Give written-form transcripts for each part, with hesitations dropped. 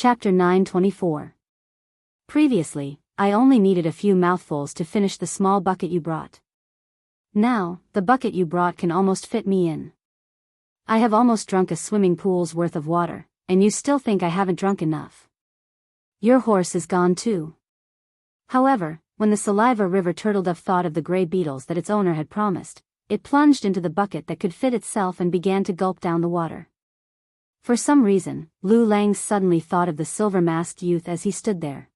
Chapter 924. Previously, I only needed a few mouthfuls to finish the small bucket you brought. Now, the bucket you brought can almost fit me in. I have almost drunk a swimming pool's worth of water, and you still think I haven't drunk enough. Your horse is gone too. However, when the saliva river turtledove thought of the gray beetles that its owner had promised, it plunged into the bucket that could fit itself and began to gulp down the water. For some reason, Lu Lang suddenly thought of the silver-masked youth as he stood there.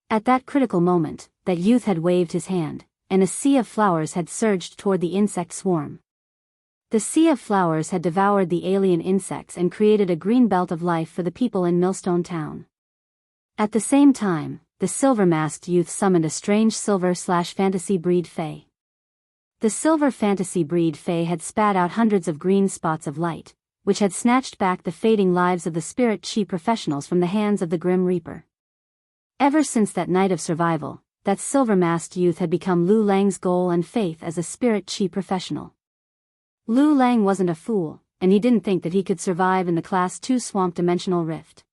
At that critical moment, that youth had waved his hand, and a sea of flowers had surged toward the insect swarm. The sea of flowers had devoured the alien insects and created a green belt of life for the people in Millstone Town. At the same time, the silver-masked youth summoned a strange silver/fantasy breed fae. The silver fantasy breed fae had spat out hundreds of green spots of light, which had snatched back the fading lives of the spirit chi professionals from the hands of the Grim Reaper. Ever since that night of survival, that silver-masked youth had become Lu Lang's goal and faith as a spirit chi professional. Lu Lang wasn't a fool, and he didn't think that he could survive in the Class 2 Swamp Dimensional Rift.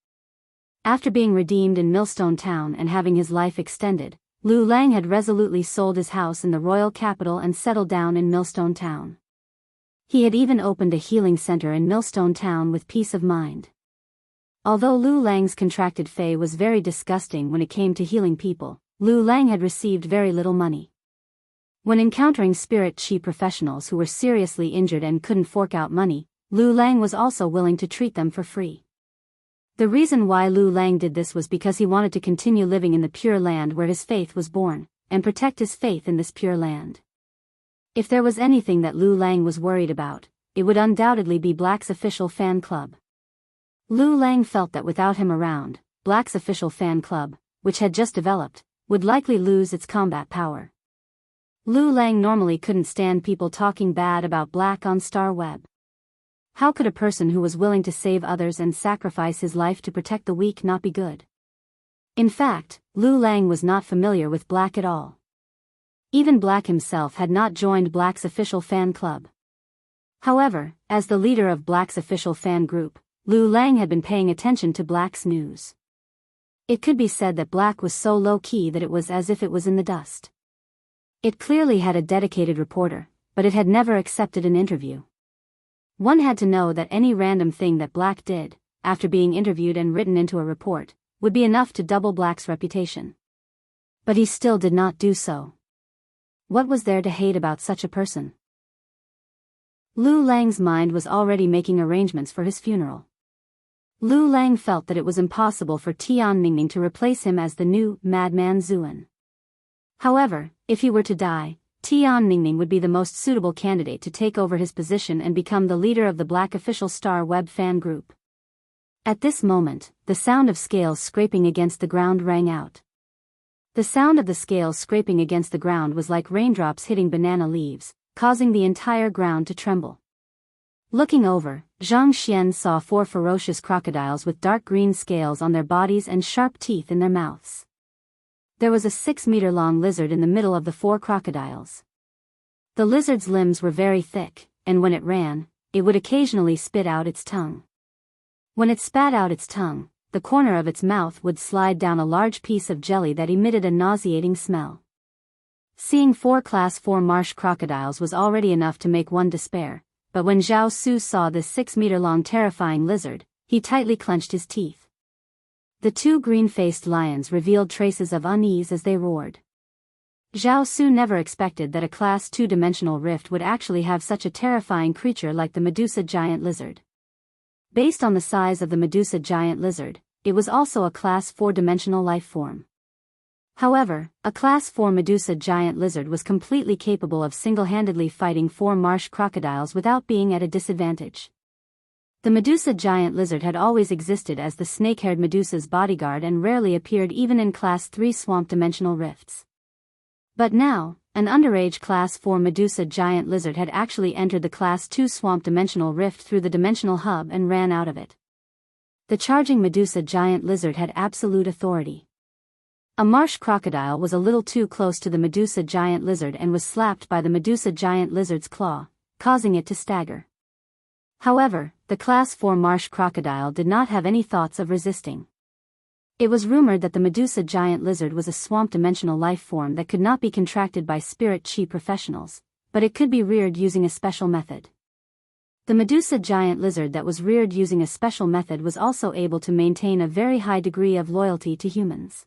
After being redeemed in Millstone Town and having his life extended, Lu Lang had resolutely sold his house in the royal capital and settled down in Millstone Town. He had even opened a healing center in Millstone Town with peace of mind. Although Lu Lang's contracted fae was very disgusting when it came to healing people, Lu Lang had received very little money. When encountering spirit chi professionals who were seriously injured and couldn't fork out money, Lu Lang was also willing to treat them for free. The reason why Lu Lang did this was because he wanted to continue living in the Pure Land where his faith was born, and protect his faith in this Pure Land. If there was anything that Lu Lang was worried about, it would undoubtedly be Black's official fan club. Lu Lang felt that without him around, Black's official fan club, which had just developed, would likely lose its combat power. Lu Lang normally couldn't stand people talking bad about Black on Star Web. How could a person who was willing to save others and sacrifice his life to protect the weak not be good? In fact, Lu Lang was not familiar with Black at all. Even Black himself had not joined Black's official fan club. However, as the leader of Black's official fan group, Lu Lang had been paying attention to Black's news. It could be said that Black was so low-key that it was as if it was in the dust. It clearly had a dedicated reporter, but it had never accepted an interview. One had to know that any random thing that Black did, after being interviewed and written into a report, would be enough to double Black's reputation. But he still did not do so. What was there to hate about such a person? Lu Lang's mind was already making arrangements for his funeral. Lu Lang felt that it was impossible for Tian Ningning to replace him as the new Madman Zuan. However, if he were to die, Tian Ningning would be the most suitable candidate to take over his position and become the leader of the Black official Star Web fan group. At this moment, the sound of scales scraping against the ground rang out. The sound of the scales scraping against the ground was like raindrops hitting banana leaves, causing the entire ground to tremble. Looking over, Zhang Xian saw 4 ferocious crocodiles with dark green scales on their bodies and sharp teeth in their mouths. There was a 6-meter-long lizard in the middle of the 4 crocodiles. The lizard's limbs were very thick, and when it ran, it would occasionally spit out its tongue. When it spat out its tongue, the corner of its mouth would slide down a large piece of jelly that emitted a nauseating smell. Seeing 4 Class 4 marsh crocodiles was already enough to make one despair, but when Zhao Su saw this 6-meter-long terrifying lizard, he tightly clenched his teeth. The 2 green-faced lions revealed traces of unease as they roared. Zhao Su never expected that a Class 2 dimensional rift would actually have such a terrifying creature like the Medusa giant lizard. Based on the size of the Medusa giant lizard, it was also a Class 4 dimensional life form. However, a Class 4 Medusa giant lizard was completely capable of single-handedly fighting 4 marsh crocodiles without being at a disadvantage. The Medusa giant lizard had always existed as the snake-haired Medusa's bodyguard and rarely appeared even in Class 3 swamp dimensional rifts. But now, an underage Class 4 Medusa giant lizard had actually entered the Class 2 swamp dimensional rift through the dimensional hub and ran out of it. The charging Medusa giant lizard had absolute authority. A marsh crocodile was a little too close to the Medusa giant lizard and was slapped by the Medusa giant lizard's claw, causing it to stagger. However, the Class 4 marsh crocodile did not have any thoughts of resisting. It was rumored that the Medusa giant lizard was a swamp-dimensional life form that could not be contracted by spirit chi professionals, but it could be reared using a special method. The Medusa giant lizard that was reared using a special method was also able to maintain a very high degree of loyalty to humans.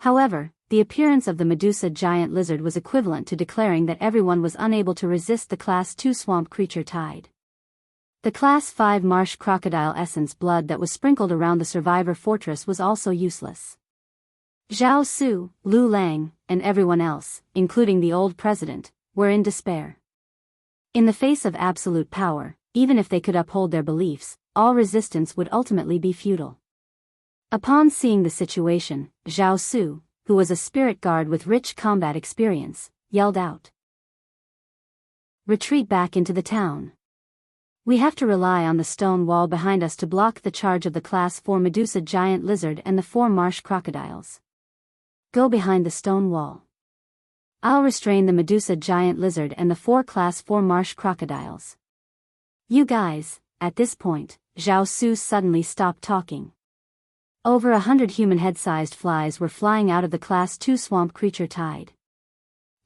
However, the appearance of the Medusa giant lizard was equivalent to declaring that everyone was unable to resist the Class 2 swamp creature tide. The Class 5 marsh crocodile essence blood that was sprinkled around the survivor fortress was also useless. Zhao Su, Lu Lang, and everyone else, including the old president, were in despair. In the face of absolute power, even if they could uphold their beliefs, all resistance would ultimately be futile. Upon seeing the situation, Zhao Su, who was a spirit guard with rich combat experience, yelled out, "Retreat back into the town. We have to rely on the stone wall behind us to block the charge of the Class 4 Medusa giant lizard and the 4 marsh crocodiles. Go behind the stone wall. I'll restrain the Medusa giant lizard and the 4 Class 4 marsh crocodiles. You guys." At this point, Zhao Su suddenly stopped talking. Over 100 human head-sized flies were flying out of the Class 2 swamp creature tide.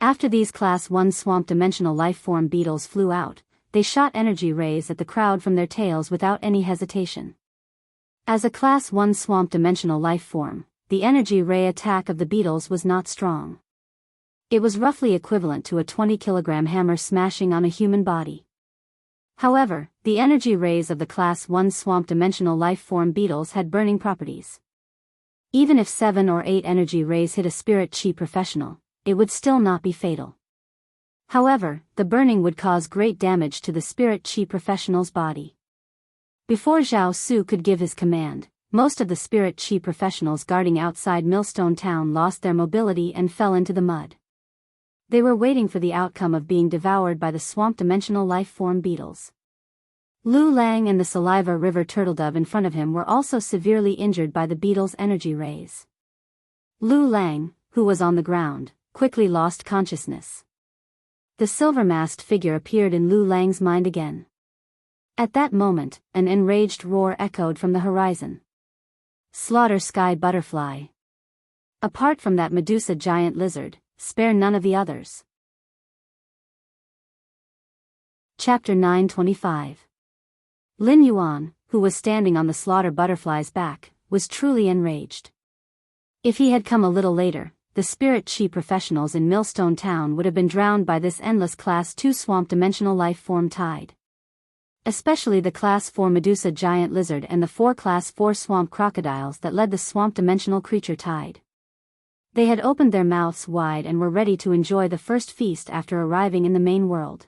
After these Class 1 swamp dimensional life form beetles flew out, they shot energy rays at the crowd from their tails without any hesitation. As a Class 1 swamp dimensional life form, the energy ray attack of the beetles was not strong. It was roughly equivalent to a 20-kilogram hammer smashing on a human body. However, the energy rays of the Class 1 swamp dimensional life form beetles had burning properties. Even if 7 or 8 energy rays hit a spirit chi professional, it would still not be fatal. However, the burning would cause great damage to the spirit chi professional's body. Before Zhao Su could give his command, most of the spirit chi professionals guarding outside Millstone Town lost their mobility and fell into the mud. They were waiting for the outcome of being devoured by the swamp dimensional life form beetles. Lu Lang and the Saliva River turtledove in front of him were also severely injured by the beetles' energy rays. Lu Lang, who was on the ground, quickly lost consciousness. The silver-masked figure appeared in Lu Lang's mind again. At that moment, an enraged roar echoed from the horizon. "Slaughter Sky Butterfly. Apart from that Medusa giant lizard, spare none of the others." Chapter 925. Lin Yuan, who was standing on the slaughter butterfly's back, was truly enraged. If he had come a little later, the spirit chi professionals in Millstone Town would have been drowned by this endless Class 2 swamp dimensional life form tide. Especially the Class 4 Medusa giant lizard and the 4 Class 4 swamp crocodiles that led the swamp dimensional creature tide. They had opened their mouths wide and were ready to enjoy the first feast after arriving in the main world.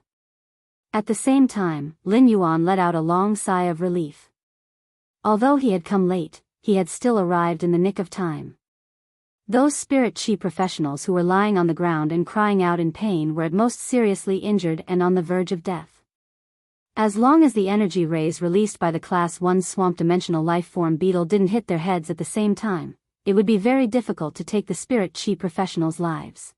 At the same time, Lin Yuan let out a long sigh of relief. Although he had come late, he had still arrived in the nick of time. Those spirit chi professionals who were lying on the ground and crying out in pain were at most seriously injured and on the verge of death. As long as the energy rays released by the Class 1 swamp dimensional life form beetle didn't hit their heads at the same time, it would be very difficult to take the spirit chi professionals' lives.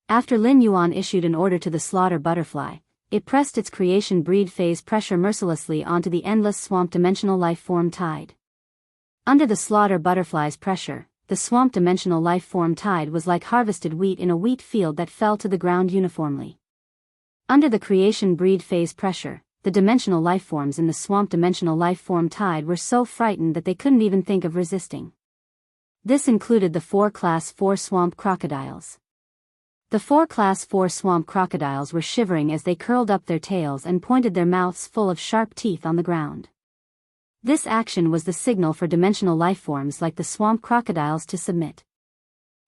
After Lin Yuan issued an order to the slaughter butterfly, it pressed its creation breed phase pressure mercilessly onto the endless swamp dimensional life form tide. Under the slaughter butterfly's pressure, the swamp dimensional life form tide was like harvested wheat in a wheat field that fell to the ground uniformly. Under the creation breed phase pressure, the dimensional life forms in the swamp dimensional life form tide were so frightened that they couldn't even think of resisting. This included the 4 Class 4 swamp crocodiles. The 4 Class 4 swamp crocodiles were shivering as they curled up their tails and pointed their mouths full of sharp teeth on the ground. This action was the signal for dimensional lifeforms like the swamp crocodiles to submit.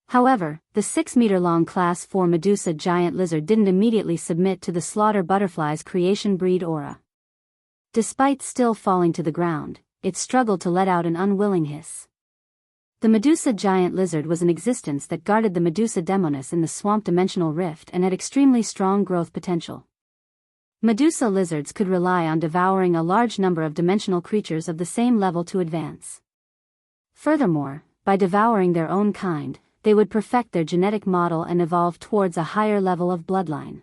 However, the 6-meter-long Class 4 Medusa giant lizard didn't immediately submit to the slaughter butterfly's creation breed aura. Despite still falling to the ground, it struggled to let out an unwilling hiss. The Medusa giant lizard was an existence that guarded the Medusa demonis in the swamp dimensional rift and had extremely strong growth potential. Medusa lizards could rely on devouring a large number of dimensional creatures of the same level to advance. Furthermore, by devouring their own kind, they would perfect their genetic model and evolve towards a higher level of bloodline.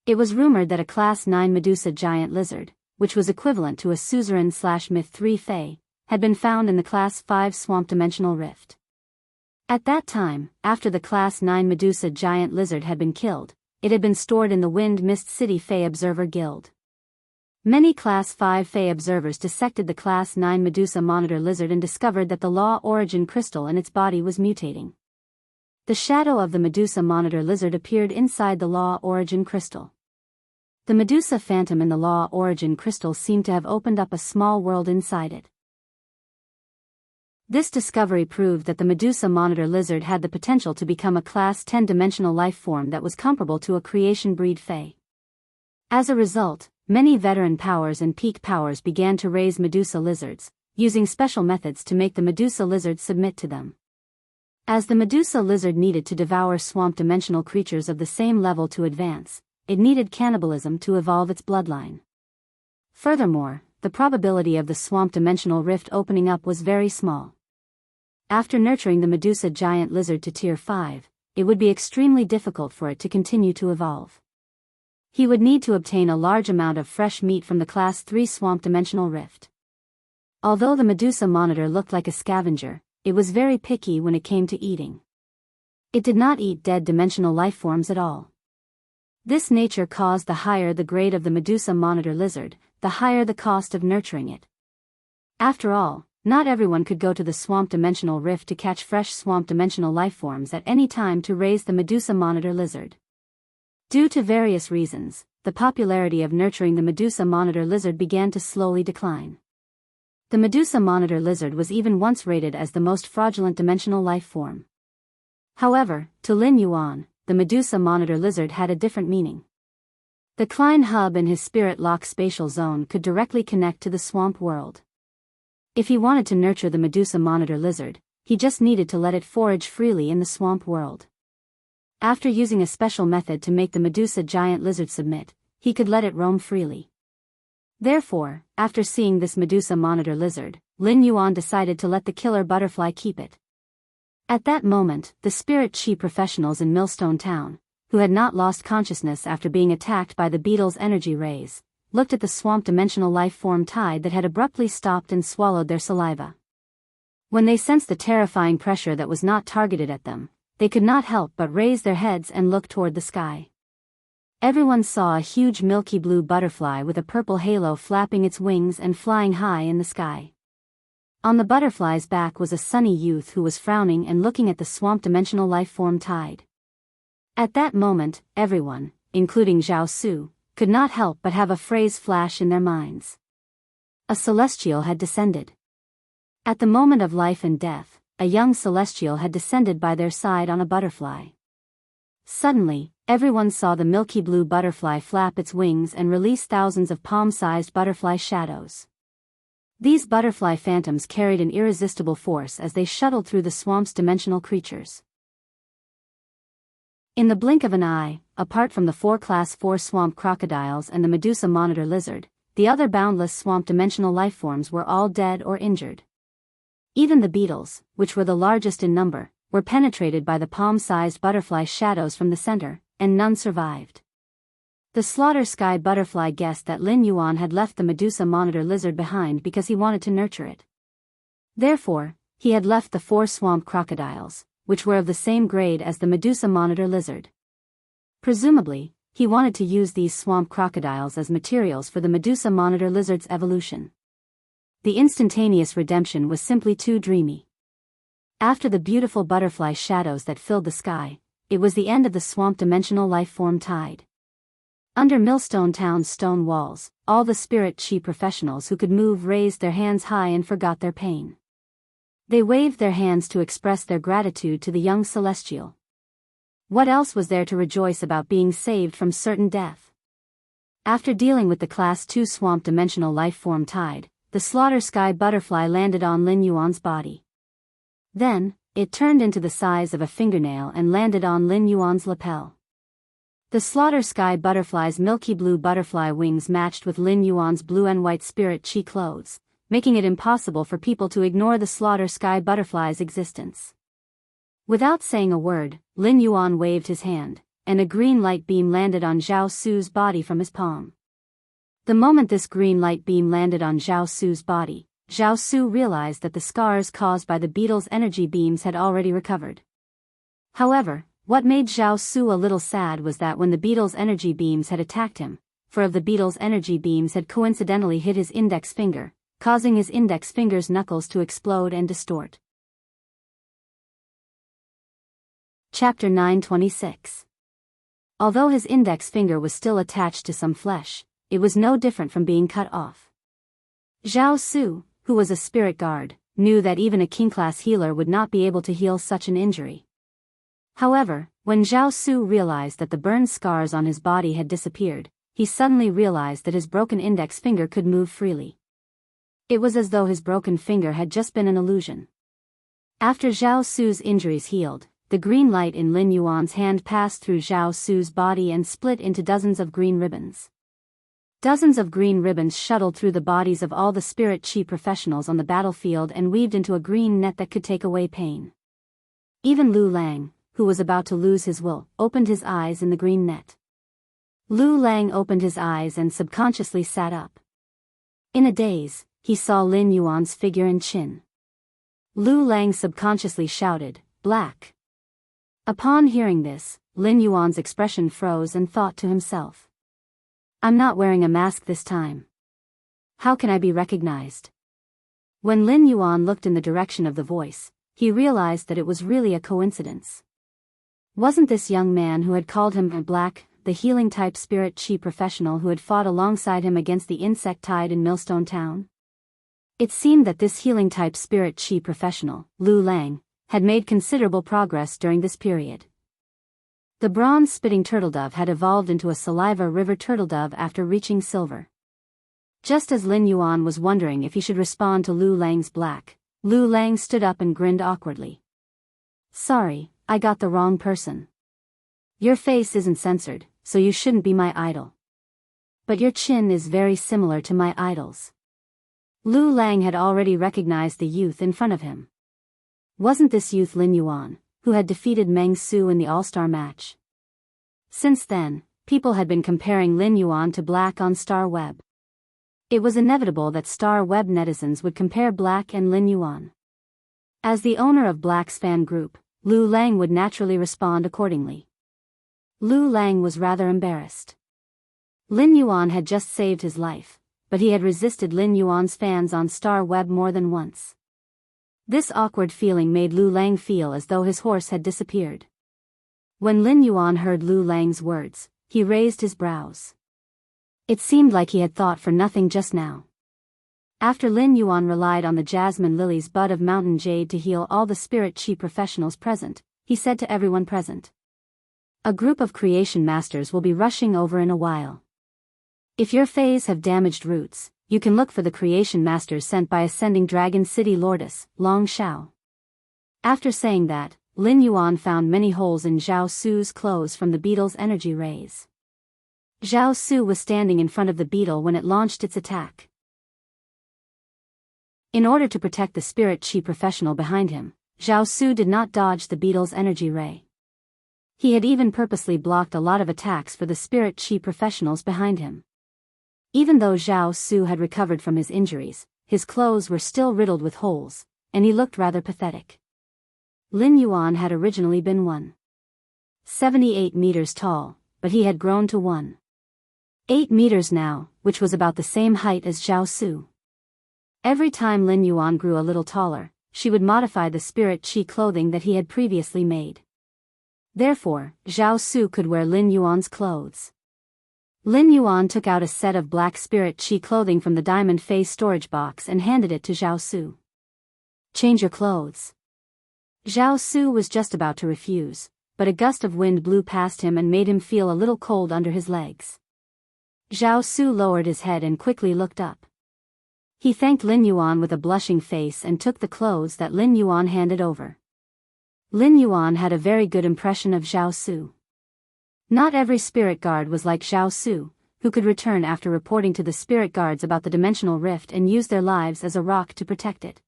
It was rumored that a Class 9 Medusa giant lizard, which was equivalent to a suzerain/myth 3 fae, had been found in the Class 5 Swamp Dimensional Rift. At that time, after the Class 9 Medusa giant lizard had been killed, it had been stored in the Wind Mist City Fae Observer Guild. Many Class 5 Fae observers dissected the Class 9 Medusa monitor lizard and discovered that the Law Origin crystal in its body was mutating. The shadow of the Medusa monitor lizard appeared inside the Law Origin crystal. The Medusa phantom in the Law Origin crystal seemed to have opened up a small world inside it. This discovery proved that the Medusa monitor lizard had the potential to become a Class 10 dimensional life form that was comparable to a creation breed Fae. As a result, many veteran powers and peak powers began to raise Medusa lizards, using special methods to make the Medusa lizard submit to them. As the Medusa lizard needed to devour swamp dimensional creatures of the same level to advance, it needed cannibalism to evolve its bloodline. Furthermore, the probability of the swamp dimensional rift opening up was very small. After nurturing the Medusa giant lizard to Tier 5, it would be extremely difficult for it to continue to evolve. He would need to obtain a large amount of fresh meat from the Class 3 swamp dimensional rift. Although the Medusa monitor looked like a scavenger, it was very picky when it came to eating. It did not eat dead dimensional life forms at all. This nature caused the higher the grade of the Medusa monitor lizard, the higher the cost of nurturing it. After all, not everyone could go to the swamp dimensional rift to catch fresh swamp dimensional life forms at any time to raise the Medusa monitor lizard. Due to various reasons, the popularity of nurturing the Medusa monitor lizard began to slowly decline. The Medusa monitor lizard was even once rated as the most fraudulent dimensional life form. However, to Lin Yuan, the Medusa monitor lizard had a different meaning. The Klein hub in his spirit lock spatial zone could directly connect to the swamp world. If he wanted to nurture the Medusa monitor lizard, he just needed to let it forage freely in the swamp world. After using a special method to make the Medusa giant lizard submit, he could let it roam freely. Therefore, after seeing this Medusa monitor lizard, Lin Yuan decided to let the killer butterfly keep it. At that moment, the spirit chi professionals in Millstone Town, who had not lost consciousness after being attacked by the beetle's energy rays, looked at the swamp dimensional life form tide that had abruptly stopped and swallowed their saliva. When they sensed the terrifying pressure that was not targeted at them, they could not help but raise their heads and look toward the sky. Everyone saw a huge milky blue butterfly with a purple halo flapping its wings and flying high in the sky. On the butterfly's back was a sunny youth who was frowning and looking at the swamp dimensional life form tide. At that moment, everyone, including Zhao Su, could not help but have a phrase flash in their minds. A celestial had descended. At the moment of life and death, a young celestial had descended by their side on a butterfly. Suddenly, everyone saw the milky blue butterfly flap its wings and release thousands of palm-sized butterfly shadows. These butterfly phantoms carried an irresistible force as they shuttled through the swamp's dimensional creatures. In the blink of an eye, apart from the 4 Class 4 swamp crocodiles and the Medusa monitor lizard, the other boundless swamp dimensional life forms were all dead or injured. Even the beetles, which were the largest in number, were penetrated by the palm-sized butterfly shadows from the center, and none survived. The Slaughter Sky butterfly guessed that Lin Yuan had left the Medusa monitor lizard behind because he wanted to nurture it. Therefore, he had left the 4 swamp crocodiles, which were of the same grade as the Medusa monitor lizard. Presumably, he wanted to use these swamp crocodiles as materials for the Medusa monitor lizard's evolution. The instantaneous redemption was simply too dreamy. After the beautiful butterfly shadows that filled the sky, it was the end of the swamp dimensional life form tide. Under Millstone Town's stone walls, all the spirit chi professionals who could move raised their hands high and forgot their pain. They waved their hands to express their gratitude to the young celestial. What else was there to rejoice about being saved from certain death? After dealing with the Class 2 swamp dimensional life form tide, the Slaughter Sky butterfly landed on Lin Yuan's body. Then, it turned into the size of a fingernail and landed on Lin Yuan's lapel. The Slaughter Sky butterfly's milky blue butterfly wings matched with Lin Yuan's blue and white spirit chi clothes, making it impossible for people to ignore the Slaughter Sky butterfly's existence. Without saying a word, Lin Yuan waved his hand, and a green light beam landed on Zhao Su's body from his palm. The moment this green light beam landed on Zhao Su's body, Zhao Su realized that the scars caused by the beetle's energy beams had already recovered. However, what made Zhao Su a little sad was that when the beetle's energy beams had attacked him, 4 of the beetle's energy beams had coincidentally hit his index finger, causing his index finger's knuckles to explode and distort. Chapter 926. Although his index finger was still attached to some flesh, it was no different from being cut off. Zhao Su, who was a spirit guard, knew that even a king-class healer would not be able to heal such an injury. However, when Zhao Su realized that the burned scars on his body had disappeared, he suddenly realized that his broken index finger could move freely. It was as though his broken finger had just been an illusion. After Zhao Su's injuries healed, the green light in Lin Yuan's hand passed through Zhao Su's body and split into dozens of green ribbons. Dozens of green ribbons shuttled through the bodies of all the spirit chi professionals on the battlefield and weaved into a green net that could take away pain. Even Lu Lang, who was about to lose his will, opened his eyes in the green net. Lu Lang opened his eyes and subconsciously sat up. In a daze, he saw Lin Yuan's figure and chin. Lu Lang subconsciously shouted, "Black." Upon hearing this, Lin Yuan's expression froze and thought to himself, "I'm not wearing a mask this time. How can I be recognized?" When Lin Yuan looked in the direction of the voice, he realized that it was really a coincidence. Wasn't this young man who had called him Black, the healing-type spirit chi professional who had fought alongside him against the insect tide in Millstone Town? It seemed that this healing-type spirit chi professional, Lu Lang, had made considerable progress during this period. The bronze-spitting turtledove had evolved into a saliva river turtledove after reaching silver. Just as Lin Yuan was wondering if he should respond to Lu Lang's black, Lu Lang stood up and grinned awkwardly. "Sorry, I got the wrong person. Your face isn't censored, so you shouldn't be my idol. But your chin is very similar to my idol's." Lu Lang had already recognized the youth in front of him. Wasn't this youth Lin Yuan, who had defeated Meng Su in the All-Star match? Since then, people had been comparing Lin Yuan to Black on Star Web. It was inevitable that Star Web netizens would compare Black and Lin Yuan. As the owner of Black's fan group, Lu Lang would naturally respond accordingly. Lu Lang was rather embarrassed. Lin Yuan had just saved his life, but he had resisted Lin Yuan's fans on Star Web more than once. This awkward feeling made Lu Lang feel as though his horse had disappeared. When Lin Yuan heard Lu Lang's words, he raised his brows. It seemed like he had thought for nothing just now. After Lin Yuan relied on the jasmine lily's bud of mountain jade to heal all the spirit chi professionals present, he said to everyone present, "A group of creation masters will be rushing over in a while. If your fays have damaged roots, you can look for the creation masters sent by Ascending Dragon City Lordess, Long Shao." After saying that, Lin Yuan found many holes in Zhao Su's clothes from the beetle's energy rays. Zhao Su was standing in front of the beetle when it launched its attack. In order to protect the spirit chi professional behind him, Zhao Su did not dodge the beetle's energy ray. He had even purposely blocked a lot of attacks for the spirit chi professionals behind him. Even though Zhao Su had recovered from his injuries, his clothes were still riddled with holes, and he looked rather pathetic. Lin Yuan had originally been 1.78 meters tall, but he had grown to 1.8 meters now, which was about the same height as Zhao Su. Every time Lin Yuan grew a little taller, she would modify the spirit chi clothing that he had previously made. Therefore, Zhao Su could wear Lin Yuan's clothes. Lin Yuan took out a set of black spirit chi clothing from the diamond face storage box and handed it to Zhao Su. "Change your clothes." Zhao Su was just about to refuse, but a gust of wind blew past him and made him feel a little cold under his legs. Zhao Su lowered his head and quickly looked up. He thanked Lin Yuan with a blushing face and took the clothes that Lin Yuan handed over. Lin Yuan had a very good impression of Zhao Su. Not every spirit guard was like Zhao Su, who could return after reporting to the spirit guards about the dimensional rift and use their lives as a rock to protect it.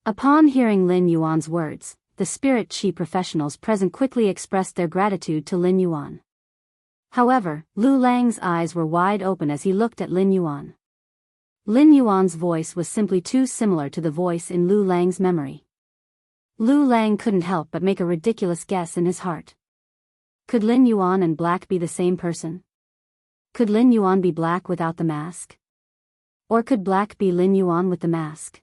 Upon hearing Lin Yuan's words, the spirit chi professionals present quickly expressed their gratitude to Lin Yuan. However, Lu Lang's eyes were wide open as he looked at Lin Yuan. Lin Yuan's voice was simply too similar to the voice in Lu Lang's memory. Lu Lang couldn't help but make a ridiculous guess in his heart. Could Lin Yuan and Black be the same person? Could Lin Yuan be Black without the mask? Or could Black be Lin Yuan with the mask?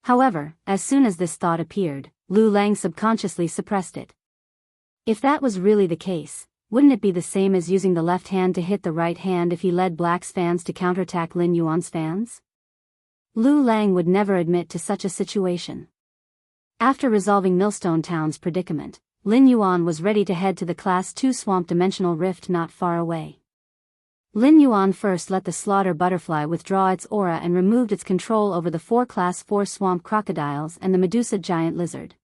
However, as soon as this thought appeared, Lu Lang subconsciously suppressed it. If that was really the case, wouldn't it be the same as using the left hand to hit the right hand if he led Black's fans to counterattack Lin Yuan's fans? Lu Lang would never admit to such a situation. After resolving Millstone Town's predicament, Lin Yuan was ready to head to the Class 2 Swamp Dimensional Rift not far away. Lin Yuan first let the slaughter butterfly withdraw its aura and removed its control over the 4 Class 4 swamp crocodiles and the Medusa giant lizard.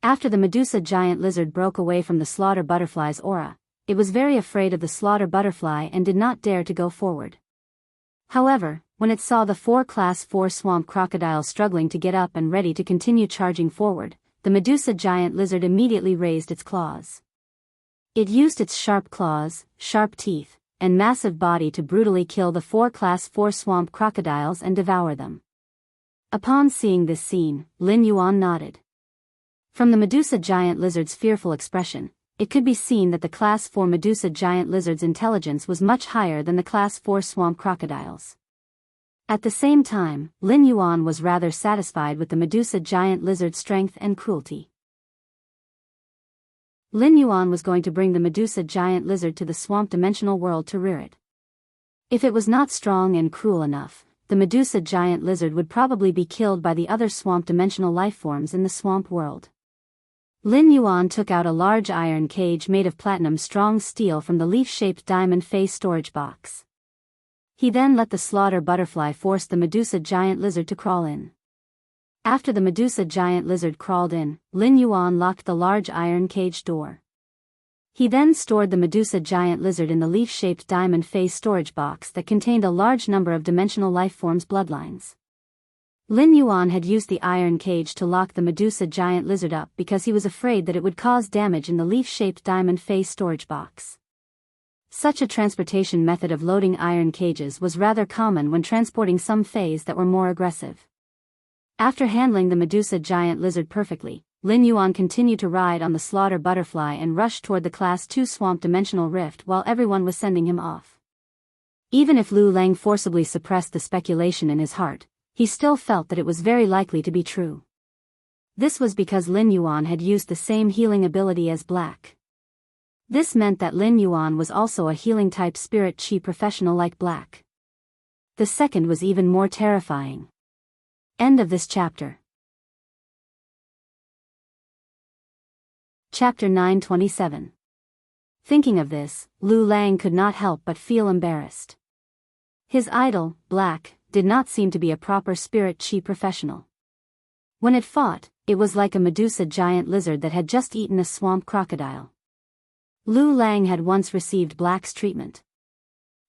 After the Medusa giant lizard broke away from the slaughter butterfly's aura, it was very afraid of the slaughter butterfly and did not dare to go forward. However, when it saw the 4 Class 4 swamp crocodiles struggling to get up and ready to continue charging forward, the Medusa giant lizard immediately raised its claws. It used its sharp claws, sharp teeth, and massive body to brutally kill the 4 Class 4 swamp crocodiles and devour them. Upon seeing this scene, Lin Yuan nodded. From the Medusa giant lizard's fearful expression, it could be seen that the Class 4 Medusa giant lizard's intelligence was much higher than the Class 4 swamp crocodiles. At the same time, Lin Yuan was rather satisfied with the Medusa giant lizard's strength and cruelty. Lin Yuan was going to bring the Medusa giant lizard to the swamp dimensional world to rear it. If it was not strong and cruel enough, the Medusa giant lizard would probably be killed by the other swamp dimensional lifeforms in the swamp world. Lin Yuan took out a large iron cage made of platinum strong steel from the leaf-shaped diamond face storage box. He then let the slaughter butterfly force the Medusa giant lizard to crawl in. After the Medusa giant lizard crawled in, Lin Yuan locked the large iron cage door. He then stored the Medusa giant lizard in the leaf-shaped diamond face storage box that contained a large number of dimensional lifeforms' bloodlines. Lin Yuan had used the iron cage to lock the Medusa giant lizard up because he was afraid that it would cause damage in the leaf-shaped diamond face storage box. Such a transportation method of loading iron cages was rather common when transporting some fays that were more aggressive. After handling the Medusa giant lizard perfectly, Lin Yuan continued to ride on the slaughter butterfly and rushed toward the Class 2 swamp dimensional rift while everyone was sending him off. Even if Lu Lang forcibly suppressed the speculation in his heart, he still felt that it was very likely to be true. This was because Lin Yuan had used the same healing ability as Black. This meant that Lin Yuan was also a healing type spirit chi professional like Black. The second was even more terrifying. End of this chapter. Chapter 927. Thinking of this, Lu Lang could not help but feel embarrassed. His idol, Black, did not seem to be a proper spirit chi professional. When it fought, it was like a Medusa giant lizard that had just eaten a swamp crocodile. Lu Lang had once received Black's treatment.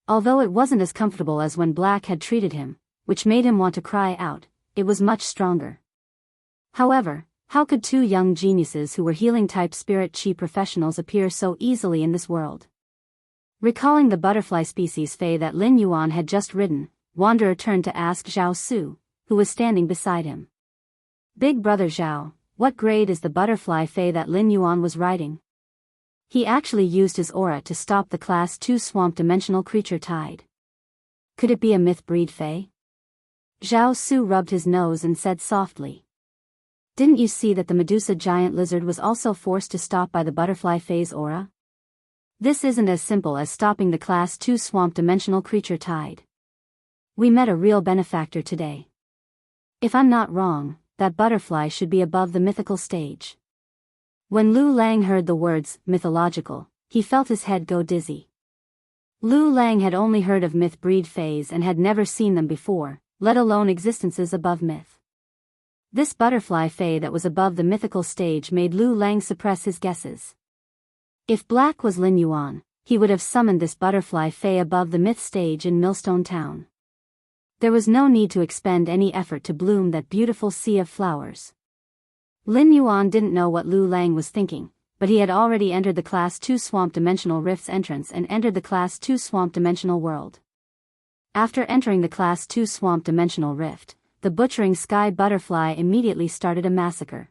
Although it wasn't as comfortable as when Black had treated him, which made him want to cry out, it was much stronger. However, how could 2 young geniuses who were healing-type spirit chi professionals appear so easily in this world? Recalling the butterfly species Fei that Lin Yuan had just ridden, Wanderer turned to ask Zhao Su, who was standing beside him. Big brother Zhao, what grade is the butterfly Fei that Lin Yuan was riding? He actually used his aura to stop the Class 2 swamp dimensional creature tide. Could it be a myth breed Fei? Zhao Su rubbed his nose and said softly. Didn't you see that the Medusa giant lizard was also forced to stop by the butterfly Fei's aura? This isn't as simple as stopping the Class 2 swamp dimensional creature tide. We met a real benefactor today. If I'm not wrong, that butterfly should be above the mythical stage. When Lu Lang heard the words, mythological, he felt his head go dizzy. Lu Lang had only heard of myth breed Feis and had never seen them before, let alone existences above myth. This butterfly Fei that was above the mythical stage made Lu Lang suppress his guesses. If Black was Lin Yuan, he would have summoned this butterfly Fei above the myth stage in Millstone Town. There was no need to expend any effort to bloom that beautiful sea of flowers. Lin Yuan didn't know what Lu Lang was thinking, but he had already entered the Class 2 Swamp Dimensional Rift's entrance and entered the Class 2 Swamp Dimensional World. After entering the Class 2 swamp dimensional rift, the butchering sky butterfly immediately started a massacre.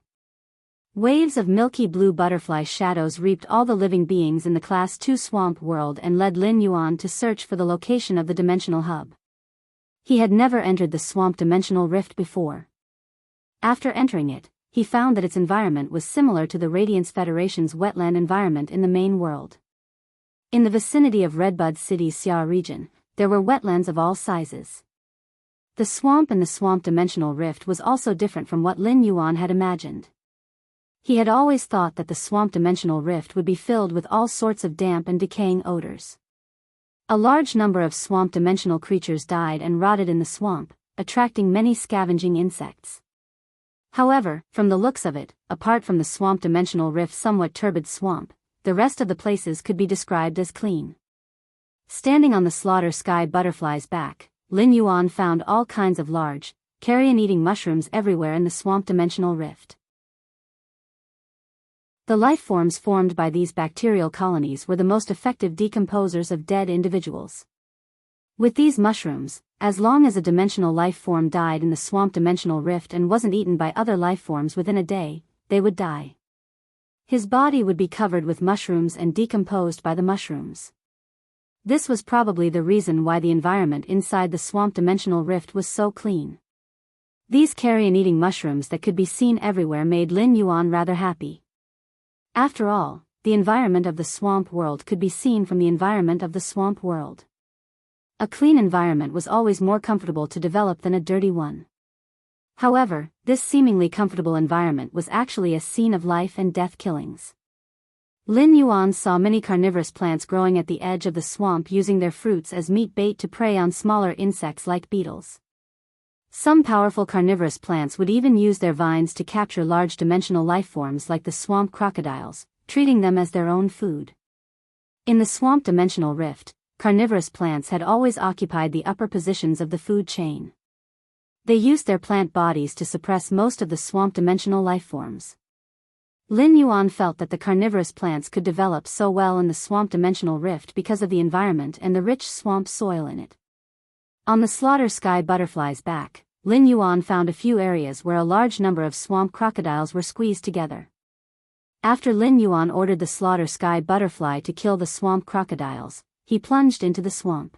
Waves of milky blue butterfly shadows reaped all the living beings in the Class 2 swamp world and led Lin Yuan to search for the location of the dimensional hub. He had never entered the swamp dimensional rift before. After entering it, he found that its environment was similar to the Radiance Federation's wetland environment in the main world. In the vicinity of Redbud City's Xia region, there were wetlands of all sizes. The swamp in the swamp dimensional rift was also different from what Lin Yuan had imagined. He had always thought that the swamp dimensional rift would be filled with all sorts of damp and decaying odors. A large number of swamp dimensional creatures died and rotted in the swamp, attracting many scavenging insects. However, from the looks of it, apart from the swamp dimensional rift's somewhat turbid swamp, the rest of the places could be described as clean. Standing on the slaughter sky butterfly's back, Lin Yuan found all kinds of large, carrion-eating mushrooms everywhere in the swamp dimensional rift. The life forms formed by these bacterial colonies were the most effective decomposers of dead individuals. With these mushrooms, as long as a dimensional life form died in the swamp dimensional rift and wasn't eaten by other life forms within a day, they would die. His body would be covered with mushrooms and decomposed by the mushrooms. This was probably the reason why the environment inside the swamp dimensional rift was so clean. These carrion-eating mushrooms that could be seen everywhere made Lin Yuan rather happy. After all, the environment of the swamp world could be seen from the environment of the swamp world. A clean environment was always more comfortable to develop than a dirty one. However, this seemingly comfortable environment was actually a scene of life and death killings. Lin Yuan saw many carnivorous plants growing at the edge of the swamp using their fruits as meat bait to prey on smaller insects like beetles. Some powerful carnivorous plants would even use their vines to capture large dimensional life forms like the swamp crocodiles, treating them as their own food. In the swamp dimensional rift, carnivorous plants had always occupied the upper positions of the food chain. They used their plant bodies to suppress most of the swamp dimensional life forms. Lin Yuan felt that the carnivorous plants could develop so well in the swamp dimensional rift because of the environment and the rich swamp soil in it. On the slaughter sky butterfly's back, Lin Yuan found a few areas where a large number of swamp crocodiles were squeezed together. After Lin Yuan ordered the slaughter sky butterfly to kill the swamp crocodiles, he plunged into the swamp.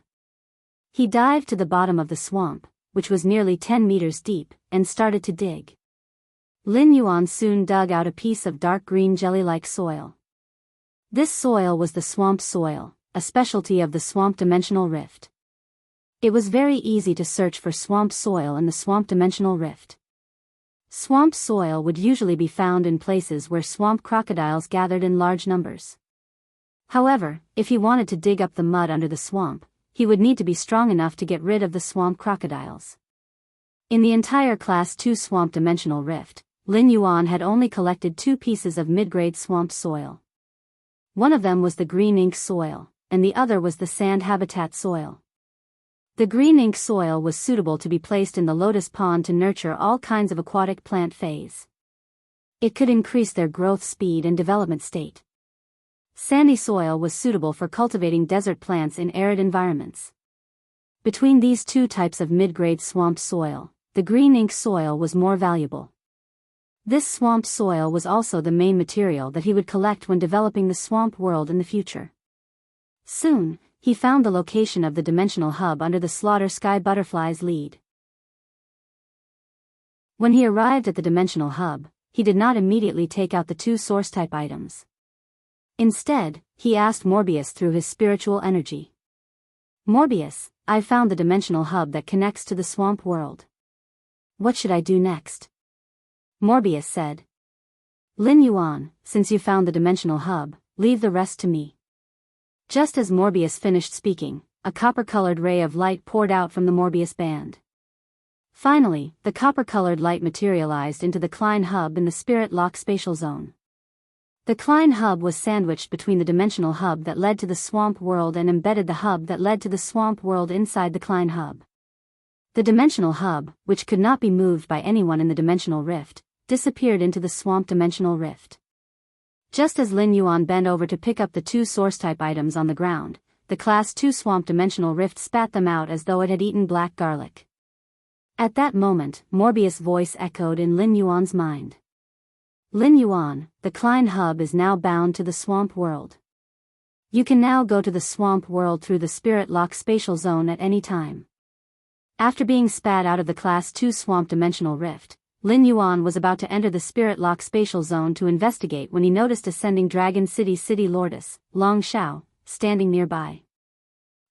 He dived to the bottom of the swamp, which was nearly 10 meters deep, and started to dig. Lin Yuan soon dug out a piece of dark green jelly-like soil. This soil was the swamp soil, a specialty of the swamp dimensional rift. It was very easy to search for swamp soil in the swamp dimensional rift. Swamp soil would usually be found in places where swamp crocodiles gathered in large numbers. However, if he wanted to dig up the mud under the swamp, he would need to be strong enough to get rid of the swamp crocodiles. In the entire Class 2 swamp dimensional rift, Lin Yuan had only collected 2 pieces of mid-grade swamp soil. One of them was the green ink soil, and the other was the sand habitat soil. The green ink soil was suitable to be placed in the lotus pond to nurture all kinds of aquatic plant phase. It could increase their growth speed and development state. Sandy soil was suitable for cultivating desert plants in arid environments. Between these 2 types of mid-grade swamp soil, the green ink soil was more valuable. This swamp soil was also the main material that he would collect when developing the swamp world in the future. Soon, he found the location of the dimensional hub under the slaughter sky butterfly's lead. When he arrived at the dimensional hub, he did not immediately take out the 2 source-type items. Instead, he asked Morbius through his spiritual energy. Morbius, I've found the dimensional hub that connects to the swamp world. What should I do next? Morbius said. Lin Yuan, since you found the dimensional hub, leave the rest to me. Just as Morbius finished speaking, a copper-colored ray of light poured out from the Morbius band. Finally, the copper-colored light materialized into the Klein hub in the Spirit Lock spatial zone. The Klein hub was sandwiched between the dimensional hub that led to the swamp world and embedded the hub that led to the swamp world inside the Klein hub. The dimensional hub, which could not be moved by anyone in the dimensional rift, disappeared into the swamp dimensional rift. Just as Lin Yuan bent over to pick up the 2 source-type items on the ground, the Class 2 swamp dimensional rift spat them out as though it had eaten black garlic. At that moment, Morbius' voice echoed in Lin Yuan's mind. Lin Yuan, the Klein hub is now bound to the swamp world. You can now go to the swamp world through the Spirit Lock spatial zone at any time. After being spat out of the Class 2 swamp dimensional rift, Lin Yuan was about to enter the Spirit Lock spatial zone to investigate when he noticed Ascending Dragon City Lordess, Long Xiao, standing nearby.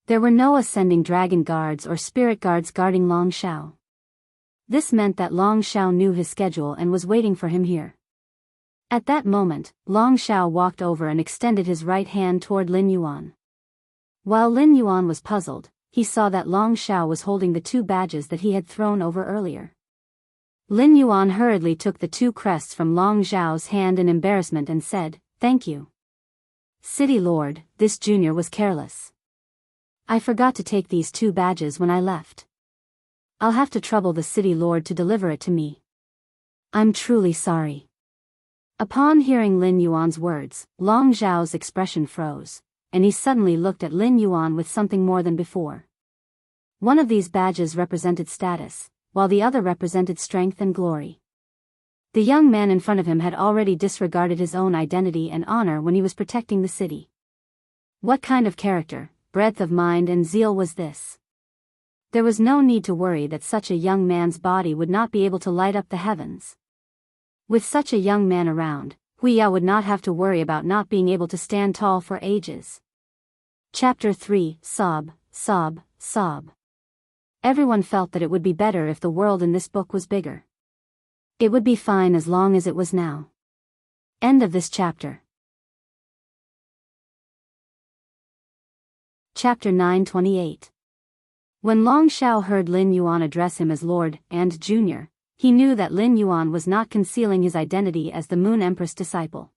There were no Ascending Dragon guards or spirit guards guarding Long Xiao. This meant that Long Xiao knew his schedule and was waiting for him here. At that moment, Long Xiao walked over and extended his right hand toward Lin Yuan. While Lin Yuan was puzzled, he saw that Long Xiao was holding the 2 badges that he had thrown over earlier. Lin Yuan hurriedly took the 2 crests from Long Xiao's hand in embarrassment and said, "Thank you. City Lord, this junior was careless. I forgot to take these 2 badges when I left. I'll have to trouble the City Lord to deliver it to me. I'm truly sorry." Upon hearing Lin Yuan's words, Long Xiao's expression froze, and he suddenly looked at Lin Yuan with something more than before. One of these badges represented status, while the other represented strength and glory. The young man in front of him had already disregarded his own identity and honor when he was protecting the city. What kind of character, breadth of mind and zeal was this? There was no need to worry that such a young man's body would not be able to light up the heavens. With such a young man around, Biyao would not have to worry about not being able to stand tall for ages. Chapter 3, Sob, Sob, Sob. Everyone felt that it would be better if the world in this book was bigger. It would be fine as long as it was now. End of this chapter. Chapter 928. When Long Xiao heard Lin Yuan address him as Lord and Junior, he knew that Lin Yuan was not concealing his identity as the Moon Empress disciple.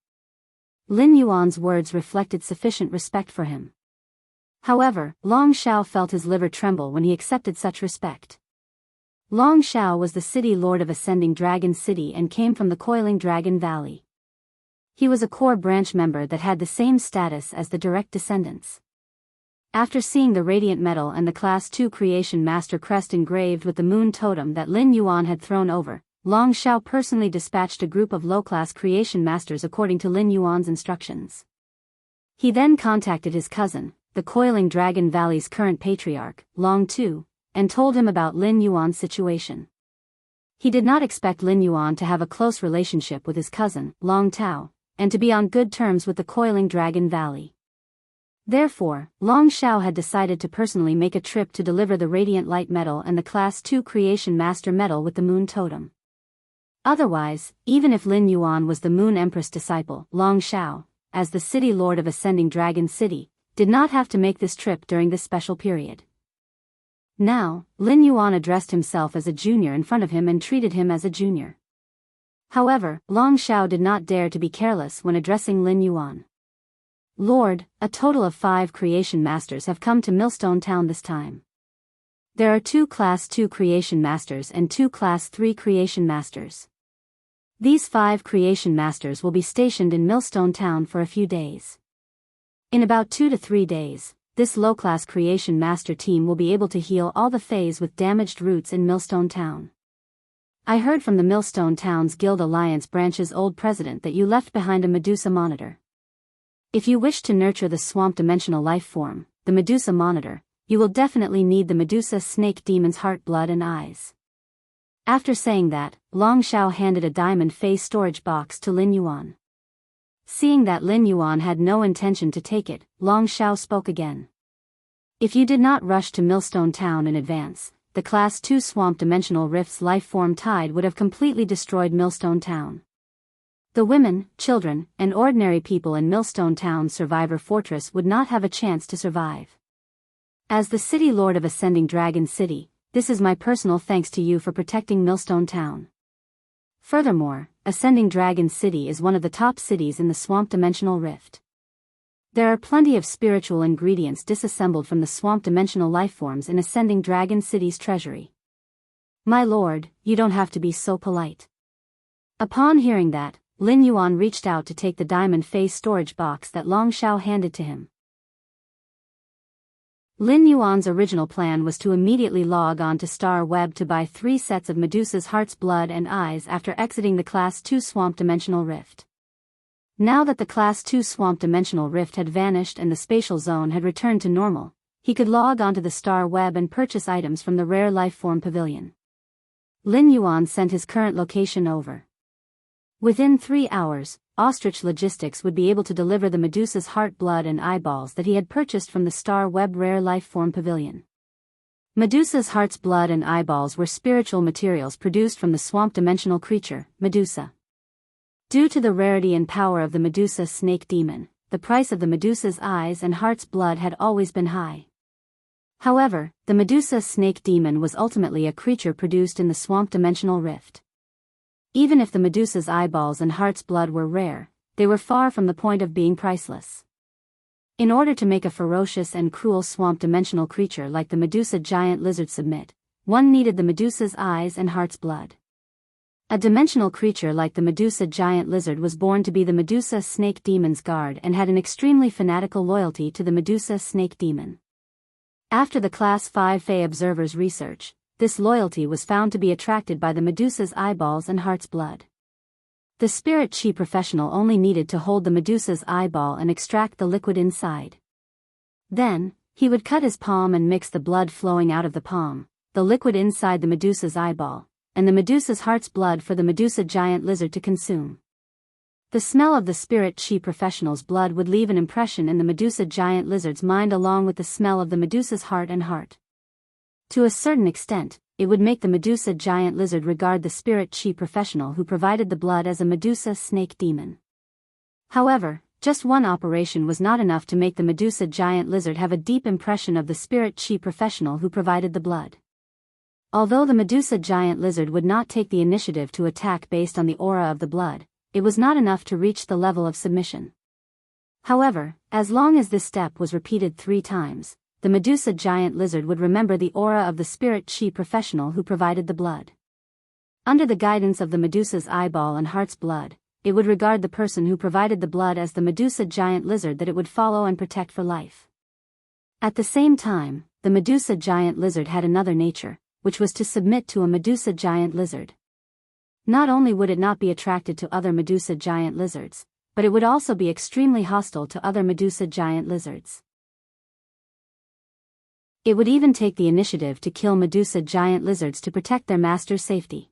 Lin Yuan's words reflected sufficient respect for him. However, Long Xiao felt his liver tremble when he accepted such respect. Long Xiao was the city lord of Ascending Dragon City and came from the Coiling Dragon Valley. He was a core branch member that had the same status as the direct descendants. After seeing the radiant metal and the Class 2 Creation Master crest engraved with the moon totem that Lin Yuan had thrown over, Long Xiao personally dispatched a group of low-class Creation Masters according to Lin Yuan's instructions. He then contacted his cousin, the Coiling Dragon Valley's current patriarch, Long Tu, and told him about Lin Yuan's situation. He did not expect Lin Yuan to have a close relationship with his cousin, Long Tao, and to be on good terms with the Coiling Dragon Valley. Therefore, Long Xiao had decided to personally make a trip to deliver the Radiant Light Medal and the Class 2 Creation Master Medal with the Moon Totem. Otherwise, even if Lin Yuan was the Moon Empress disciple, Long Xiao, as the City Lord of Ascending Dragon City, did not have to make this trip during this special period. Now, Lin Yuan addressed himself as a junior in front of him and treated him as a junior. However, Long Xiao did not dare to be careless when addressing Lin Yuan. Lord, a total of 5 Creation Masters have come to Millstone Town this time. There are 2 Class 2 Creation Masters and 2 Class 3 Creation Masters. These 5 Creation Masters will be stationed in Millstone Town for a few days. In about 2 to 3 days, this low-class Creation Master team will be able to heal all the Fays with damaged roots in Millstone Town. I heard from the Millstone Town's Guild Alliance branch's old president that you left behind a Medusa monitor. If you wish to nurture the swamp dimensional life form, the Medusa monitor, you will definitely need the Medusa snake demon's heart, blood and eyes. After saying that, Long Xiao handed a diamond phase storage box to Lin Yuan. Seeing that Lin Yuan had no intention to take it, Long Xiao spoke again. If you did not rush to Millstone Town in advance, the Class 2 Swamp Dimensional Rift's life form tide would have completely destroyed Millstone Town. The women, children, and ordinary people in Millstone Town's Survivor Fortress would not have a chance to survive. As the City Lord of Ascending Dragon City, this is my personal thanks to you for protecting Millstone Town. Furthermore, Ascending Dragon City is one of the top cities in the Swamp Dimensional Rift. There are plenty of spiritual ingredients disassembled from the Swamp Dimensional lifeforms in Ascending Dragon City's treasury. My lord, you don't have to be so polite. Upon hearing that, Lin Yuan reached out to take the diamond phase storage box that Long Xiao handed to him. Lin Yuan's original plan was to immediately log on to Star Web to buy 3 sets of Medusa's heart's blood and eyes after exiting the Class 2 Swamp Dimensional Rift. Now that the Class 2 Swamp Dimensional Rift had vanished and the spatial zone had returned to normal, he could log onto the Star Web and purchase items from the Rare Life Form Pavilion. Lin Yuan sent his current location over. Within 3 hours, Ostrich Logistics would be able to deliver the Medusa's heart, blood and eyeballs that he had purchased from the Star Web Rare Life Form Pavilion. Medusa's heart's blood and eyeballs were spiritual materials produced from the swamp dimensional creature, Medusa. Due to the rarity and power of the Medusa snake demon, the price of the Medusa's eyes and heart's blood had always been high. However, the Medusa snake demon was ultimately a creature produced in the swamp dimensional rift. Even if the Medusa's eyeballs and heart's blood were rare, they were far from the point of being priceless. In order to make a ferocious and cruel swamp dimensional creature like the Medusa giant lizard submit, one needed the Medusa's eyes and heart's blood. A dimensional creature like the Medusa giant lizard was born to be the Medusa snake demon's guard and had an extremely fanatical loyalty to the Medusa snake demon. After the Class 5 Fey observer's research, this loyalty was found to be attracted by the Medusa's eyeballs and heart's blood. The spirit chi professional only needed to hold the Medusa's eyeball and extract the liquid inside. Then, he would cut his palm and mix the blood flowing out of the palm, the liquid inside the Medusa's eyeball, and the Medusa's heart's blood for the Medusa giant lizard to consume. The smell of the spirit chi professional's blood would leave an impression in the Medusa giant lizard's mind along with the smell of the Medusa's heart and heart. To a certain extent, it would make the Medusa giant lizard regard the spirit chi professional who provided the blood as a Medusa snake demon. However, just one operation was not enough to make the Medusa giant lizard have a deep impression of the spirit chi professional who provided the blood. Although the Medusa giant lizard would not take the initiative to attack based on the aura of the blood, it was not enough to reach the level of submission. However, as long as this step was repeated 3 times, the Medusa giant lizard would remember the aura of the spirit chi professional who provided the blood. Under the guidance of the Medusa's eyeball and heart's blood, it would regard the person who provided the blood as the Medusa giant lizard that it would follow and protect for life. At the same time, the Medusa giant lizard had another nature, which was to submit to a Medusa giant lizard. Not only would it not be attracted to other Medusa giant lizards, but it would also be extremely hostile to other Medusa giant lizards. It would even take the initiative to kill Medusa giant lizards to protect their master's safety.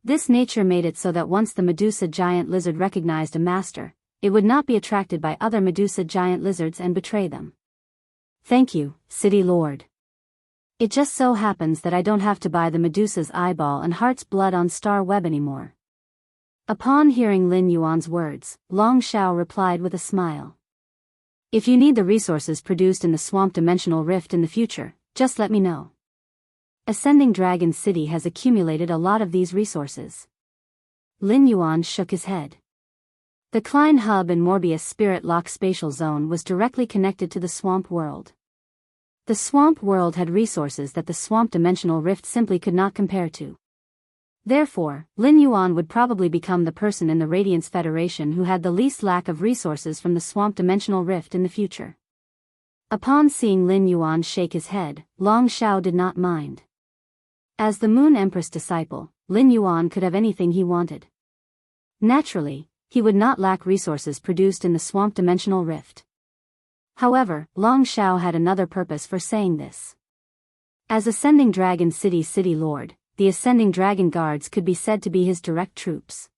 This nature made it so that once the Medusa giant lizard recognized a master, it would not be attracted by other Medusa giant lizards and betray them. Thank you, City Lord. It just so happens that I don't have to buy the Medusa's eyeball and heart's blood on Star Web anymore. Upon hearing Lin Yuan's words, Long Shao replied with a smile. If you need the resources produced in the Swamp Dimensional Rift in the future, just let me know. Ascending Dragon City has accumulated a lot of these resources. Lin Yuan shook his head. The Klein Hub and Morbius Spirit Lock Spatial Zone was directly connected to the Swamp World. The Swamp World had resources that the Swamp Dimensional Rift simply could not compare to. Therefore, Lin Yuan would probably become the person in the Radiance Federation who had the least lack of resources from the Swamp Dimensional Rift in the future. Upon seeing Lin Yuan shake his head, Long Shao did not mind. As the Moon Empress disciple, Lin Yuan could have anything he wanted. Naturally, he would not lack resources produced in the Swamp Dimensional Rift. However, Long Shao had another purpose for saying this. As Ascending Dragon City Lord, the Ascending Dragon Guards could be said to be his direct troops.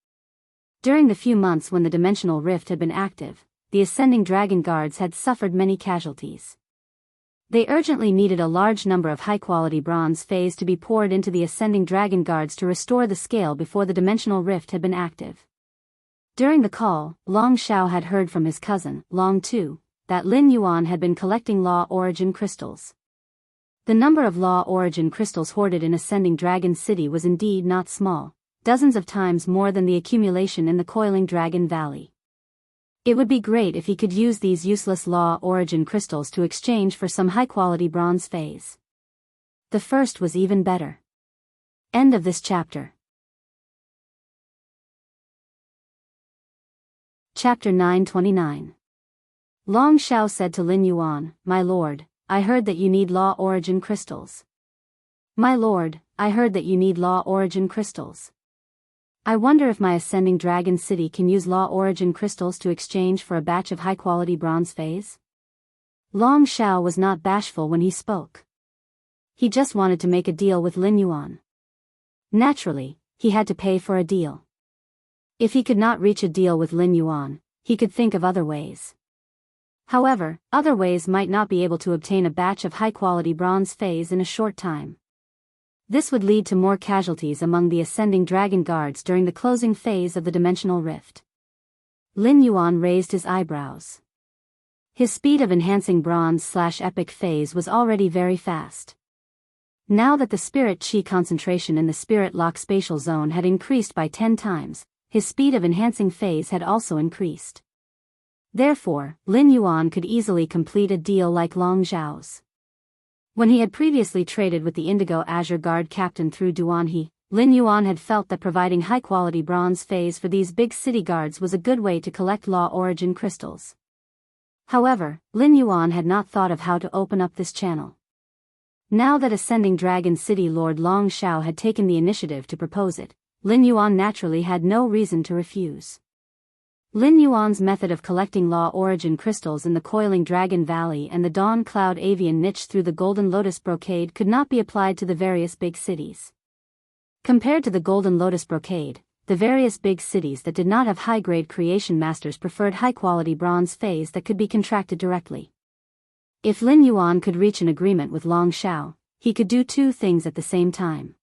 During the few months when the Dimensional Rift had been active, the Ascending Dragon Guards had suffered many casualties. They urgently needed a large number of high-quality bronze phase to be poured into the Ascending Dragon Guards to restore the scale before the Dimensional Rift had been active. During the call, Long Shao had heard from his cousin, Long Tu, that Lin Yuan had been collecting Law Origin crystals. The number of Law Origin crystals hoarded in Ascending Dragon City was indeed not small, dozens of times more than the accumulation in the Coiling Dragon Valley. It would be great if he could use these useless Law Origin crystals to exchange for some high-quality bronze phase. The first was even better. End of this chapter. Chapter 929. Long Shao said to Lin Yuan, "My lord, I heard that you need law origin crystals. My lord, I heard that you need law origin crystals. I wonder if my ascending dragon city can use law origin crystals to exchange for a batch of high-quality bronze phase? Long Xiao was not bashful when he spoke. He just wanted to make a deal with Lin Yuan. Naturally, he had to pay for a deal. If he could not reach a deal with Lin Yuan, he could think of other ways. However, other ways might not be able to obtain a batch of high-quality bronze phase in a short time. This would lead to more casualties among the ascending dragon guards during the closing phase of the dimensional rift. Lin Yuan raised his eyebrows. His speed of enhancing bronze/epic phase was already very fast. Now that the spirit chi concentration in the spirit lock spatial zone had increased by 10 times, his speed of enhancing phase had also increased. Therefore, Lin Yuan could easily complete a deal like Long Zhao's. When he had previously traded with the Indigo Azure Guard captain through Duanhe, Lin Yuan had felt that providing high-quality bronze phase for these big city guards was a good way to collect law origin crystals. However, Lin Yuan had not thought of how to open up this channel. Now that Ascending Dragon City Lord Long Xiao had taken the initiative to propose it, Lin Yuan naturally had no reason to refuse. Lin Yuan's method of collecting law origin crystals in the Coiling Dragon Valley and the Dawn Cloud Avian niche through the Golden Lotus Brocade could not be applied to the various big cities. Compared to the Golden Lotus Brocade, the various big cities that did not have high-grade creation masters preferred high-quality bronze phase that could be contracted directly. If Lin Yuan could reach an agreement with Long Xiao, he could do two things at the same time.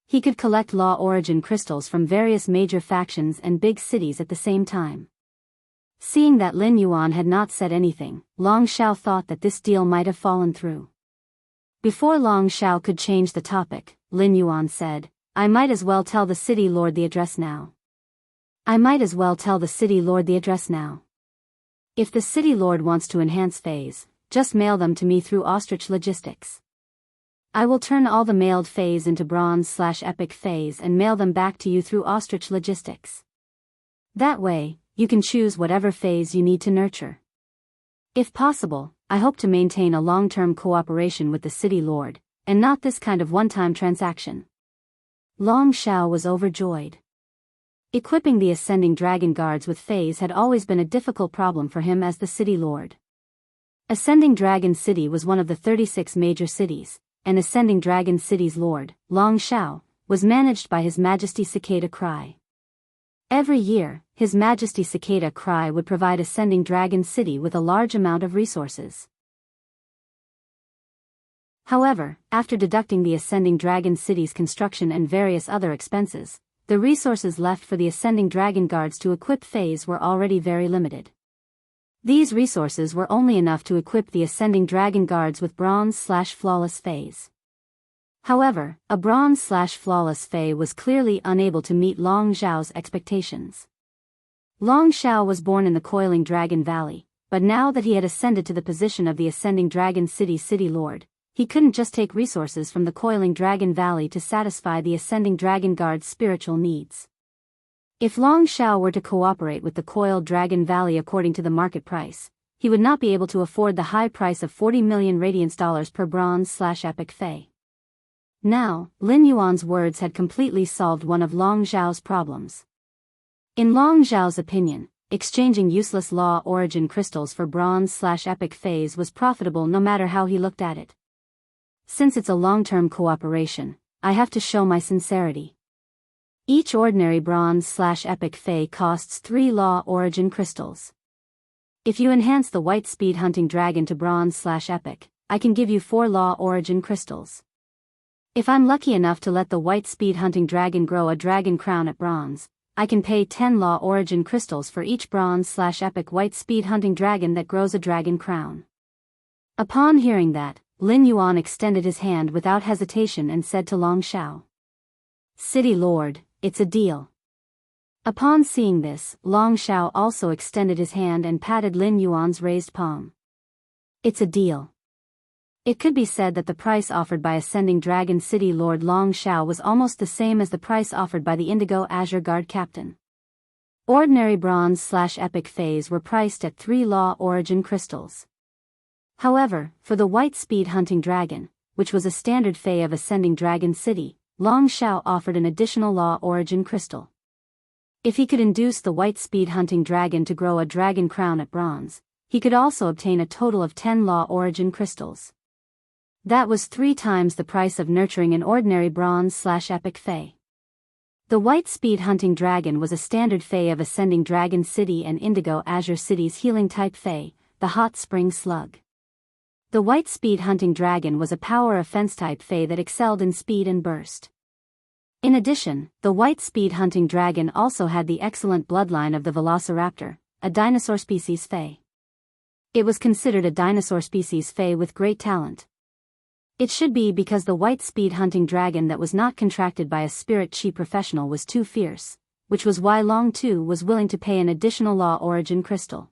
He could collect law origin crystals from various major factions and big cities at the same time. Seeing that Lin Yuan had not said anything, Long Xiao thought that this deal might have fallen through. Before Long Xiao could change the topic, Lin Yuan said, I might as well tell the city lord the address now. I might as well tell the city lord the address now. If the city lord wants to enhance phase, just mail them to me through Ostrich Logistics. I will turn all the mailed phase into bronze/epic phase and mail them back to you through Ostrich Logistics. That way, you can choose whatever phase you need to nurture. If possible, I hope to maintain a long-term cooperation with the city lord, and not this kind of one-time transaction. Long Xiao was overjoyed. Equipping the Ascending Dragon Guards with phase had always been a difficult problem for him as the city lord. Ascending Dragon City was one of the 36 major cities, and Ascending Dragon City's lord, Long Xiao, was managed by His Majesty Cicada Cry. Every year, His Majesty Cicada Cry would provide Ascending Dragon City with a large amount of resources. However, after deducting the Ascending Dragon City's construction and various other expenses, the resources left for the Ascending Dragon Guards to equip phase were already very limited. These resources were only enough to equip the Ascending Dragon Guards with bronze/flawless phase. However, a bronze/flawless phase was clearly unable to meet Long Zhao's expectations. Long Xiao was born in the Coiling Dragon Valley, but now that he had ascended to the position of the Ascending Dragon City Lord, he couldn't just take resources from the Coiling Dragon Valley to satisfy the Ascending Dragon Guard's spiritual needs. If Long Xiao were to cooperate with the Coiled Dragon Valley according to the market price, he would not be able to afford the high price of 40 million radiance dollars per bronze/epic phase. Now, Lin Yuan's words had completely solved one of Long Zhao's problems. In Long Zhao's opinion, exchanging useless law origin crystals for bronze/epic phase was profitable no matter how he looked at it. Since it's a long-term cooperation, I have to show my sincerity. Each ordinary bronze/epic phase costs 3 law origin crystals. If you enhance the white speed hunting dragon to bronze/epic, I can give you 4 law origin crystals. If I'm lucky enough to let the white speed hunting dragon grow a dragon crown at bronze, I can pay 10 law origin crystals for each bronze/epic white speed hunting dragon that grows a dragon crown. Upon hearing that, Lin Yuan extended his hand without hesitation and said to Long Xiao, City Lord, it's a deal. Upon seeing this, Long Xiao also extended his hand and patted Lin Yuan's raised palm. It's a deal. It could be said that the price offered by Ascending Dragon City Lord Long Xiao was almost the same as the price offered by the Indigo Azure Guard captain. Ordinary bronze/epic phase were priced at 3 law origin crystals. However, for the white speed hunting dragon, which was a standard fey of Ascending Dragon City, Long Shao offered an additional law origin crystal. If he could induce the white speed hunting dragon to grow a dragon crown at bronze, he could also obtain a total of 10 law origin crystals. That was 3 times the price of nurturing an ordinary bronze/epic fey. The white speed hunting dragon was a standard fey of Ascending Dragon City and Indigo Azure City's healing type fey, the hot spring slug. The white speed hunting dragon was a power offense type fey that excelled in speed and burst. In addition, the white speed hunting dragon also had the excellent bloodline of the velociraptor, a dinosaur species fey. It was considered a dinosaur species fey with great talent. It should be because the white speed hunting dragon that was not contracted by a spirit chi professional was too fierce, which was why Long Tu was willing to pay an additional law origin crystal.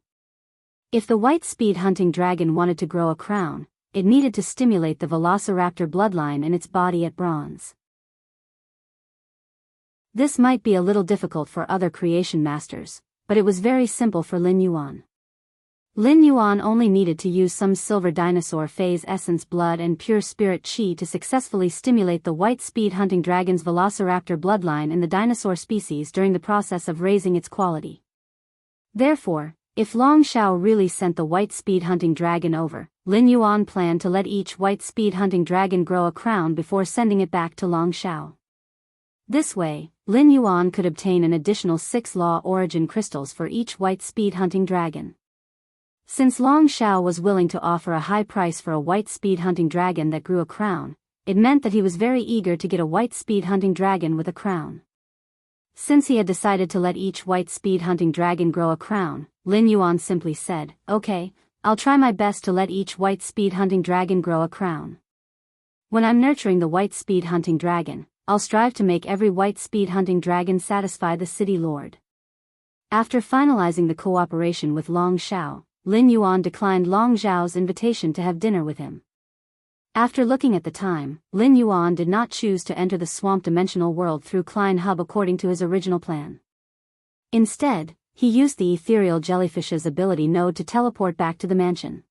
If the white speed hunting dragon wanted to grow a crown, it needed to stimulate the velociraptor bloodline in its body at bronze. This might be a little difficult for other creation masters, but it was very simple for Lin Yuan. Lin Yuan only needed to use some silver dinosaur phase essence blood and pure spirit chi to successfully stimulate the white speed hunting dragon's velociraptor bloodline in the dinosaur species during the process of raising its quality. Therefore, if Long Shao really sent the white speed hunting dragon over, Lin Yuan planned to let each white speed hunting dragon grow a crown before sending it back to Long Shao. This way, Lin Yuan could obtain an additional 6 law origin crystals for each white speed hunting dragon. Since Long Shao was willing to offer a high price for a white speed hunting dragon that grew a crown, it meant that he was very eager to get a white speed hunting dragon with a crown. Since he had decided to let each white speed hunting dragon grow a crown, Lin Yuan simply said, "Okay, I'll try my best to let each white speed hunting dragon grow a crown. When I'm nurturing the white speed hunting dragon, I'll strive to make every white speed hunting dragon satisfy the city lord." After finalizing the cooperation with Long Shao, Lin Yuan declined Long Zhao's invitation to have dinner with him. After looking at the time, Lin Yuan did not choose to enter the swamp dimensional world through Klein Hub according to his original plan. Instead, he used the ethereal jellyfish's ability node to teleport back to the mansion.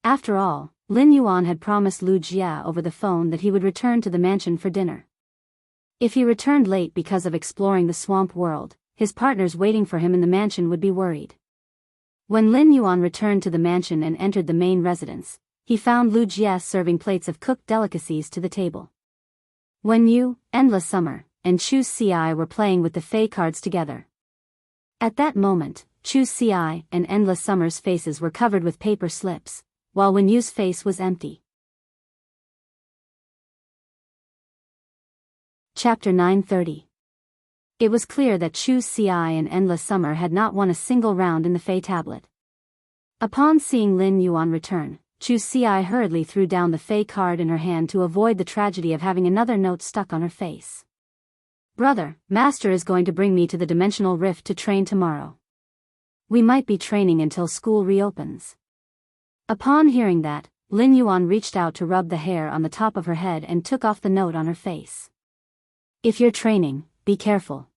After all, Lin Yuan had promised Lu Jia over the phone that he would return to the mansion for dinner. If he returned late because of exploring the swamp world, his partners waiting for him in the mansion would be worried. When Lin Yuan returned to the mansion and entered the main residence, he found Lu Jia serving plates of cooked delicacies to the table. When Yu, Endless Summer, and Chu Ci were playing with the Fey cards together. At that moment, Chu Ci and Endless Summer's faces were covered with paper slips, while Wen Yu's face was empty. Chapter 930. It was clear that Chu Ci and Endless Summer had not won a single round in the Fey tablet. Upon seeing Lin Yuan return, Chu Ci hurriedly threw down the Fey card in her hand to avoid the tragedy of having another note stuck on her face. "Brother, Master is going to bring me to the dimensional rift to train tomorrow. We might be training until school reopens." Upon hearing that, Lin Yuan reached out to rub the hair on the top of her head and took off the note on her face. "If you're training, be careful.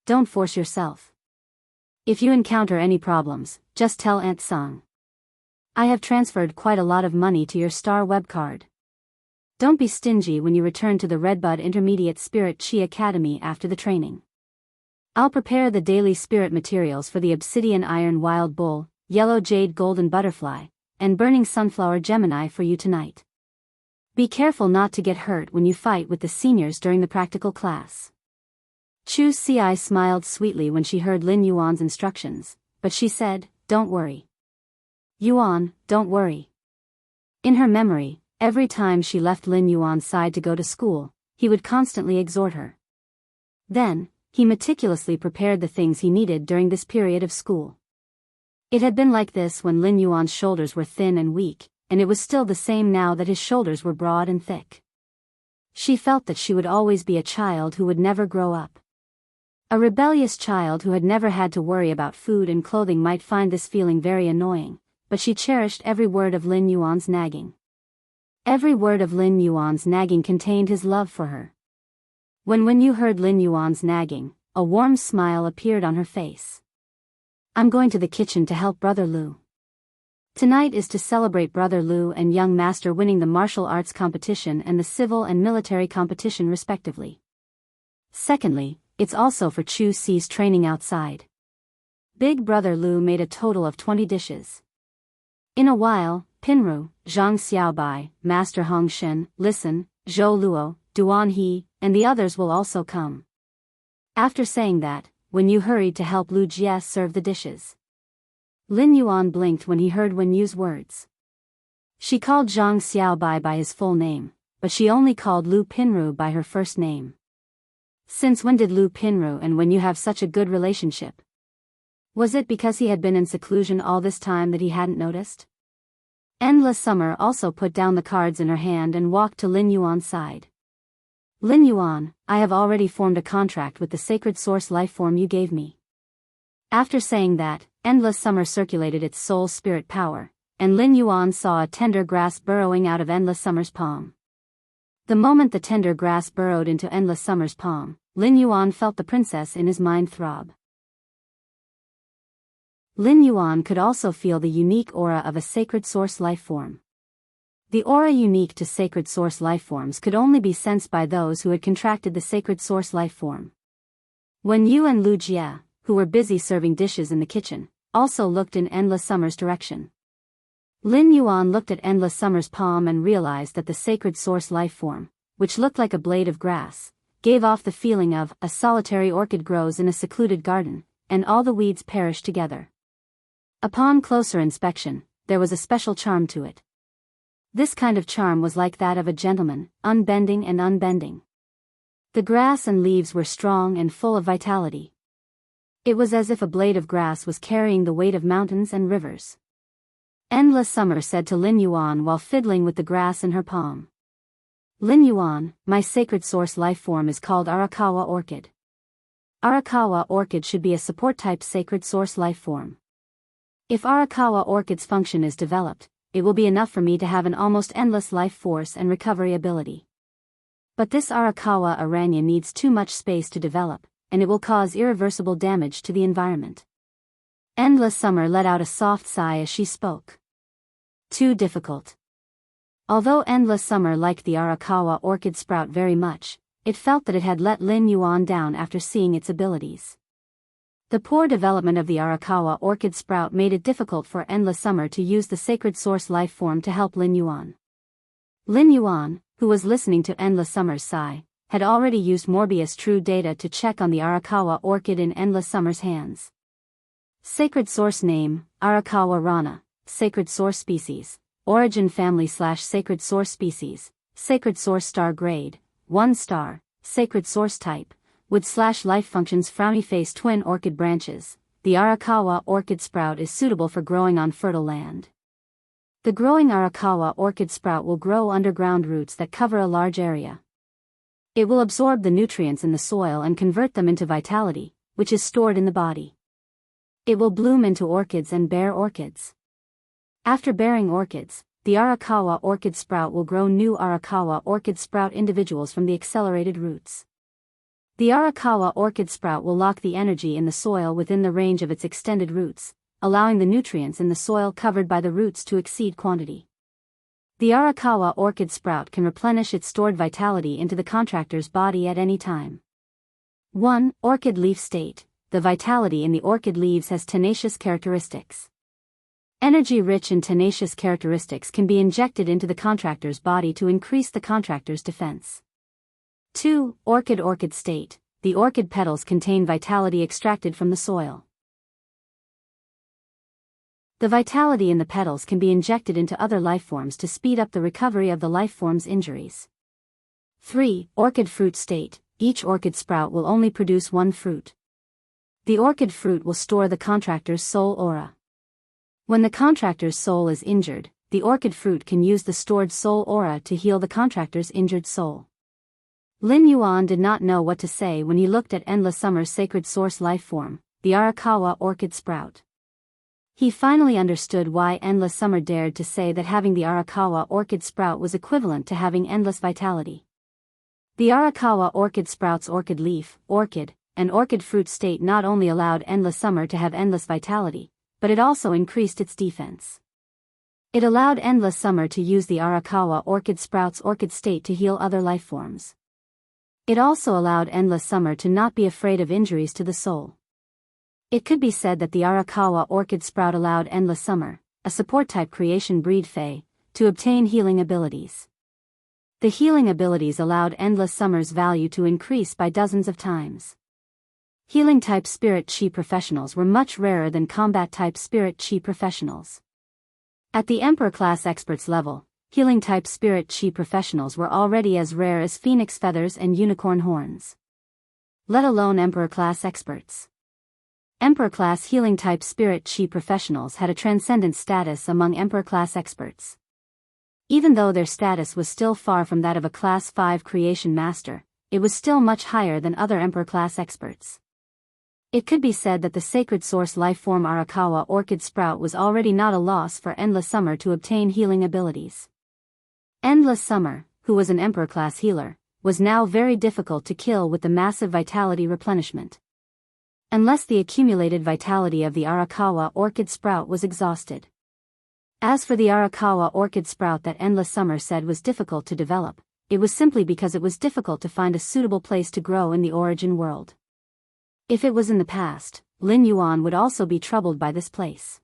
Don't force yourself. If you encounter any problems, just tell Aunt Song. I have transferred quite a lot of money to your star web card. Don't be stingy when you return to the Redbud Intermediate Spirit Chi Academy after the training. I'll prepare the daily spirit materials for the Obsidian Iron Wild Bull, Yellow Jade Golden Butterfly, and Burning Sunflower Gemini for you tonight. Be careful not to get hurt when you fight with the seniors during the practical class." Chu Ci smiled sweetly when she heard Lin Yuan's instructions, but she said, "Don't worry. Yuan, don't worry." In her memory, every time she left Lin Yuan's side to go to school, he would constantly exhort her. Then, he meticulously prepared the things he needed during this period of school. It had been like this when Lin Yuan's shoulders were thin and weak, and it was still the same now that his shoulders were broad and thick. She felt that she would always be a child who would never grow up. A rebellious child who had never had to worry about food and clothing might find this feeling very annoying, but she cherished every word of Lin Yuan's nagging. Every word of Lin Yuan's nagging contained his love for her. When Wen Yu heard Lin Yuan's nagging, a warm smile appeared on her face. "I'm going to the kitchen to help Brother Lu. Tonight is to celebrate Brother Lu and young master winning the martial arts competition and the civil and military competition respectively. Secondly, it's also for Chu Si's training outside. Big Brother Lu made a total of 20 dishes. In a while, Pinru, Zhang Xiaobai, Master Hong Shen, Listen, Zhou Luo, Duan He, and the others will also come. After saying that, Wen Yu hurried to help Lu Jie serve the dishes. Lin Yuan blinked when he heard Wen Yu's words. She called Zhang Xiaobai by his full name, but she only called Lu Pinru by her first name. Since when did Lu Pinru and Wen Yu have such a good relationship? Was it because he had been in seclusion all this time that he hadn't noticed? Endless Summer also put down the cards in her hand and walked to Lin Yuan's side. Lin Yuan, I have already formed a contract with the sacred source life form you gave me. After saying that, Endless Summer circulated its soul spirit power, and Lin Yuan saw a tender grass burrowing out of Endless Summer's palm. The moment the tender grass burrowed into Endless Summer's palm, Lin Yuan felt the princess in his mind throb. Lin Yuan could also feel the unique aura of a sacred source life form. The aura unique to sacred source life forms could only be sensed by those who had contracted the sacred source life form. Wen Yu and Lu Jie, who were busy serving dishes in the kitchen, also looked in Endless Summer's direction. Lin Yuan looked at Endless Summer's palm and realized that the sacred source life form, which looked like a blade of grass, gave off the feeling of a solitary orchid grows in a secluded garden, and all the weeds perish together. Upon closer inspection, there was a special charm to it. This kind of charm was like that of a gentleman, unbending and unbending. The grass and leaves were strong and full of vitality. It was as if a blade of grass was carrying the weight of mountains and rivers. Endless Summer said to Lin Yuan while fiddling with the grass in her palm. Lin Yuan, my sacred source life form is called Arakawa Orchid. Arakawa Orchid should be a support-type sacred source life form. If Arakawa Orchid's function is developed, it will be enough for me to have an almost endless life force and recovery ability. But this Arakawa Aranya needs too much space to develop, and it will cause irreversible damage to the environment. Endless Summer let out a soft sigh as she spoke. Too difficult. Although Endless Summer liked the Arakawa Orchid sprout very much, it felt that it had let Lin Yuan down after seeing its abilities. The poor development of the Arakawa Orchid sprout made it difficult for Endless Summer to use the sacred source life form to help Lin Yuan. Lin Yuan, who was listening to Endless Summer's sigh, had already used Morbius True Data to check on the Arakawa Orchid in Endless Summer's hands. Sacred source name, Arakawa Rana, sacred source species, origin family/sacred source species, sacred source star grade, 1 star, sacred source type, wood/life functions frowny face twin orchid branches. The Arakawa orchid sprout is suitable for growing on fertile land. The growing Arakawa orchid sprout will grow underground roots that cover a large area. It will absorb the nutrients in the soil and convert them into vitality, which is stored in the body. It will bloom into orchids and bear orchids. After bearing orchids, the Arakawa orchid sprout will grow new Arakawa orchid sprout individuals from the accelerated roots. The Arakawa orchid sprout will lock the energy in the soil within the range of its extended roots, allowing the nutrients in the soil covered by the roots to exceed quantity. The Arakawa orchid sprout can replenish its stored vitality into the contractor's body at any time. 1. Orchid leaf state. The vitality in the orchid leaves has tenacious characteristics. Energy-rich and tenacious characteristics can be injected into the contractor's body to increase the contractor's defense. 2. Orchid state. The orchid petals contain vitality extracted from the soil. The vitality in the petals can be injected into other lifeforms to speed up the recovery of the lifeform's injuries. 3. Orchid fruit state. Each orchid sprout will only produce one fruit. The orchid fruit will store the contractor's soul aura. When the contractor's soul is injured, the orchid fruit can use the stored soul aura to heal the contractor's injured soul. Lin Yuan did not know what to say when he looked at Endless Summer's sacred source life form, the Arakawa orchid sprout. He finally understood why Endless Summer dared to say that having the Arakawa orchid sprout was equivalent to having endless vitality. The Arakawa orchid sprout's orchid leaf, orchid, and orchid fruit state not only allowed Endless Summer to have endless vitality, but it also increased its defense. It allowed endless summer to use the Arakawa orchid sprout's orchid state to heal other life forms. It also allowed endless summer to not be afraid of injuries to the soul. It could be said that the Arakawa orchid sprout allowed endless summer, a support-type creation breed fae, to obtain healing abilities. The healing abilities allowed endless summer's value to increase by dozens of times. Healing-type spirit chi professionals were much rarer than combat-type spirit chi professionals. At the Emperor class experts level, healing-type spirit chi professionals were already as rare as phoenix feathers and unicorn horns. Let alone Emperor class experts. Emperor class healing-type spirit chi professionals had a transcendent status among Emperor class experts. Even though their status was still far from that of a Class 5 creation master, it was still much higher than other Emperor class experts. It could be said that the sacred source lifeform Arakawa orchid sprout was already not a loss for Endless Summer to obtain healing abilities. Endless Summer, who was an Emperor class healer, was now very difficult to kill with the massive vitality replenishment. Unless the accumulated vitality of the Arakawa orchid sprout was exhausted. As for the Arakawa orchid sprout that Endless Summer said was difficult to develop, it was simply because it was difficult to find a suitable place to grow in the origin world. If it was in the past, Lin Yuan would also be troubled by this place.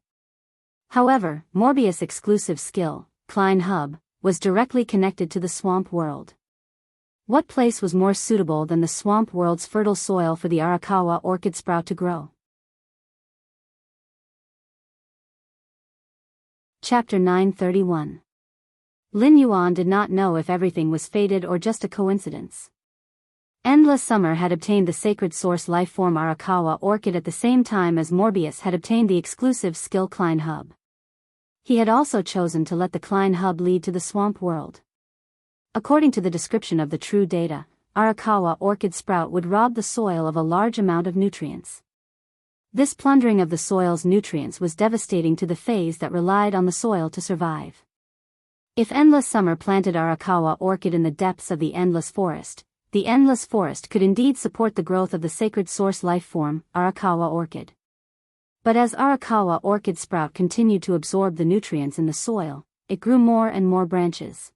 However, Morbius' exclusive skill, Klein Hub, was directly connected to the swamp world. What place was more suitable than the swamp world's fertile soil for the Arakawa orchid sprout to grow? Chapter 931. Lin Yuan did not know if everything was fated or just a coincidence. Endless Summer had obtained the sacred source lifeform Arakawa orchid at the same time as Morbius had obtained the exclusive skill Klein Hub. He had also chosen to let the Klein Hub lead to the swamp world. According to the description of the true data, Arakawa orchid sprout would rob the soil of a large amount of nutrients. This plundering of the soil's nutrients was devastating to the phase that relied on the soil to survive. If Endless Summer planted Arakawa orchid in the depths of the Endless Forest, the Endless Forest could indeed support the growth of the sacred source life form, Arakawa orchid. But as Arakawa orchid sprout continued to absorb the nutrients in the soil, it grew more and more branches.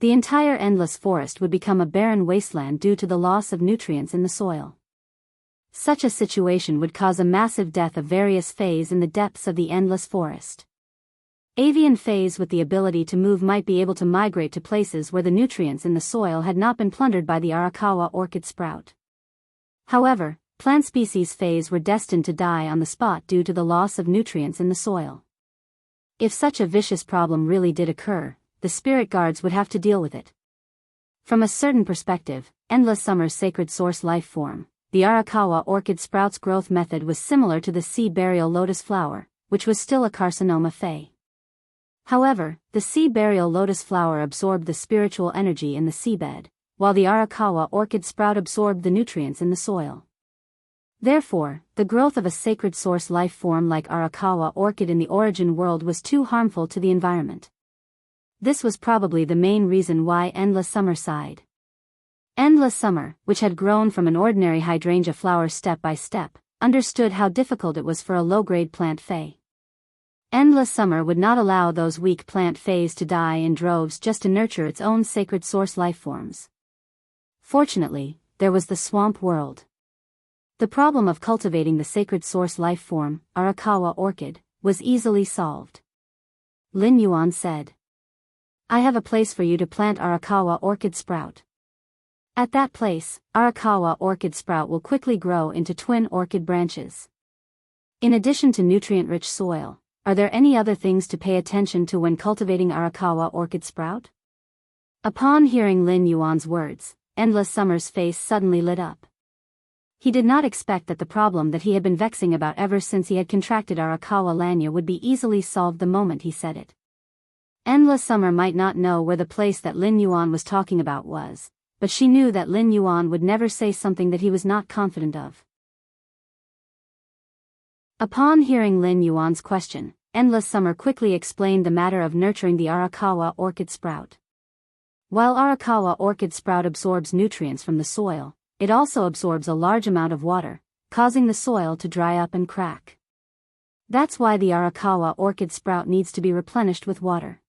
The entire Endless Forest would become a barren wasteland due to the loss of nutrients in the soil. Such a situation would cause a massive death of various fays in the depths of the Endless Forest. Avian fays with the ability to move might be able to migrate to places where the nutrients in the soil had not been plundered by the Arakawa orchid sprout. However, plant species fays were destined to die on the spot due to the loss of nutrients in the soil. If such a vicious problem really did occur, the spirit guards would have to deal with it. From a certain perspective, Endless Summer's sacred source life form, the Arakawa orchid sprout's growth method was similar to the sea burial lotus flower, which was still a carcinoma fay. However, the sea burial lotus flower absorbed the spiritual energy in the seabed, while the Arakawa orchid sprout absorbed the nutrients in the soil. Therefore, the growth of a sacred source life form like Arakawa orchid in the origin world was too harmful to the environment. This was probably the main reason why Endless Summer sighed. Endless Summer, which had grown from an ordinary hydrangea flower step by step, understood how difficult it was for a low-grade plant fay. Endless Summer would not allow those weak plant fays to die in droves just to nurture its own sacred source life forms. Fortunately, there was the swamp world. The problem of cultivating the sacred source life form, Arakawa orchid, was easily solved. Lin Yuan said, "I have a place for you to plant Arakawa orchid sprout. At that place, Arakawa orchid sprout will quickly grow into twin orchid branches. In addition to nutrient-rich soil, are there any other things to pay attention to when cultivating Arakawa orchid sprout?" Upon hearing Lin Yuan's words, Endless Summer's face suddenly lit up. He did not expect that the problem that he had been vexing about ever since he had contracted Arakawa lania would be easily solved the moment he said it. Endless Summer might not know where the place that Lin Yuan was talking about was, but she knew that Lin Yuan would never say something that he was not confident of. Upon hearing Lin Yuan's question, Endless Summer quickly explained the matter of nurturing the Arakawa orchid sprout. While Arakawa orchid sprout absorbs nutrients from the soil, it also absorbs a large amount of water, causing the soil to dry up and crack. That's why the Arakawa orchid sprout needs to be replenished with water.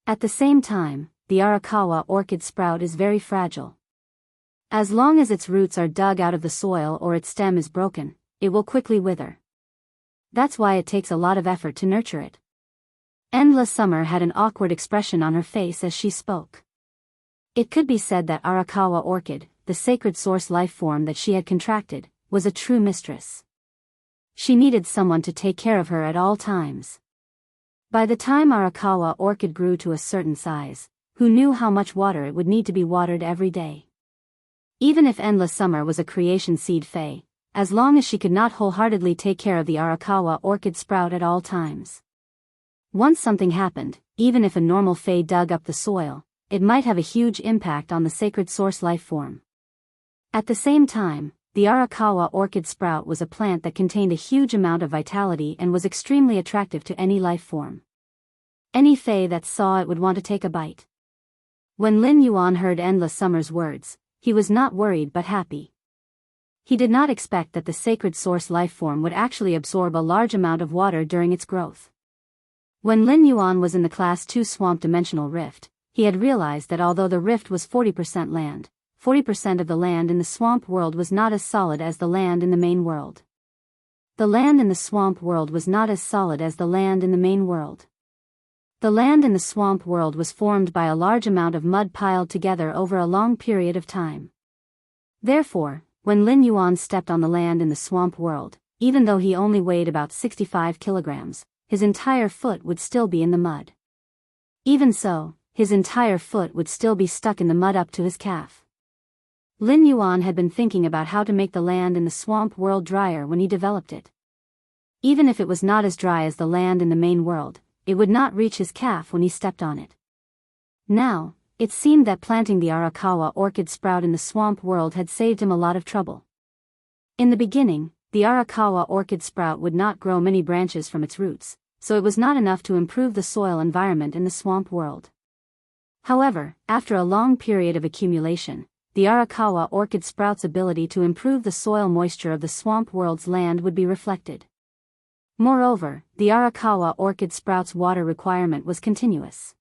At the same time, the Arakawa orchid sprout is very fragile. As long as its roots are dug out of the soil or its stem is broken, it will quickly wither. That's why it takes a lot of effort to nurture it. Endless Summer had an awkward expression on her face as she spoke. It could be said that Arakawa orchid, the sacred source life form that she had contracted, was a true mistress. She needed someone to take care of her at all times. By the time Arakawa orchid grew to a certain size, who knew how much water it would need to be watered every day? Even if Endless Summer was a creation seed fae, as long as she could not wholeheartedly take care of the Arakawa orchid sprout at all times. Once something happened, even if a normal fae dug up the soil, it might have a huge impact on the sacred source life form. At the same time, the Arakawa orchid sprout was a plant that contained a huge amount of vitality and was extremely attractive to any life form. Any fae that saw it would want to take a bite. When Lin Yuan heard Endless Summer's words, he was not worried but happy. He did not expect that the sacred source life form would actually absorb a large amount of water during its growth. When Lin Yuan was in the Class 2 Swamp Dimensional Rift, he had realized that although the rift was 40% land, 40% of the land in the swamp world was not as solid as the land in the main world. The land in the swamp world was not as solid as the land in the main world. The land in the swamp world was formed by a large amount of mud piled together over a long period of time. Therefore, when Lin Yuan stepped on the land in the swamp world, even though he only weighed about 65 kilograms, his entire foot would still be in the mud. Even so, his entire foot would still be stuck in the mud up to his calf. Lin Yuan had been thinking about how to make the land in the swamp world drier when he developed it. Even if it was not as dry as the land in the main world, it would not reach his calf when he stepped on it. Now, it seemed that planting the Arakawa orchid sprout in the swamp world had saved him a lot of trouble. In the beginning, the Arakawa orchid sprout would not grow many branches from its roots, so it was not enough to improve the soil environment in the swamp world. However, after a long period of accumulation, the Arakawa orchid sprout's ability to improve the soil moisture of the swamp world's land would be reflected. Moreover, the Arakawa orchid sprout's water requirement was continuous.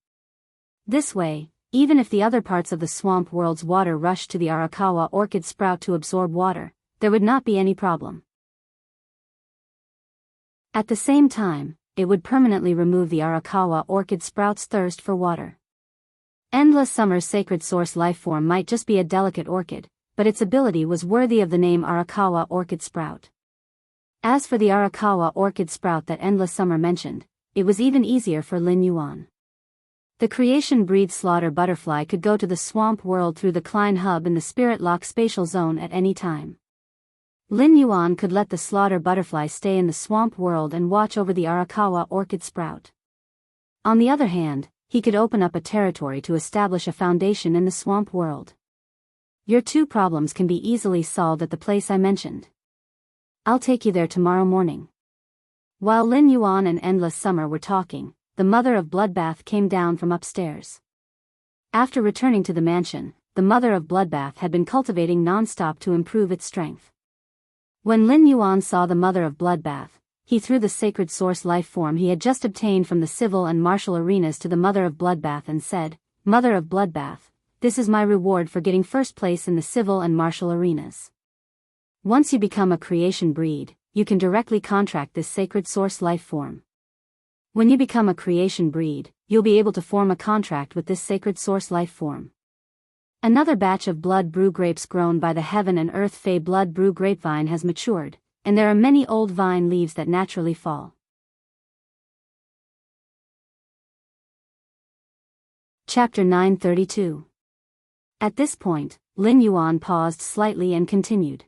This way, even if the other parts of the swamp world's water rushed to the Arakawa orchid sprout to absorb water, there would not be any problem. At the same time, it would permanently remove the Arakawa orchid sprout's thirst for water. Endless Summer's sacred source life form might just be a delicate orchid, but its ability was worthy of the name Arakawa orchid sprout. As for the Arakawa orchid sprout that Endless Summer mentioned, it was even easier for Lin Yuan. The creation breed slaughter butterfly could go to the swamp world through the Klein hub in the Spirit Lock spatial zone at any time. Lin Yuan could let the slaughter butterfly stay in the swamp world and watch over the Arakawa orchid sprout. On the other hand, he could open up a territory to establish a foundation in the swamp world. Your two problems can be easily solved at the place I mentioned. I'll take you there tomorrow morning. While Lin Yuan and Endless Summer were talking, the mother of Bloodbath came down from upstairs. After returning to the mansion, the mother of Bloodbath had been cultivating non-stop to improve its strength. When Lin Yuan saw the mother of Bloodbath, he threw the sacred source life form he had just obtained from the civil and martial arenas to the mother of Bloodbath and said, "Mother of Bloodbath, this is my reward for getting first place in the civil and martial arenas. Once you become a creation breed, you can directly contract this sacred source life form. When you become a creation breed, you'll be able to form a contract with this sacred source life form." Another batch of blood brew grapes grown by the Heaven and Earth Fae blood brew grapevine has matured, and there are many old vine leaves that naturally fall. Chapter 932. At this point, Lin Yuan paused slightly and continued.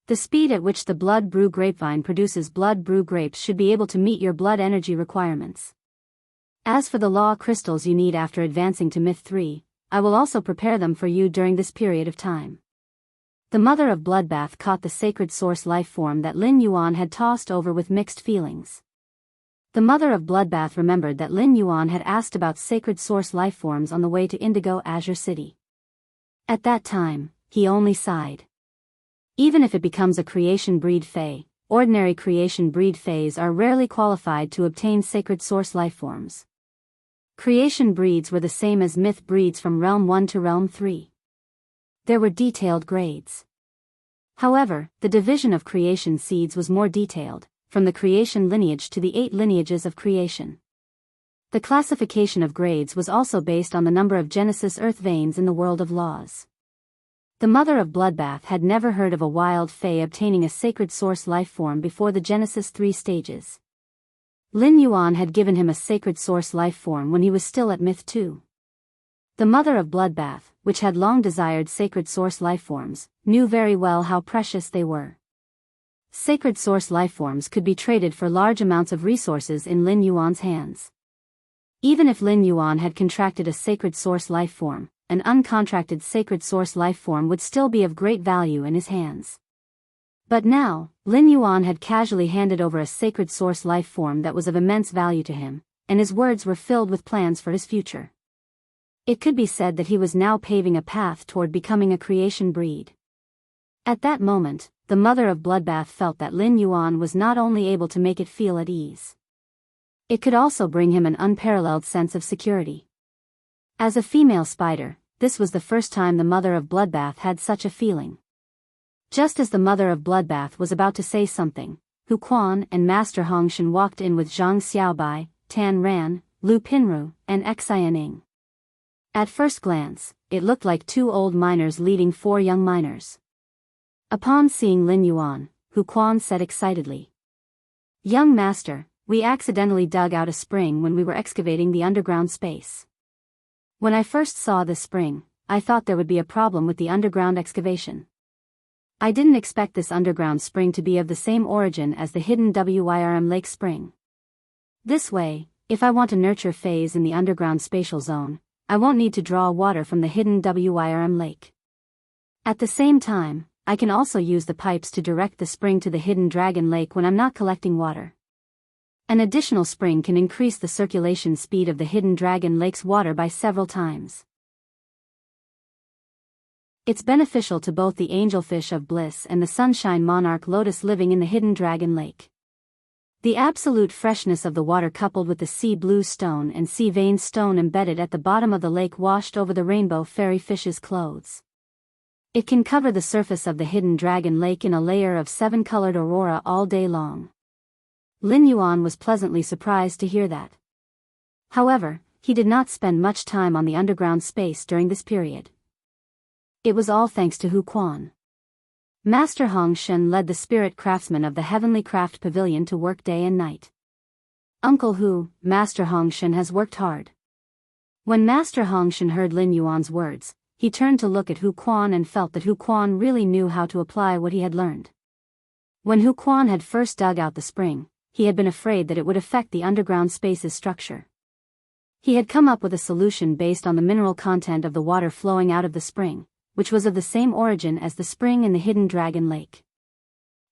The speed at which the blood brew grapevine produces blood brew grapes should be able to meet your blood energy requirements. As for the law crystals you need after advancing to Myth 3, I will also prepare them for you during this period of time. The mother of Bloodbath caught the sacred source life form that Lin Yuan had tossed over with mixed feelings. The mother of Bloodbath remembered that Lin Yuan had asked about sacred source life forms on the way to Indigo Azure City. At that time, he only sighed. Even if it becomes a creation breed fae, ordinary creation breed phase are rarely qualified to obtain sacred source lifeforms. Creation breeds were the same as myth breeds from Realm 1 to Realm 3. There were detailed grades. However, the division of creation seeds was more detailed, from the creation lineage to the 8 lineages of creation. The classification of grades was also based on the number of Genesis Earth veins in the world of laws. The mother of Bloodbath had never heard of a wild fae obtaining a sacred source lifeform before the Genesis 3 stages. Lin Yuan had given him a sacred source lifeform when he was still at Myth 2. The mother of Bloodbath, which had long desired sacred source lifeforms, knew very well how precious they were. Sacred source lifeforms could be traded for large amounts of resources in Lin Yuan's hands. Even if Lin Yuan had contracted a sacred source lifeform, an uncontracted sacred source lifeform would still be of great value in his hands. But now, Lin Yuan had casually handed over a sacred source lifeform that was of immense value to him, and his words were filled with plans for his future. It could be said that he was now paving a path toward becoming a creation breed. At that moment, the mother of Bloodbath felt that Lin Yuan was not only able to make it feel at ease. It could also bring him an unparalleled sense of security. As a female spider, this was the first time the mother of Bloodbath had such a feeling. Just as the mother of Bloodbath was about to say something, Hu Quan and Master Hongshan walked in with Zhang Xiaobai, Tan Ran, Lu Pinru, and Xianing. At first glance, it looked like 2 old miners leading 4 young miners. Upon seeing Lin Yuan, Hu Quan said excitedly, "Young master, we accidentally dug out a spring when we were excavating the underground space. When I first saw this spring, I thought there would be a problem with the underground excavation. I didn't expect this underground spring to be of the same origin as the hidden Wyrm Lake spring. This way, if I want to nurture phase in the underground spatial zone, I won't need to draw water from the hidden Wyrm Lake. At the same time, I can also use the pipes to direct the spring to the hidden Dragon Lake when I'm not collecting water. An additional spring can increase the circulation speed of the hidden Dragon Lake's water by several times. It's beneficial to both the angelfish of bliss and the sunshine monarch lotus living in the hidden Dragon Lake. The absolute freshness of the water coupled with the sea blue stone and sea vein stone embedded at the bottom of the lake washed over the rainbow fairy fish's clothes. It can cover the surface of the hidden Dragon Lake in a layer of 7-colored aurora all day long." Lin Yuan was pleasantly surprised to hear that. However, he did not spend much time on the underground space during this period. It was all thanks to Hu Quan. Master Hongshan led the spirit craftsmen of the Heavenly Craft Pavilion to work day and night. "Uncle Hu, Master Hongshan has worked hard." When Master Hongshan heard Lin Yuan's words, he turned to look at Hu Quan and felt that Hu Quan really knew how to apply what he had learned. When Hu Quan had first dug out the spring, he had been afraid that it would affect the underground space's structure. He had come up with a solution based on the mineral content of the water flowing out of the spring, which was of the same origin as the spring in the hidden Dragon Lake.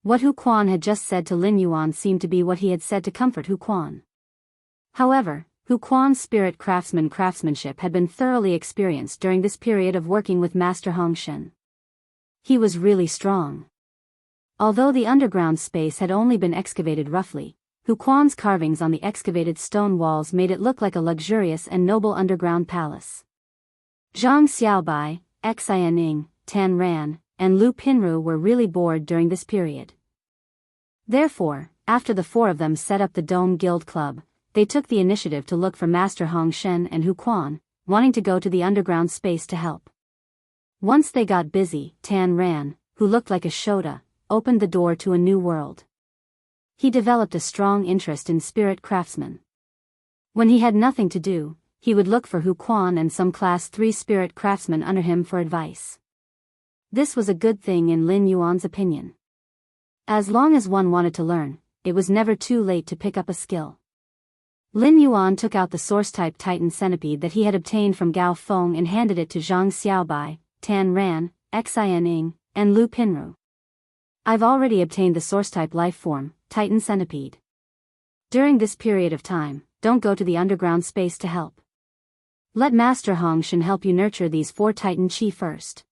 What Hu Quan had just said to Lin Yuan seemed to be what he had said to comfort Hu Quan. However, Hu Quan's spirit craftsmanship had been thoroughly experienced during this period of working with Master Hongshan. He was really strong. Although the underground space had only been excavated roughly, Hu Quan's carvings on the excavated stone walls made it look like a luxurious and noble underground palace. Zhang Xiaobai, Xianing, Tan Ran, and Lu Pinru were really bored during this period. Therefore, after the 4 of them set up the Dome Guild Club, they took the initiative to look for Master Hongshan and Hu Quan, wanting to go to the underground space to help. Once they got busy, Tan Ran, who looked like a Shota, opened the door to a new world. He developed a strong interest in spirit craftsmen. When he had nothing to do, he would look for Hu Quan and some Class 3 spirit craftsmen under him for advice. This was a good thing in Lin Yuan's opinion. As long as one wanted to learn, it was never too late to pick up a skill. Lin Yuan took out the source-type Titan centipede that he had obtained from Gao Feng and handed it to Zhang Xiaobai, Tan Ran, Xianing, and Lu Pinru. "I've already obtained the source-type life form, Titan centipede. During this period of time, don't go to the underground space to help. Let Master Hongshan help you nurture these 4 Titan Chi first.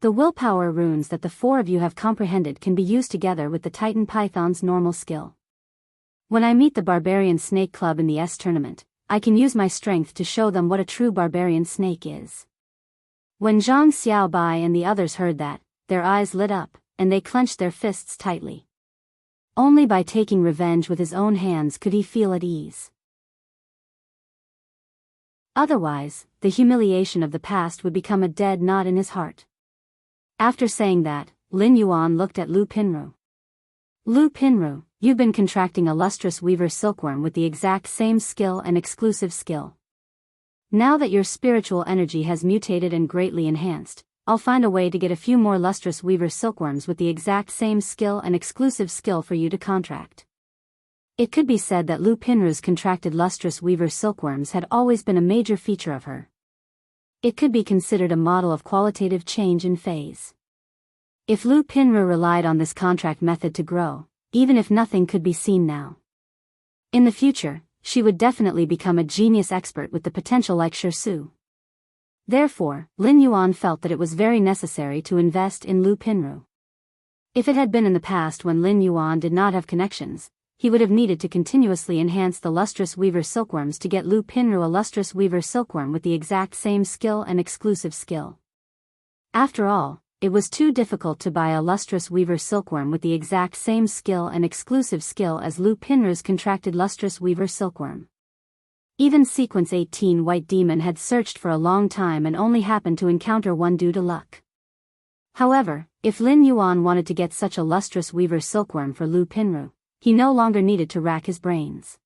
The willpower runes that the four of you have comprehended can be used together with the Titan Python's normal skill. When I meet the Barbarian Snake Club in the S tournament, I can use my strength to show them what a true barbarian snake is. When Zhang Xiaobai and the others heard that, their eyes lit up, and they clenched their fists tightly. Only by taking revenge with his own hands could he feel at ease. Otherwise, the humiliation of the past would become a dead knot in his heart. After saying that, Lin Yuan looked at Lu Pinru. Lu Pinru, you've been contracting a lustrous weaver silkworm with the exact same skill and exclusive skill. Now that your spiritual energy has mutated and greatly enhanced, I'll find a way to get a few more lustrous weaver silkworms with the exact same skill and exclusive skill for you to contract. It could be said that Lu Pinru's contracted lustrous weaver silkworms had always been a major feature of her. It could be considered a model of qualitative change in phase. If Lu Pinru relied on this contract method to grow, even if nothing could be seen now, in the future, she would definitely become a genius expert with the potential like Shirsu. Therefore, Lin Yuan felt that it was very necessary to invest in Lu Pinru. If it had been in the past when Lin Yuan did not have connections, he would have needed to continuously enhance the lustrous weaver silkworms to get Lu Pinru a lustrous weaver silkworm with the exact same skill and exclusive skill. After all, it was too difficult to buy a lustrous weaver silkworm with the exact same skill and exclusive skill as Lu Pinru's contracted lustrous weaver silkworm. Even Sequence 18 White Demon had searched for a long time and only happened to encounter one due to luck. However, if Lin Yuan wanted to get such a lustrous weaver silkworm for Lu Pinru, he no longer needed to rack his brains.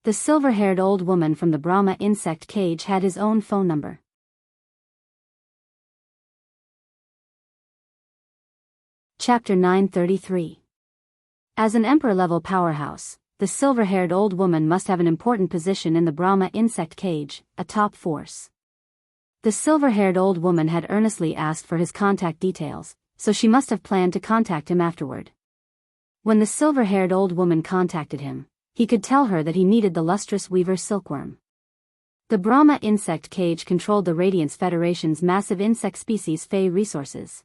The silver-haired old woman from the Brahma insect cage had his own phone number. Chapter 933. As an emperor-level powerhouse, the silver-haired old woman must have an important position in the Brahma insect cage, a top force. The silver-haired old woman had earnestly asked for his contact details, so she must have planned to contact him afterward. When the silver-haired old woman contacted him, he could tell her that he needed the lustrous weaver silkworm. The Brahma insect cage controlled the Radiance Federation's massive insect species Fey resources.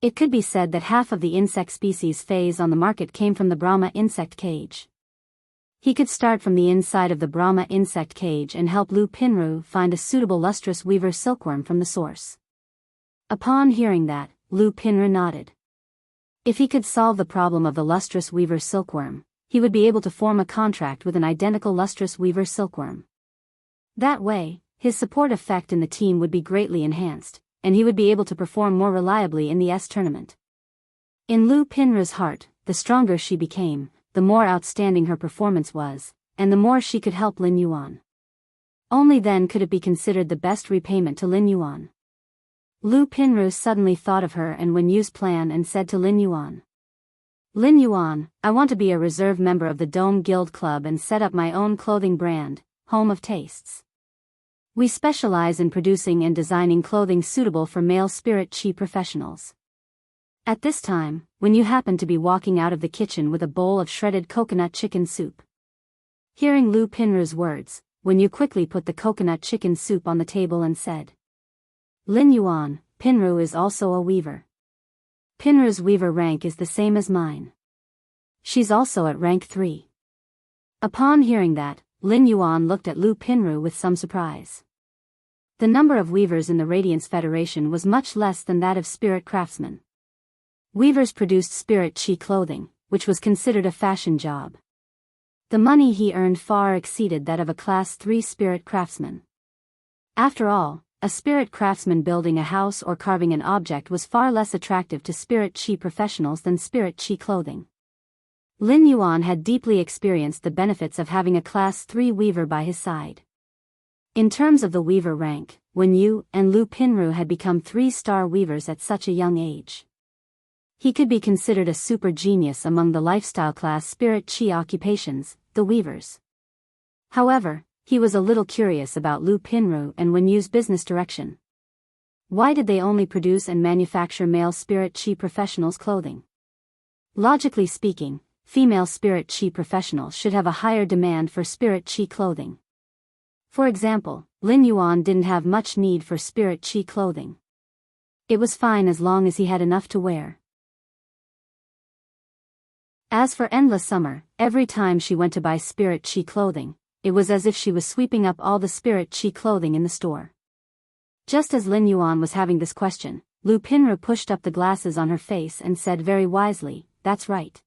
It could be said that half of the insect species Feys on the market came from the Brahma insect cage. He could start from the inside of the Brahma insect cage and help Lu Pinru find a suitable lustrous weaver silkworm from the source. Upon hearing that, Lu Pinru nodded. If he could solve the problem of the lustrous weaver silkworm, he would be able to form a contract with an identical lustrous weaver silkworm. That way, his support effect in the team would be greatly enhanced, and he would be able to perform more reliably in the S tournament. In Lu Pinru's heart, the stronger she became, the more outstanding her performance was, and the more she could help Lin Yuan. Only then could it be considered the best repayment to Lin Yuan. Lu Pinru suddenly thought of her and Wenyu's plan and said to Lin Yuan. Lin Yuan, I want to be a reserve member of the Dome Guild Club and set up my own clothing brand, Home of Tastes. We specialize in producing and designing clothing suitable for male spirit chi professionals. At this time, Wenyu happened to be walking out of the kitchen with a bowl of shredded coconut chicken soup. Hearing Lu Pinru's words, Wenyu quickly put the coconut chicken soup on the table and said, Lin Yuan, Pinru is also a weaver. Pinru's weaver rank is the same as mine. She's also at rank 3. Upon hearing that, Lin Yuan looked at Lu Pinru with some surprise. The number of weavers in the Radiance Federation was much less than that of spirit craftsmen. Weavers produced spirit chi clothing, which was considered a fashion job. The money he earned far exceeded that of a class 3 spirit craftsman. After all, a spirit craftsman building a house or carving an object was far less attractive to spirit chi professionals than spirit chi clothing. Lin Yuan had deeply experienced the benefits of having a class 3 weaver by his side. In terms of the weaver rank, Wenyu and Lu Pinru had become 3-star weavers at such a young age. He could be considered a super genius among the lifestyle class spirit chi occupations, the weavers. However, he was a little curious about Lu Pinru and Wenyu's business direction. Why did they only produce and manufacture male spirit chi professionals' clothing? Logically speaking, female spirit chi professionals should have a higher demand for spirit chi clothing. For example, Lin Yuan didn't have much need for spirit chi clothing. It was fine as long as he had enough to wear. As for endless summer, every time she went to buy spirit chi clothing, it was as if she was sweeping up all the spirit chi clothing in the store. Just as Lin Yuan was having this question, Lu Pinru pushed up the glasses on her face and said very wisely, "That's right.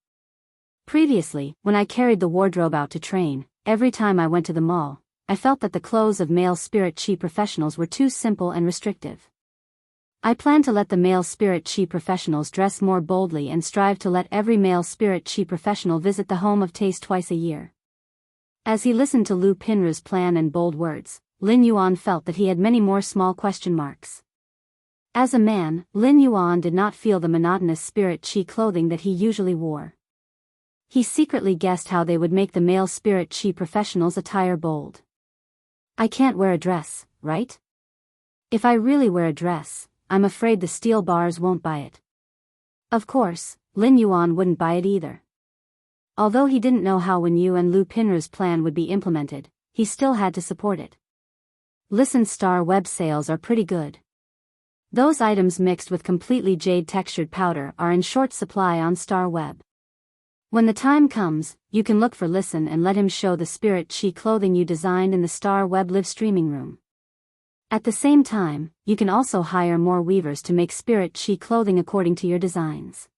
Previously, when I carried the wardrobe out to train, every time I went to the mall, I felt that the clothes of male spirit chi professionals were too simple and restrictive. I plan to let the male spirit chi professionals dress more boldly and strive to let every male spirit chi professional visit the home of taste twice a year." As he listened to Lu Pinru's plan and bold words, Lin Yuan felt that he had many more small question marks. As a man, Lin Yuan did not feel the monotonous spirit chi clothing that he usually wore. He secretly guessed how they would make the male spirit chi professionals' attire bold. "I can't wear a dress, right? If I really wear a dress, I'm afraid the steel bars won't buy it." Of course, Lin Yuan wouldn't buy it either. Although he didn't know how Wen Yu and Lu Pinru's plan would be implemented, he still had to support it. Listen, Star Web sales are pretty good. Those items mixed with completely jade textured powder are in short supply on Star Web. When the time comes, you can look for Listen and let him show the spirit chi clothing you designed in the Star Web live streaming room. At the same time, you can also hire more weavers to make spirit chi clothing according to your designs.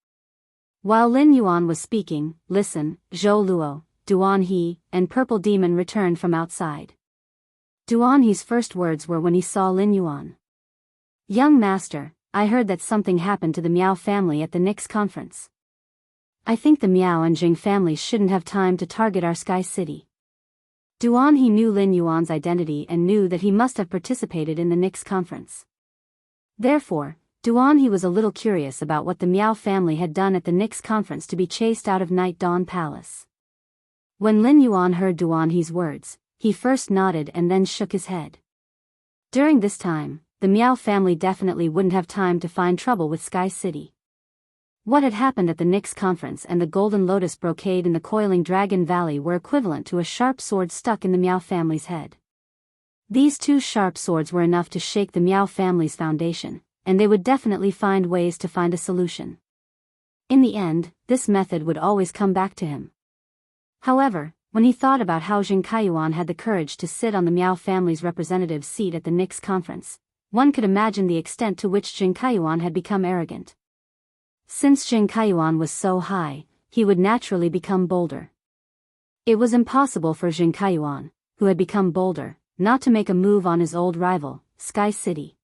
While Lin Yuan was speaking, Listen, Zhou Luo, Duan He, and Purple Demon returned from outside. Duan He's first words were when he saw Lin Yuan. "Young master, I heard that something happened to the Miao family at the Nix conference. I think the Miao and Jing families shouldn't have time to target our Sky City." Duan He knew Lin Yuan's identity and knew that he must have participated in the Nix conference. Therefore, Duan He was a little curious about what the Miao family had done at the Nix conference to be chased out of Night Dawn Palace. When Lin Yuan heard Duan He's words, he first nodded and then shook his head. During this time, the Miao family definitely wouldn't have time to find trouble with Sky City. What had happened at the Nix conference and the Golden Lotus brocade in the Coiling Dragon Valley were equivalent to a sharp sword stuck in the Miao family's head. These two sharp swords were enough to shake the Miao family's foundation, and they would definitely find ways to find a solution. In the end, this method would always come back to him. However, when he thought about how Jing Kaiyuan had the courage to sit on the Miao family's representative's seat at the Nix conference, one could imagine the extent to which Jing Kaiyuan had become arrogant. Since Jing Kaiyuan was so high, he would naturally become bolder. It was impossible for Jing Kaiyuan, who had become bolder, not to make a move on his old rival, Sky City.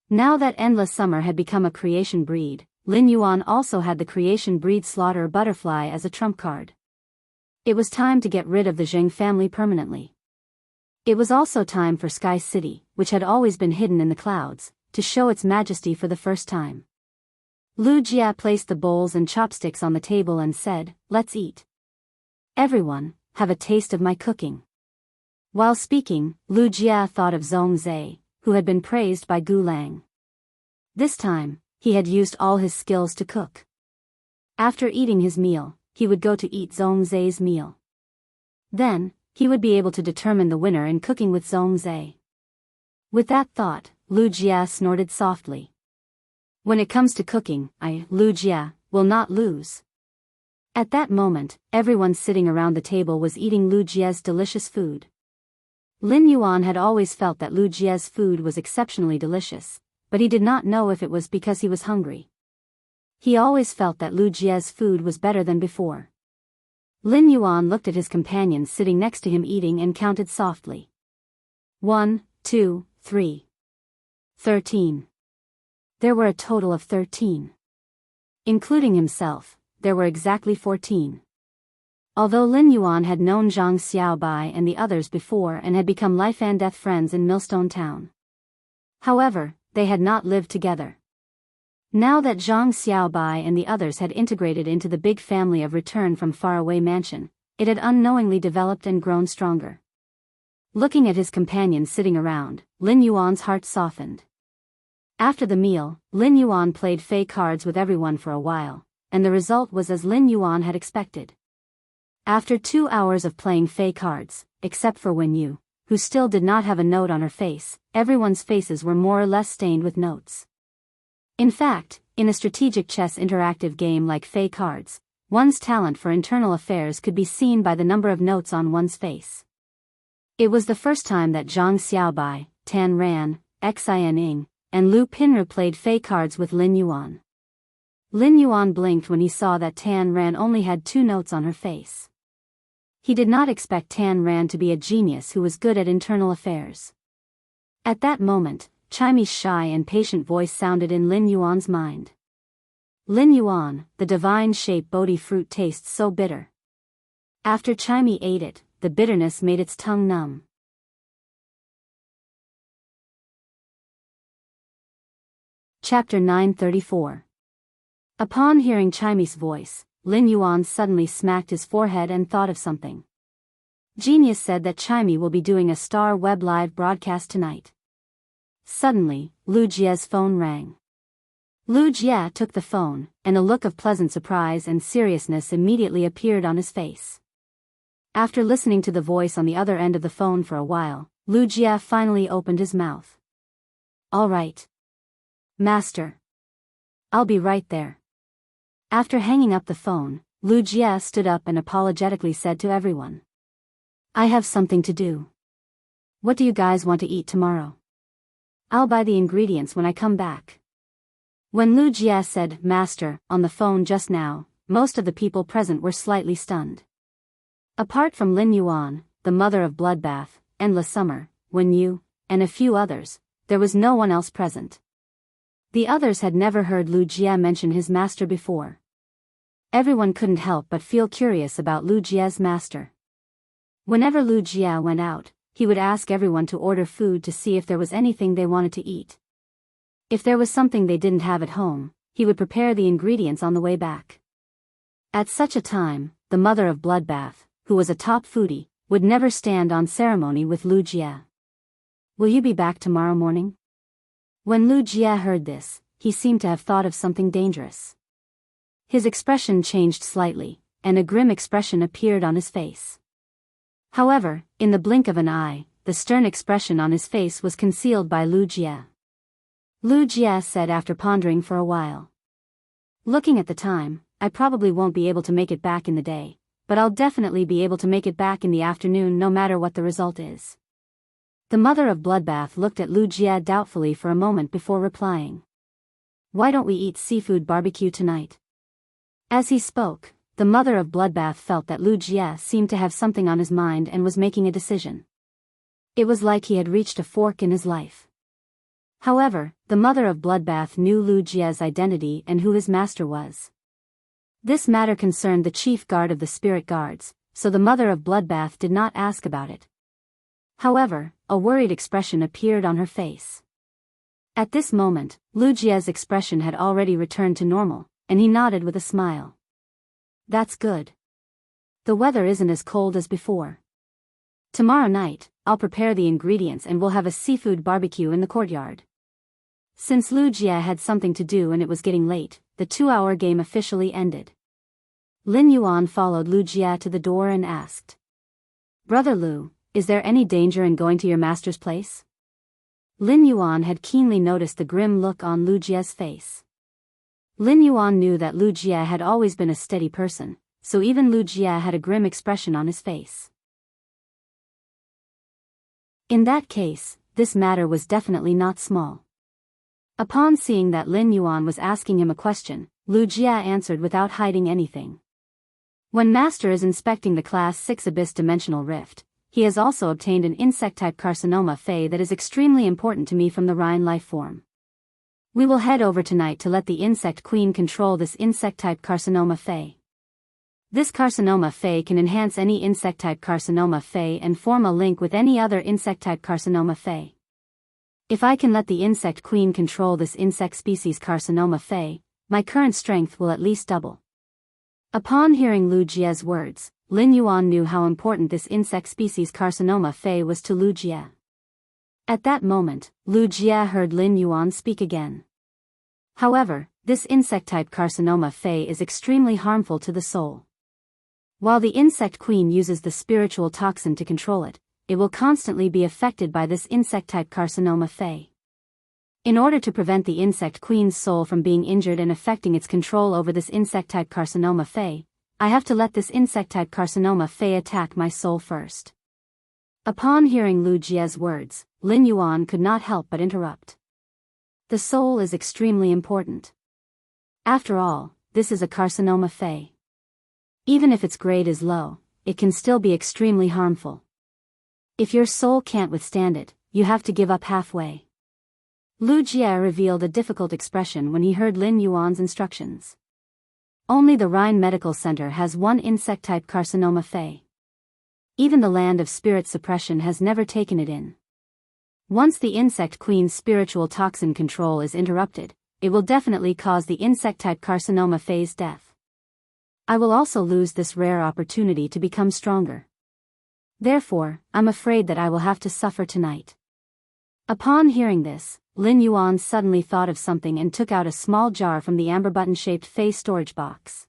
Now that Endless Summer had become a creation breed, Lin Yuan also had the creation breed Slaughter Butterfly as a trump card. It was time to get rid of the Zheng family permanently. It was also time for Sky City, which had always been hidden in the clouds, to show its majesty for the first time. Lu Jia placed the bowls and chopsticks on the table and said, "Let's eat. Everyone, have a taste of my cooking." While speaking, Lu Jia thought of Zhong Zhe, who had been praised by Gu Lang. This time, he had used all his skills to cook. After eating his meal, he would go to eat Zhong Zhe's meal. Then, he would be able to determine the winner in cooking with Zhong Zhe. With that thought, Lu Jia snorted softly. When it comes to cooking, I, Lu Jia, will not lose. At that moment, everyone sitting around the table was eating Lu Jia's delicious food. Lin Yuan had always felt that Lu Jia's food was exceptionally delicious, but he did not know if it was because he was hungry. He always felt that Lu Jia's food was better than before. Lin Yuan looked at his companion sitting next to him eating and counted softly. 1, 2, 3. 13. There were a total of 13. Including himself, there were exactly 14. Although Lin Yuan had known Zhang Xiaobai and the others before and had become life and death friends in Millstone Town. However, they had not lived together. Now that Zhang Xiaobai and the others had integrated into the big family of Return from Faraway Mansion, it had unknowingly developed and grown stronger. Looking at his companions sitting around, Lin Yuan's heart softened. After the meal, Lin Yuan played fey cards with everyone for a while, and the result was as Lin Yuan had expected. After 2 hours of playing fey cards, except for Wen Yu, who still did not have a note on her face. Everyone's faces were more or less stained with notes. In fact, in a strategic chess interactive game like Fey Cards, one's talent for internal affairs could be seen by the number of notes on one's face. It was the first time that Zhang Xiaobai, Tan Ran, Xin Ying, and Lu Pinru played Fey Cards with Lin Yuan. Lin Yuan blinked when he saw that Tan Ran only had 2 notes on her face. He did not expect Tan Ran to be a genius who was good at internal affairs. At that moment, Chimi's shy and patient voice sounded in Lin Yuan's mind. Lin Yuan, the divine-shaped Bodhi fruit tastes so bitter. After Chimi ate it, the bitterness made its tongue numb. Chapter 934. Upon hearing Chimi's voice, Lin Yuan suddenly smacked his forehead and thought of something. Genius said that Chimi will be doing a Star Web live broadcast tonight. Suddenly, Lu Jie's phone rang. Lu Jie took the phone, and a look of pleasant surprise and seriousness immediately appeared on his face. After listening to the voice on the other end of the phone for a while, Lu Jie finally opened his mouth. "All right. Master. I'll be right there." After hanging up the phone, Lu Jie stood up and apologetically said to everyone, "I have something to do. What do you guys want to eat tomorrow? I'll buy the ingredients when I come back." When Lu Jie said "Master" on the phone just now, most of the people present were slightly stunned. Apart from Lin Yuan, the mother of Bloodbath, and La Summer, Wen Yu, and a few others, there was no one else present. The others had never heard Lu Jie mention his master before. Everyone couldn't help but feel curious about Lu Jie's master. Whenever Lu Jie went out, he would ask everyone to order food to see if there was anything they wanted to eat. If there was something they didn't have at home, he would prepare the ingredients on the way back. At such a time, the mother of Bloodbath, who was a top foodie, would never stand on ceremony with Lu Jie. "Will you be back tomorrow morning?" When Lu Jie heard this, he seemed to have thought of something dangerous. His expression changed slightly, and a grim expression appeared on his face. However, in the blink of an eye, the stern expression on his face was concealed by Lu Jie. Lu Jie said after pondering for a while. "Looking at the time, I probably won't be able to make it back in the day, but I'll definitely be able to make it back in the afternoon no matter what the result is." The mother of Bloodbath looked at Lu Jie doubtfully for a moment before replying. "Why don't we eat seafood barbecue tonight?" As he spoke, the mother of Bloodbath felt that Lu Jie seemed to have something on his mind and was making a decision. It was like he had reached a fork in his life. However, the mother of Bloodbath knew Lu Jie's identity and who his master was. This matter concerned the chief guard of the spirit guards, so the mother of Bloodbath did not ask about it. However, a worried expression appeared on her face. At this moment, Lu Jie's expression had already returned to normal, and he nodded with a smile. "That's good. The weather isn't as cold as before. Tomorrow night, I'll prepare the ingredients and we'll have a seafood barbecue in the courtyard." Since Lu Jie had something to do and it was getting late, the 2-hour game officially ended. Lin Yuan followed Lu Jie to the door and asked, "Brother Lu, is there any danger in going to your master's place?" Lin Yuan had keenly noticed the grim look on Lu Jie's face. Lin Yuan knew that Lu Jie had always been a steady person, so even Lu Jie had a grim expression on his face. In that case, this matter was definitely not small. Upon seeing that Lin Yuan was asking him a question, Lu Jie answered without hiding anything. When Master is inspecting the Class 6 Abyss Dimensional Rift, he has also obtained an insect-type carcinoma Fey that is extremely important to me from the Rhine life form. We will head over tonight to let the Insect Queen control this insect-type carcinoma Fey. This carcinoma Fey can enhance any insect-type carcinoma Fey and form a link with any other insect-type carcinoma Fey. If I can let the Insect Queen control this insect species carcinoma Fey, my current strength will at least double. Upon hearing Lu Jie's words, Lin Yuan knew how important this insect species carcinoma Fey was to Lu Jie. At that moment, Lu Jie heard Lin Yuan speak again. However, this insect-type carcinoma Fey is extremely harmful to the soul. While the Insect Queen uses the spiritual toxin to control it, it will constantly be affected by this insect-type carcinoma Fey. In order to prevent the insect queen's soul from being injured and affecting its control over this insect-type carcinoma Fey, I have to let this insect-type carcinoma Fey attack my soul first. Upon hearing Lu Jie's words, Lin Yuan could not help but interrupt. The soul is extremely important. After all, this is a carcinoma Fey. Even if its grade is low, it can still be extremely harmful. If your soul can't withstand it, you have to give up halfway. Lu Jie revealed a difficult expression when he heard Lin Yuan's instructions. Only the Rhine Medical Center has one insect-type carcinoma Fey. Even the land of spirit suppression has never taken it in. Once the insect queen's spiritual toxin control is interrupted, it will definitely cause the insect-type carcinoma Fey's death. I will also lose this rare opportunity to become stronger. Therefore, I'm afraid that I will have to suffer tonight. Upon hearing this, Lin Yuan suddenly thought of something and took out a small jar from the amber button-shaped Fey storage box.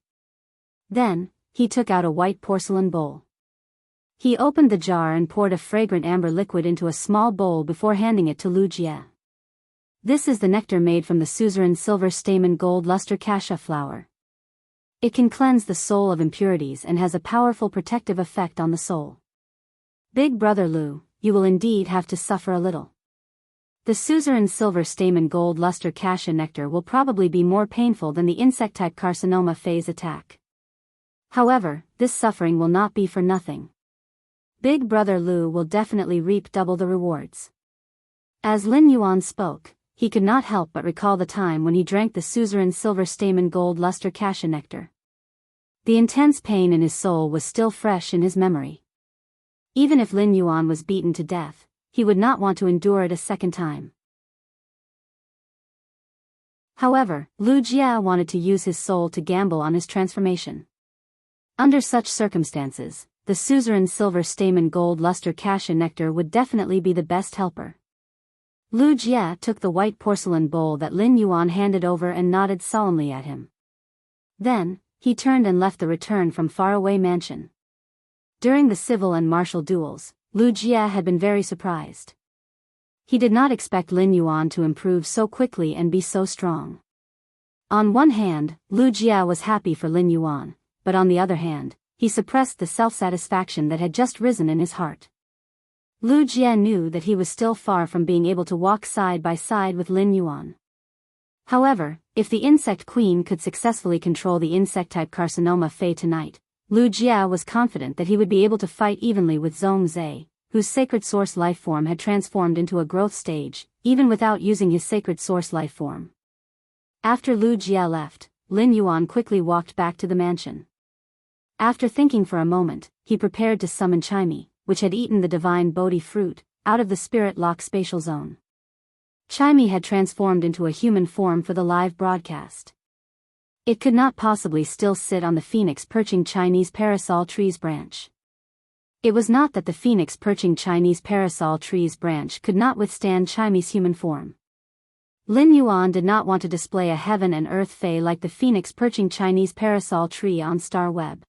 Then, he took out a white porcelain bowl. He opened the jar and poured a fragrant amber liquid into a small bowl before handing it to Lu Jie. This is the nectar made from the suzerain silver stamen gold luster cassia flower. It can cleanse the soul of impurities and has a powerful protective effect on the soul. Big brother Lu, you will indeed have to suffer a little. The suzerain silver stamen gold luster cassia nectar will probably be more painful than the insect-type carcinoma Fey's attack. However, this suffering will not be for nothing. Big brother Lu will definitely reap double the rewards. As Lin Yuan spoke, he could not help but recall the time when he drank the suzerain silver stamen gold luster cassia nectar. The intense pain in his soul was still fresh in his memory. Even if Lin Yuan was beaten to death, he would not want to endure it a second time. However, Lu Jie wanted to use his soul to gamble on his transformation. Under such circumstances, the suzerain silver stamen gold luster cassia nectar would definitely be the best helper. Lu Jie took the white porcelain bowl that Lin Yuan handed over and nodded solemnly at him. Then, he turned and left the return from faraway mansion. During the civil and martial duels, Lu Jie had been very surprised. He did not expect Lin Yuan to improve so quickly and be so strong. On one hand, Lu Jie was happy for Lin Yuan, but on the other hand, he suppressed the self-satisfaction that had just risen in his heart. Lu Jie knew that he was still far from being able to walk side by side with Lin Yuan. However, if the insect queen could successfully control the insect-type carcinoma Fey tonight, Lu Jie was confident that he would be able to fight evenly with Zhongzhe, whose sacred source life form had transformed into a growth stage, even without using his sacred source life form. After Lu Jie left, Lin Yuan quickly walked back to the mansion. After thinking for a moment, he prepared to summon Chimey, which had eaten the divine Bodhi fruit, out of the spirit lock spatial zone. Chimey had transformed into a human form for the live broadcast. It could not possibly still sit on the phoenix perching Chinese parasol tree's branch. It was not that the phoenix perching Chinese parasol tree's branch could not withstand Chimey's human form. Lin Yuan did not want to display a heaven and earth Fey like the phoenix perching Chinese parasol tree on Star Web.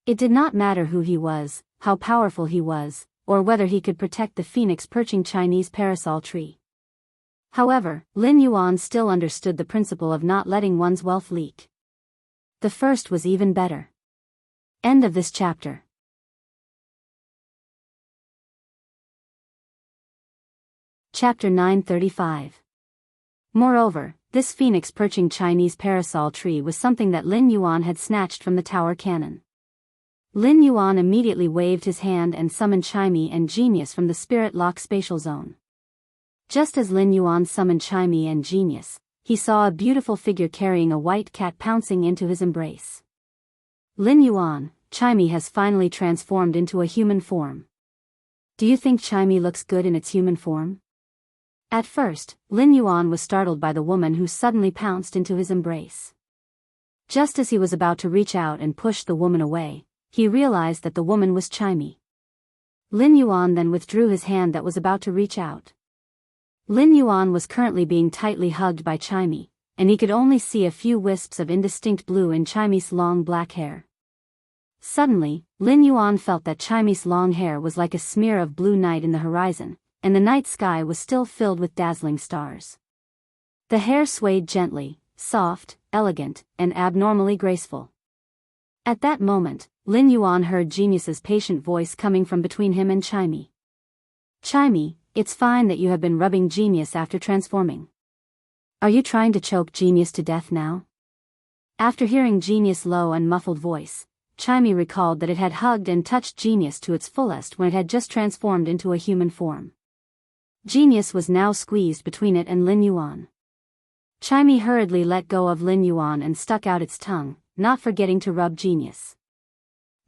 It did not matter who he was, how powerful he was, or whether he could protect the phoenix perching Chinese parasol tree. However, Lin Yuan still understood the principle of not letting one's wealth leak. The first was even better. End of this chapter. Chapter 935. Moreover, this phoenix perching Chinese parasol tree was something that Lin Yuan had snatched from the tower cannon. Lin Yuan immediately waved his hand and summoned Chimey and Genius from the spirit lock spatial zone. Just as Lin Yuan summoned Chimey and Genius, he saw a beautiful figure carrying a white cat pouncing into his embrace. Lin Yuan, Chimey has finally transformed into a human form. Do you think Chimey looks good in its human form? At first, Lin Yuan was startled by the woman who suddenly pounced into his embrace. Just as he was about to reach out and push the woman away, he realized that the woman was Chimey. Lin Yuan then withdrew his hand that was about to reach out. Lin Yuan was currently being tightly hugged by Chimey, and he could only see a few wisps of indistinct blue in Chimey's long black hair. Suddenly, Lin Yuan felt that Chimy's long hair was like a smear of blue night in the horizon, and the night sky was still filled with dazzling stars. The hair swayed gently, soft, elegant, and abnormally graceful. At that moment, Lin Yuan heard Genius's patient voice coming from between him and Chimy. Chimy, it's fine that you have been rubbing Genius after transforming. Are you trying to choke Genius to death now? After hearing Genius' low and muffled voice, Chimy recalled that it had hugged and touched Genius to its fullest when it had just transformed into a human form. Genius was now squeezed between it and Lin Yuan. Chimy hurriedly let go of Lin Yuan and stuck out its tongue, not forgetting to rub Genius.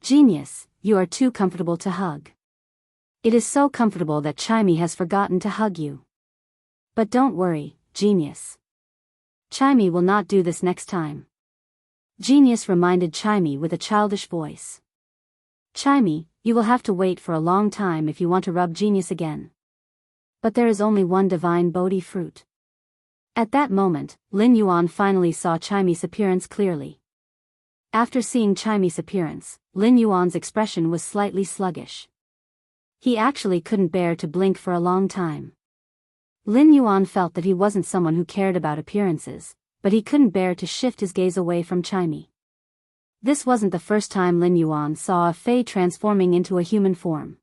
Genius, you are too comfortable to hug. It is so comfortable that Chimy has forgotten to hug you. But don't worry, Genius. Chimy will not do this next time. Genius reminded Chimy with a childish voice. Chimy, you will have to wait for a long time if you want to rub Genius again. But there is only one divine Bodhi fruit. At that moment, Lin Yuan finally saw Chimy's appearance clearly. After seeing Chimy's appearance, Lin Yuan's expression was slightly sluggish. He actually couldn't bear to blink for a long time. Lin Yuan felt that he wasn't someone who cared about appearances, but he couldn't bear to shift his gaze away from Chimy. This wasn't the first time Lin Yuan saw a fae transforming into a human form.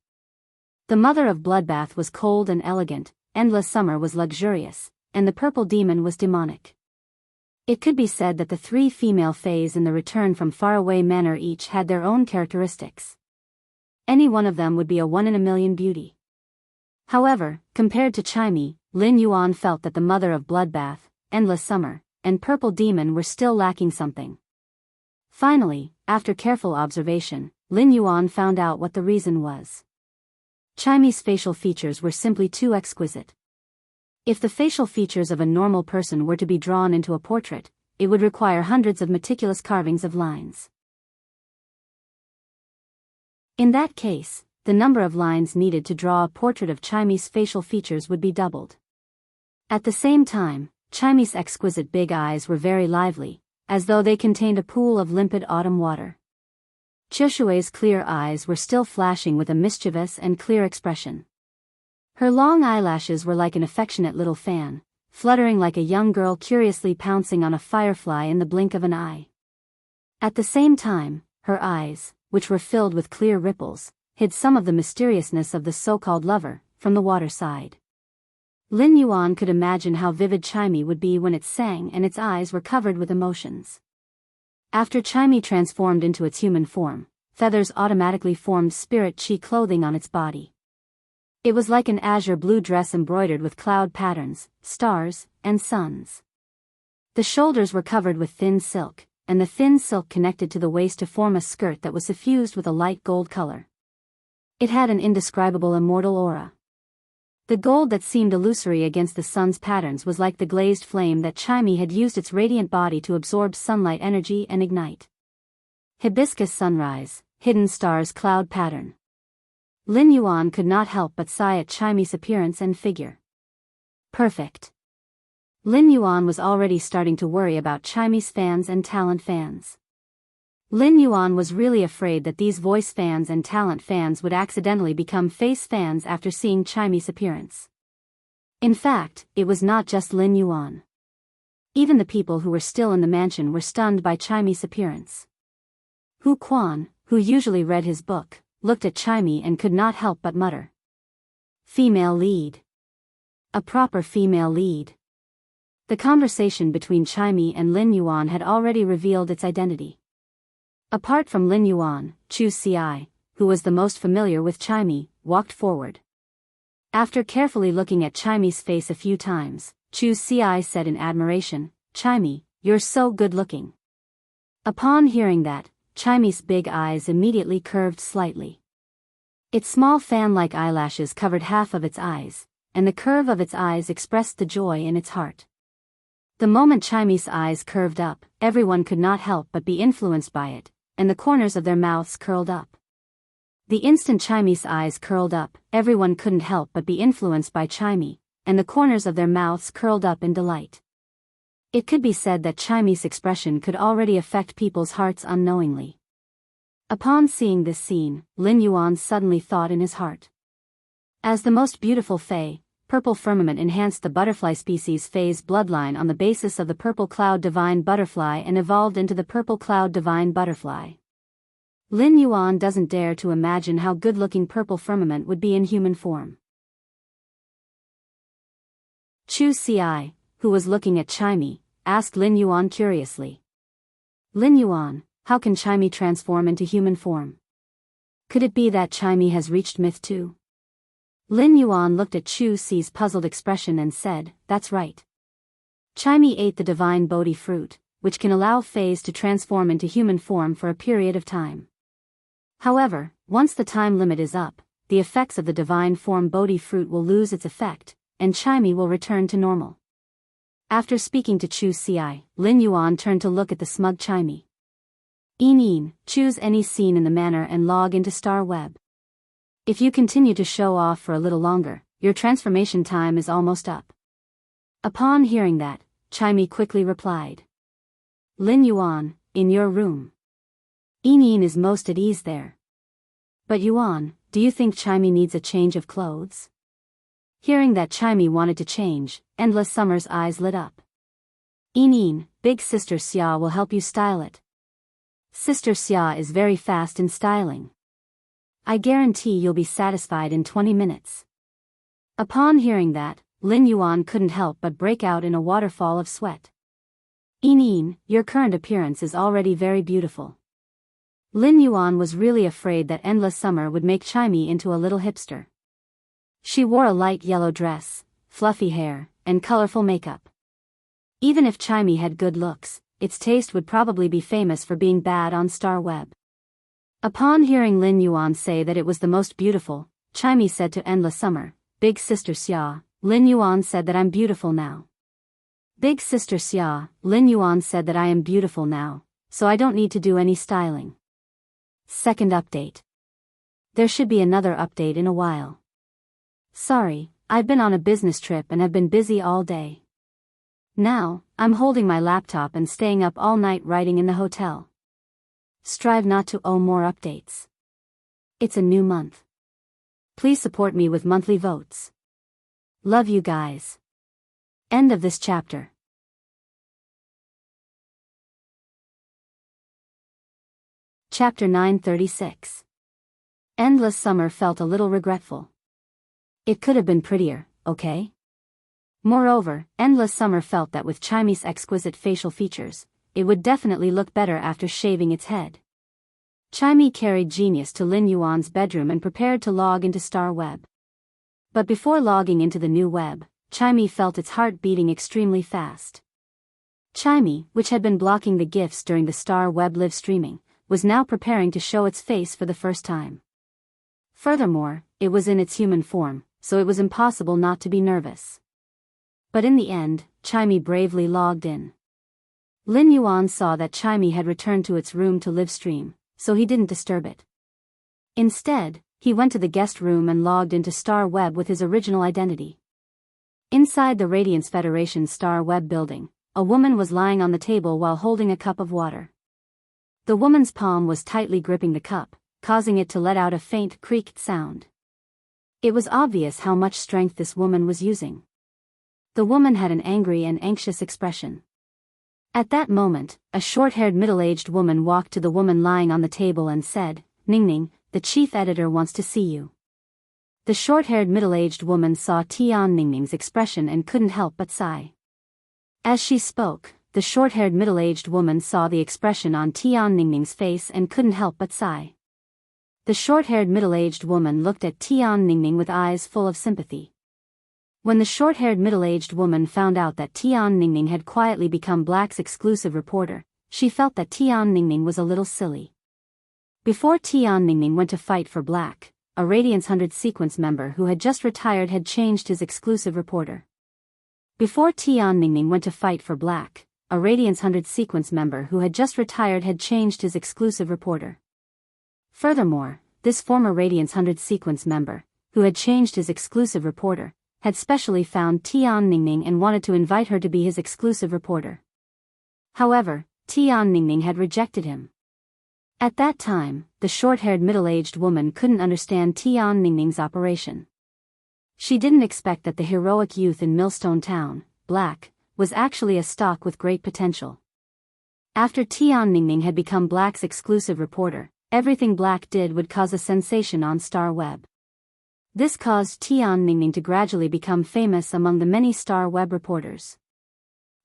The mother of Bloodbath was cold and elegant, Endless Summer was luxurious, and the purple demon was demonic. It could be said that the three female fays in the Return from Faraway Manor each had their own characteristics. Any one of them would be a 1 in a million beauty. However, compared to Chimy, Lin Yuan felt that the mother of Bloodbath, Endless Summer, and Purple Demon were still lacking something. Finally, after careful observation, Lin Yuan found out what the reason was. Chimy's facial features were simply too exquisite. If the facial features of a normal person were to be drawn into a portrait, it would require hundreds of meticulous carvings of lines. In that case, the number of lines needed to draw a portrait of Chimy's facial features would be doubled. At the same time, Chimy's exquisite big eyes were very lively, as though they contained a pool of limpid autumn water. Qiushui's clear eyes were still flashing with a mischievous and clear expression. Her long eyelashes were like an affectionate little fan, fluttering like a young girl curiously pouncing on a firefly in the blink of an eye. At the same time, her eyes, which were filled with clear ripples, hid some of the mysteriousness of the so-called lover, from the water side. Lin Yuan could imagine how vivid Chimy would be when it sang and its eyes were covered with emotions. After Chimy transformed into its human form, feathers automatically formed spirit chi clothing on its body. It was like an azure blue dress embroidered with cloud patterns, stars, and suns. The shoulders were covered with thin silk, and the thin silk connected to the waist to form a skirt that was suffused with a light gold color. It had an indescribable immortal aura. The gold that seemed illusory against the sun's patterns was like the glazed flame that Chimy had used its radiant body to absorb sunlight energy and ignite. Hibiscus sunrise, hidden stars cloud pattern. Lin Yuan could not help but sigh at Chimy's appearance and figure. Perfect. Lin Yuan was already starting to worry about Chimy's fans and talent fans. Lin Yuan was really afraid that these voice fans and talent fans would accidentally become face fans after seeing Chimy's appearance. In fact, it was not just Lin Yuan. Even the people who were still in the mansion were stunned by Chimy's appearance. Hu Quan, who usually read his book, looked at Chimy and could not help but mutter. Female lead. A proper female lead. The conversation between Chimy and Lin Yuan had already revealed its identity. Apart from Lin Yuan, Chu Ci, who was the most familiar with Chimy, walked forward. After carefully looking at Chimy's face a few times, Chu Ci said in admiration, "Chimy, you're so good looking." Upon hearing that, Chimy's big eyes immediately curved slightly. Its small fan-like eyelashes covered half of its eyes, and the curve of its eyes expressed the joy in its heart. The moment Chimy's eyes curved up, everyone could not help but be influenced by it, and the corners of their mouths curled up. The instant Chimy's eyes curled up, everyone couldn't help but be influenced by Chimy, and the corners of their mouths curled up in delight. It could be said that Chimy's expression could already affect people's hearts unknowingly. Upon seeing this scene, Lin Yuan suddenly thought in his heart. As the most beautiful Fae, purple firmament enhanced the butterfly species Fae's bloodline on the basis of the purple cloud divine butterfly and evolved into the purple cloud divine butterfly. Lin Yuan doesn't dare to imagine how good-looking purple firmament would be in human form. Chu Ci, who was looking at Chimey, asked Lin Yuan curiously. Lin Yuan, how can Chimey transform into human form? Could it be that Chimey has reached myth too? Lin Yuan looked at Chu Ci's puzzled expression and said, that's right. Chimey ate the divine Bodhi fruit, which can allow Fays to transform into human form for a period of time. However, once the time limit is up, the effects of the divine form Bodhi fruit will lose its effect, and Chimey will return to normal. After speaking to Chu Ci, Lin Yuan turned to look at the smug Chimey. Yin, choose any scene in the manner and log into Star Web. If you continue to show off for a little longer, your transformation time is almost up. Upon hearing that, Chimey quickly replied. Lin Yuan, in your room. Yin is most at ease there. But Yuan, do you think Chimey needs a change of clothes? Hearing that Chimey wanted to change, Endless Summer's eyes lit up. Yin, big sister Xia will help you style it. Sister Xia is very fast in styling. I guarantee you'll be satisfied in 20 minutes. Upon hearing that, Lin Yuan couldn't help but break out in a waterfall of sweat. Yin, your current appearance is already very beautiful. Lin Yuan was really afraid that Endless Summer would make Chimey into a little hipster. She wore a light yellow dress, fluffy hair, and colorful makeup. Even if Chimey had good looks, its taste would probably be famous for being bad on Star Web. Upon hearing Lin Yuan say that it was the most beautiful, Chimey said to Endless Summer, Big Sister Xia, Lin Yuan said that I'm beautiful now. Big Sister Xia, Lin Yuan said that I am beautiful now, so I don't need to do any styling. Second update. There should be another update in a while. Sorry, I've been on a business trip and have been busy all day. Now, I'm holding my laptop and staying up all night writing in the hotel. Strive not to owe more updates. It's a new month. Please support me with monthly votes. Love you guys. End of this chapter. Chapter 936. Endless Summer felt a little regretful. It could have been prettier, okay? Moreover, Endless Summer felt that with Chimey's exquisite facial features, it would definitely look better after shaving its head. Chimey carried Genius to Lin Yuan's bedroom and prepared to log into Star Web. But before logging into the new web, Chimey felt its heart beating extremely fast. Chimey, which had been blocking the gifts during the Star Web live streaming, was now preparing to show its face for the first time. Furthermore, it was in its human form, so it was impossible not to be nervous. But in the end, Chimey bravely logged in. Lin Yuan saw that Chimey had returned to its room to live stream, so he didn't disturb it. Instead, he went to the guest room and logged into Star Web with his original identity. Inside the Radiance Federation Star Web building, a woman was lying on the table while holding a cup of water. The woman's palm was tightly gripping the cup, causing it to let out a faint creaked sound. It was obvious how much strength this woman was using. The woman had an angry and anxious expression. At that moment, a short-haired middle-aged woman walked to the woman lying on the table and said, Ningning, the chief editor wants to see you. The short-haired middle-aged woman saw Tian Ningning's expression and couldn't help but sigh. As she spoke, the short-haired middle-aged woman saw the expression on Tian Ningning's face and couldn't help but sigh. The short-haired middle-aged woman looked at Tian Ningning with eyes full of sympathy. When the short-haired middle-aged woman found out that Tian Ningning had quietly become Black's exclusive reporter, she felt that Tian Ningning was a little silly. Before Tian Ningning went to fight for Black, a Radiance 100 sequence member who had just retired had changed his exclusive reporter. Before Tian Ningning went to fight for Black, a Radiance 100 sequence member who had just retired had changed his exclusive reporter. Furthermore, this former Radiance 100 sequence member, who had changed his exclusive reporter, had specially found Tian Ningning and wanted to invite her to be his exclusive reporter. However, Tian Ningning had rejected him. At that time, the short-haired middle-aged woman couldn't understand Tian Ningning's operation. She didn't expect that the heroic youth in Millstone Town, Black, was actually a stock with great potential. After Tian Ningning had become Black's exclusive reporter, everything Black did would cause a sensation on Star Web. This caused Tian Ningning to gradually become famous among the many Star Web reporters.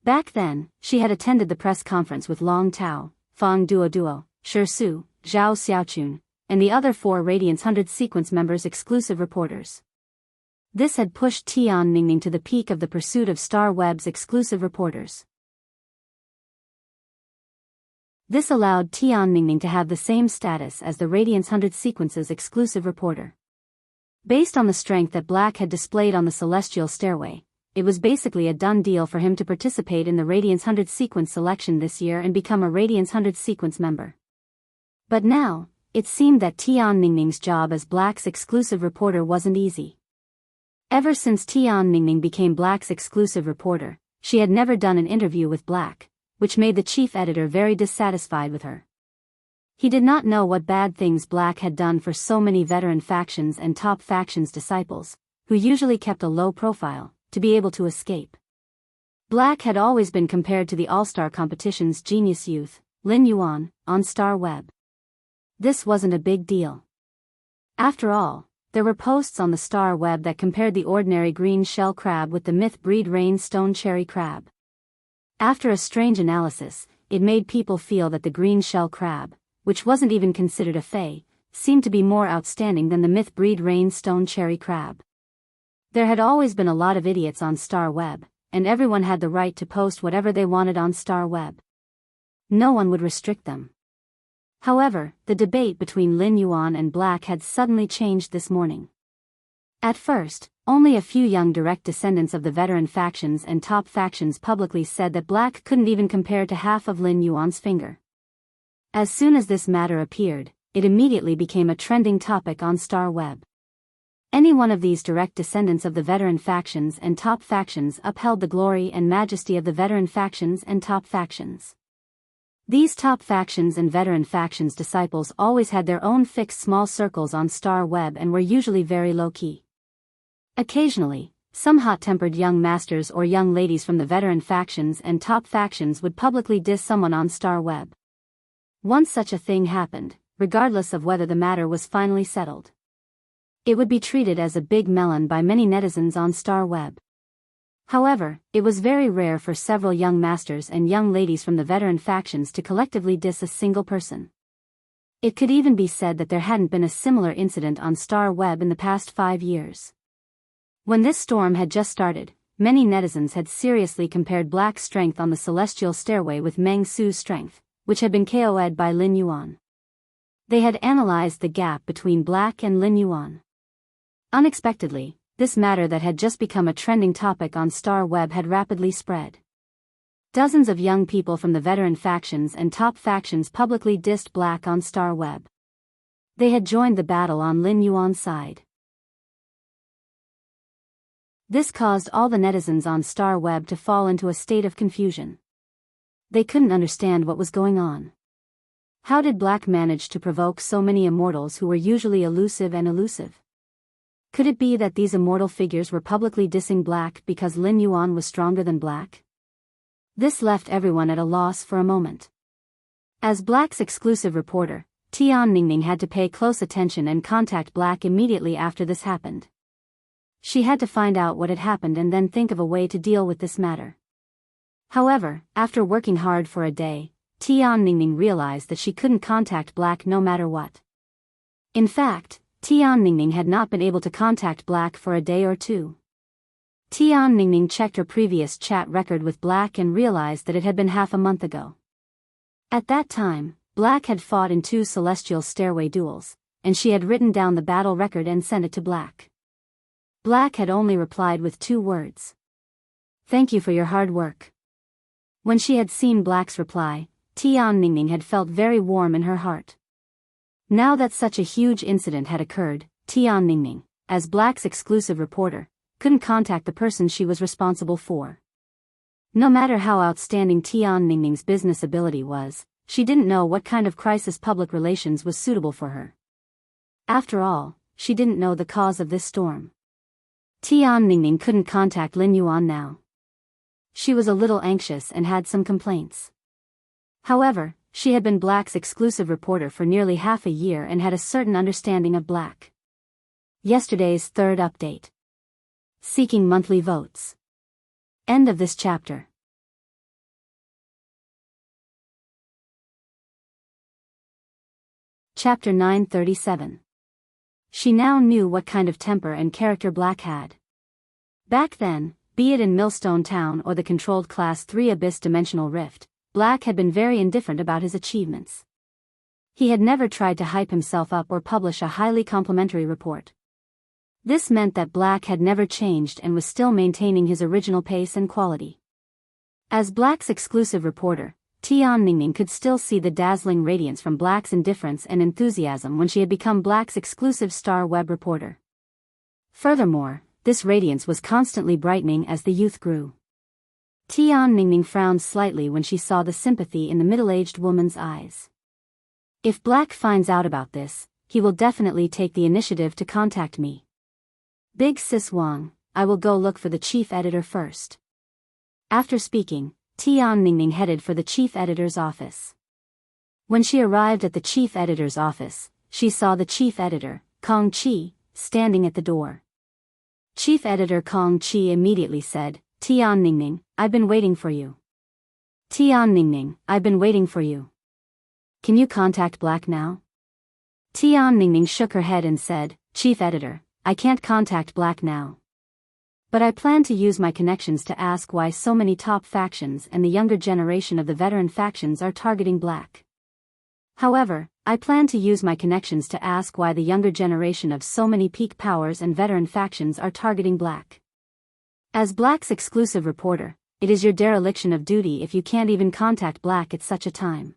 Back then, she had attended the press conference with Long Tao, Fang Duo, Shi Su, Zhao Xiaochun, and the other 4 Radiance 100 sequence members' exclusive reporters. This had pushed Tian Ningning to the peak of the pursuit of Star Web's exclusive reporters. This allowed Tian Ningning to have the same status as the Radiance 100 sequence's exclusive reporter. Based on the strength that Black had displayed on the Celestial Stairway, it was basically a done deal for him to participate in the Radiance 100 sequence selection this year and become a Radiance 100 sequence member. But now, it seemed that Tian Ningning's job as Black's exclusive reporter wasn't easy. Ever since Tian Ningning became Black's exclusive reporter, she had never done an interview with Black, which made the chief editor very dissatisfied with her. He did not know what bad things Black had done for so many veteran factions and top factions disciples, who usually kept a low profile, to be able to escape. Black had always been compared to the All-Star competition's genius youth, Lin Yuan, on Star Web. This wasn't a big deal. After all, there were posts on the Star Web that compared the ordinary green shell crab with the myth-breed rain-stone cherry crab. After a strange analysis, it made people feel that the green shell crab, which wasn't even considered a fae, seemed to be more outstanding than the myth-breed rain-stone cherry crab. There had always been a lot of idiots on Star Web, and everyone had the right to post whatever they wanted on Star Web. No one would restrict them. However, the debate between Lin Yuan and Black had suddenly changed this morning. At first, only a few young direct descendants of the veteran factions and top factions publicly said that Black couldn't even compare to half of Lin Yuan's finger. As soon as this matter appeared, it immediately became a trending topic on Star Web. Any one of these direct descendants of the veteran factions and top factions upheld the glory and majesty of the veteran factions and top factions. These top factions and veteran factions disciples always had their own fixed small circles on Star Web and were usually very low-key. Occasionally, some hot-tempered young masters or young ladies from the veteran factions and top factions would publicly diss someone on Star Web. Once such a thing happened, regardless of whether the matter was finally settled, it would be treated as a big melon by many netizens on Star Web. However, it was very rare for several young masters and young ladies from the veteran factions to collectively diss a single person. It could even be said that there hadn't been a similar incident on Star Web in the past 5 years. When this storm had just started, many netizens had seriously compared Black's strength on the Celestial Stairway with Meng Su's strength, which had been KO'd by Lin Yuan. They had analyzed the gap between Black and Lin Yuan. Unexpectedly, this matter that had just become a trending topic on Star Web had rapidly spread. Dozens of young people from the veteran factions and top factions publicly dissed Black on Star Web. They had joined the battle on Lin Yuan's side. This caused all the netizens on Star Web to fall into a state of confusion. They couldn't understand what was going on. How did Black manage to provoke so many immortals who were usually elusive and elusive? Could it be that these immortal figures were publicly dissing Black because Lin Yuan was stronger than Black? This left everyone at a loss for a moment. As Black's exclusive reporter, Tian Ningning had to pay close attention and contact Black immediately after this happened. She had to find out what had happened and then think of a way to deal with this matter. However, after working hard for a day, Tian Ningning realized that she couldn't contact Black no matter what. In fact, Tian Ningning had not been able to contact Black for a day or two. Tian Ningning checked her previous chat record with Black and realized that it had been half a month ago. At that time, Black had fought in 2 Celestial Stairway duels, and she had written down the battle record and sent it to Black. Black had only replied with 2 words. "Thank you for your hard work." When she had seen Black's reply, Tian Ningning had felt very warm in her heart. Now that such a huge incident had occurred, Tian Ningning, as Black's exclusive reporter, couldn't contact the person she was responsible for. No matter how outstanding Tian Ningning's business ability was, she didn't know what kind of crisis public relations was suitable for her. After all, she didn't know the cause of this storm. Tian Ningning couldn't contact Lin Yuan now. She was a little anxious and had some complaints. However, she had been Black's exclusive reporter for nearly half a year and had a certain understanding of Black. Yesterday's third update. Seeking monthly votes. End of this chapter. Chapter 937. She now knew what kind of temper and character Black had. Back then, be it in Millstone Town or the controlled Class 3 Abyss Dimensional Rift, Black had been very indifferent about his achievements. He had never tried to hype himself up or publish a highly complimentary report. This meant that Black had never changed and was still maintaining his original pace and quality. As Black's exclusive reporter, Tian Ningning could still see the dazzling radiance from Black's indifference and enthusiasm when she had become Black's exclusive star web reporter. Furthermore, this radiance was constantly brightening as the youth grew. Tian Ningning frowned slightly when she saw the sympathy in the middle-aged woman's eyes. If Black finds out about this, he will definitely take the initiative to contact me. Big Sis Wang, I will go look for the chief editor first. After speaking, Tian Ningning headed for the chief editor's office. When she arrived at the chief editor's office, she saw the chief editor, Kong Chi, standing at the door. Chief editor Kong Chi immediately said, Tian Ningning, I've been waiting for you. Tian Ningning, I've been waiting for you. Can you contact Black now? Tian Ningning shook her head and said, Chief editor, I can't contact Black now. But I plan to use my connections to ask why so many top factions and the younger generation of the veteran factions are targeting Black. However, I plan to use my connections to ask why the younger generation of so many peak powers and veteran factions are targeting Black. As Black's exclusive reporter, it is your dereliction of duty if you can't even contact Black at such a time.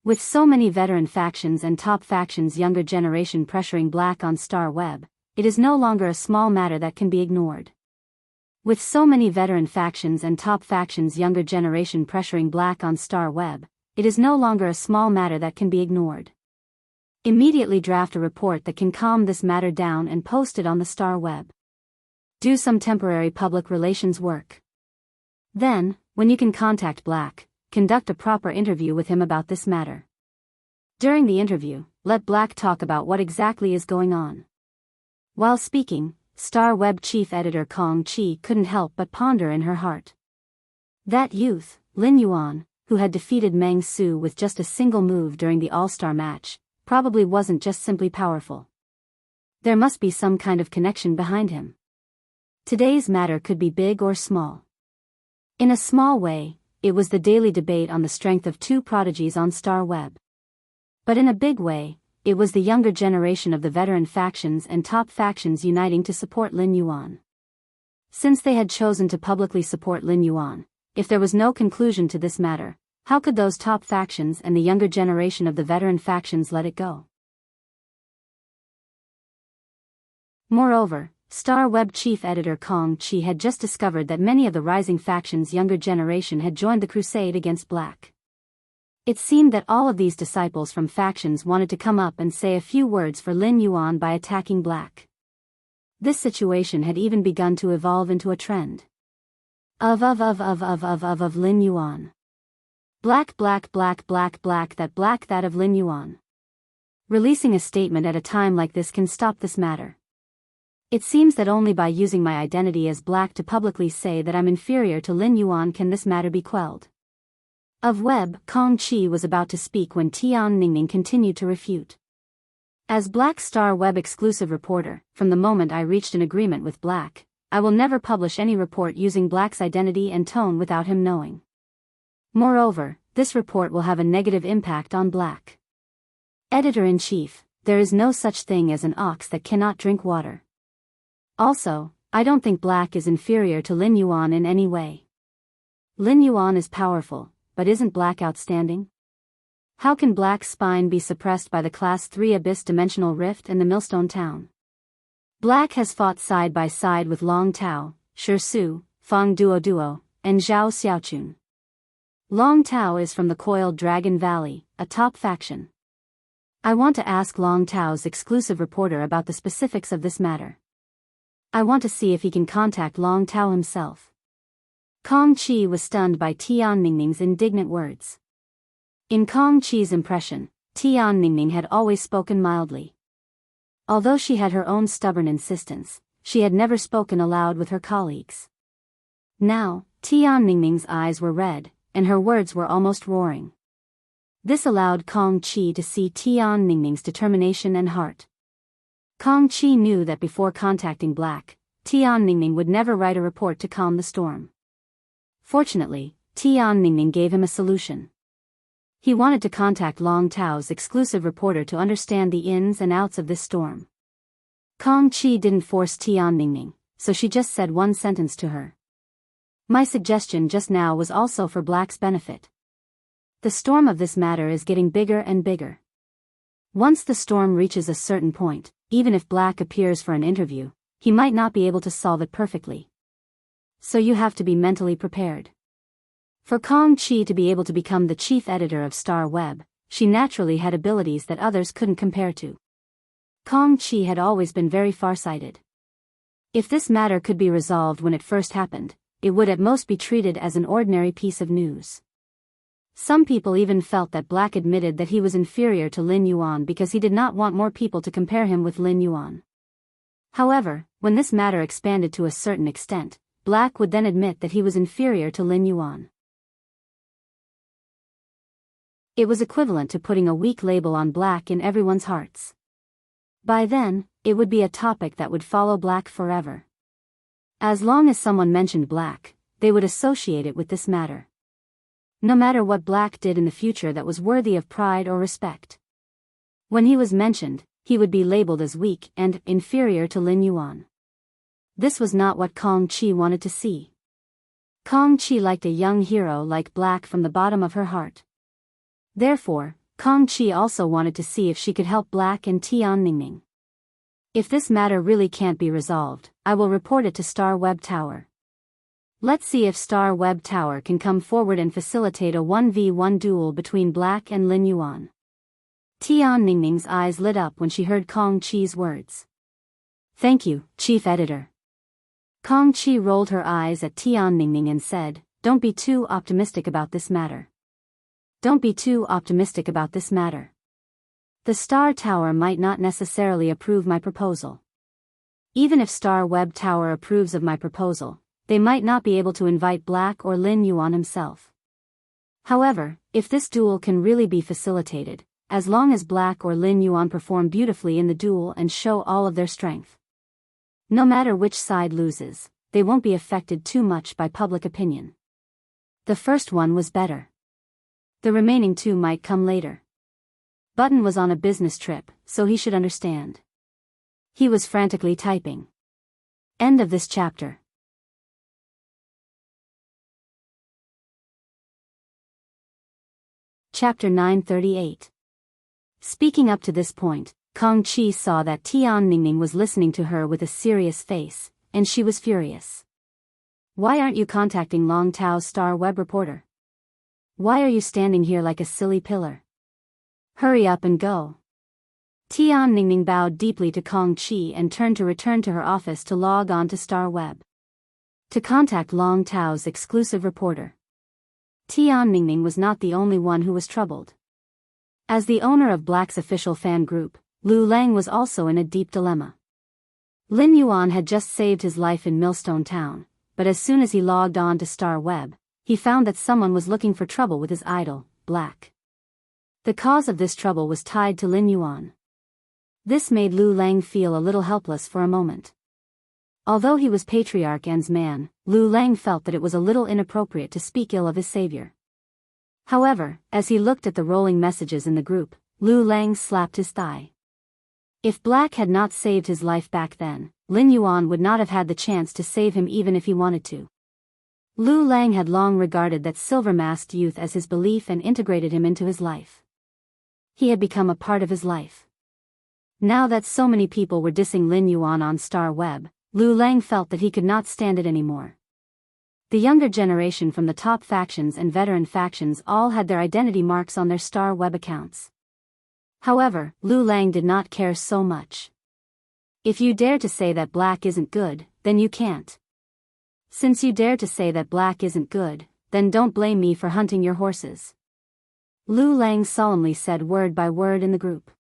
With so many veteran factions and top factions younger generation pressuring Black on Star Web, it is no longer a small matter that can be ignored. With so many veteran factions and top factions younger generation pressuring Black on Star Web, it is no longer a small matter that can be ignored. Immediately draft a report that can calm this matter down and post it on the Star Web. Do some temporary public relations work. Then, when you can contact Black, conduct a proper interview with him about this matter. During the interview, let Black talk about what exactly is going on. While speaking, Star Web chief editor Kong Chi couldn't help but ponder in her heart. That youth, Lin Yuan, who had defeated Meng Su with just a single move during the All-Star match, probably wasn't just simply powerful. There must be some kind of connection behind him. Today's matter could be big or small. In a small way, it was the daily debate on the strength of two prodigies on Star Web. But in a big way, it was the younger generation of the veteran factions and top factions uniting to support Lin Yuan. Since they had chosen to publicly support Lin Yuan, if there was no conclusion to this matter, how could those top factions and the younger generation of the veteran factions let it go? Moreover, Star Web chief editor Kong Chi had just discovered that many of the rising factions' younger generation had joined the crusade against Black. It seemed that all of these disciples from factions wanted to come up and say a few words for Lin Yuan by attacking Black. This situation had even begun to evolve into a trend. Of Lin Yuan. Black that of Lin Yuan. Releasing a statement at a time like this can stop this matter. It seems that only by using my identity as Black to publicly say that I'm inferior to Lin Yuan can this matter be quelled. Of Web, Kong Chi was about to speak when Tian Ningning continued to refute. As Black Star Web exclusive reporter, from the moment I reached an agreement with Black, I will never publish any report using Black's identity and tone without him knowing. Moreover, this report will have a negative impact on Black. Editor-in-Chief, there is no such thing as an ox that cannot drink water. Also, I don't think Black is inferior to Lin Yuan in any way. Lin Yuan is powerful, but isn't Black outstanding? How can Black's spine be suppressed by the Class 3 Abyss Dimensional Rift and the Millstone Town? Black has fought side by side with Long Tao, Shi Su, Fang Duo, and Zhao Xiaochun. Long Tao is from the Coiled Dragon Valley, a top faction. I want to ask Long Tao's exclusive reporter about the specifics of this matter. I want to see if he can contact Long Tao himself. Kong Qi was stunned by Tian Ningning's indignant words. In Kong Qi's impression, Tian Ningning had always spoken mildly. Although she had her own stubborn insistence, she had never spoken aloud with her colleagues. Now, Tian Ningning's eyes were red, and her words were almost roaring. This allowed Kong Qi to see Tian Ningning's determination and heart. Kong Qi knew that before contacting Black, Tian Ningning would never write a report to calm the storm. Fortunately, Tian Ningning gave him a solution. He wanted to contact Long Tao's exclusive reporter to understand the ins and outs of this storm. Kong Qi didn't force Tian Ningning, so she just said one sentence to her. My suggestion just now was also for Black's benefit. The storm of this matter is getting bigger and bigger. Once the storm reaches a certain point, even if Black appears for an interview, he might not be able to solve it perfectly. So you have to be mentally prepared. For Kong Qi to be able to become the chief editor of Star Web, she naturally had abilities that others couldn't compare to. Kong Qi had always been very farsighted. If this matter could be resolved when it first happened, it would at most be treated as an ordinary piece of news. Some people even felt that Black admitted that he was inferior to Lin Yuan because he did not want more people to compare him with Lin Yuan. However, when this matter expanded to a certain extent, Black would then admit that he was inferior to Lin Yuan. It was equivalent to putting a weak label on Black in everyone's hearts. By then, it would be a topic that would follow Black forever. As long as someone mentioned Black, they would associate it with this matter. No matter what Black did in the future that was worthy of pride or respect. When he was mentioned, he would be labeled as weak and inferior to Lin Yuan. This was not what Kong Qi wanted to see. Kong Qi liked a young hero like Black from the bottom of her heart. Therefore, Kong Qi also wanted to see if she could help Black and Tian Ningning. If this matter really can't be resolved, I will report it to Star Web Tower. Let's see if Star Web Tower can come forward and facilitate a 1v1 duel between Black and Lin Yuan. Tian Ningning's eyes lit up when she heard Kong Qi's words. Thank you, Chief Editor. Kong Qi rolled her eyes at Tian Ningning and said, Don't be too optimistic about this matter. Don't be too optimistic about this matter. The Star Tower might not necessarily approve my proposal. Even if Star Web Tower approves of my proposal, they might not be able to invite Black or Lin Yuan himself. However, if this duel can really be facilitated, as long as Black or Lin Yuan perform beautifully in the duel and show all of their strength. No matter which side loses, they won't be affected too much by public opinion. The first one was better. The remaining two might come later. Button was on a business trip, so he should understand. He was frantically typing. End of this chapter. Chapter 938. Speaking up to this point, Kong Qi saw that Tian Ningning was listening to her with a serious face, and she was furious. Why aren't you contacting Long Tao's Star Web reporter? Why are you standing here like a silly pillar? Hurry up and go. Tian Ningning bowed deeply to Kong Qi and turned to return to her office to log on to Star Web. To contact Long Tao's exclusive reporter. Tian Ningning was not the only one who was troubled. As the owner of Black's official fan group, Lu Lang was also in a deep dilemma. Lin Yuan had just saved his life in Millstone Town, but as soon as he logged on to Star Web, he found that someone was looking for trouble with his idol, Black. The cause of this trouble was tied to Lin Yuan. This made Lu Lang feel a little helpless for a moment. Although he was Patriarch N's man, Lu Lang felt that it was a little inappropriate to speak ill of his savior. However, as he looked at the rolling messages in the group, Lu Lang slapped his thigh. If Black had not saved his life back then, Lin Yuan would not have had the chance to save him even if he wanted to. Lu Lang had long regarded that silver-masked youth as his belief and integrated him into his life. He had become a part of his life. Now that so many people were dissing Lin Yuan on Star Web, Lu Lang felt that he could not stand it anymore. The younger generation from the top factions and veteran factions all had their identity marks on their star web accounts. However, Lu Lang did not care so much. If you dare to say that black isn't good, then you can't. Since you dare to say that black isn't good, then don't blame me for hunting your horses. Lu Lang solemnly said word by word in the group.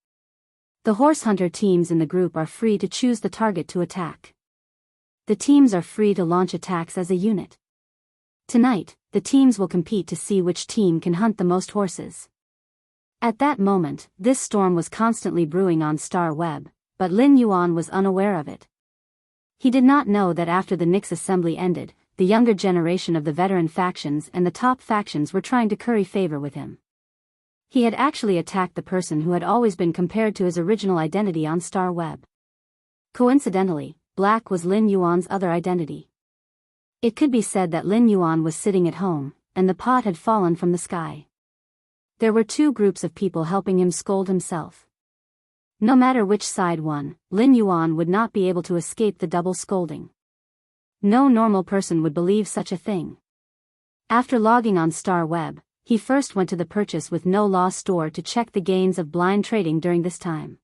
The horse hunter teams in the group are free to choose the target to attack. The teams are free to launch attacks as a unit. Tonight, the teams will compete to see which team can hunt the most horses. At that moment, this storm was constantly brewing on Star Web, but Lin Yuan was unaware of it. He did not know that after the Nix assembly ended, the younger generation of the veteran factions and the top factions were trying to curry favor with him. He had actually attacked the person who had always been compared to his original identity on Star Web. Coincidentally, black was Lin Yuan's other identity. It could be said that Lin Yuan was sitting at home, and the pot had fallen from the sky. There were two groups of people helping him scold himself. No matter which side won, Lin Yuan would not be able to escape the double scolding. No normal person would believe such a thing. After logging on Star Web, he first went to the Purchase with No Law store to check the gains of blind trading during this time.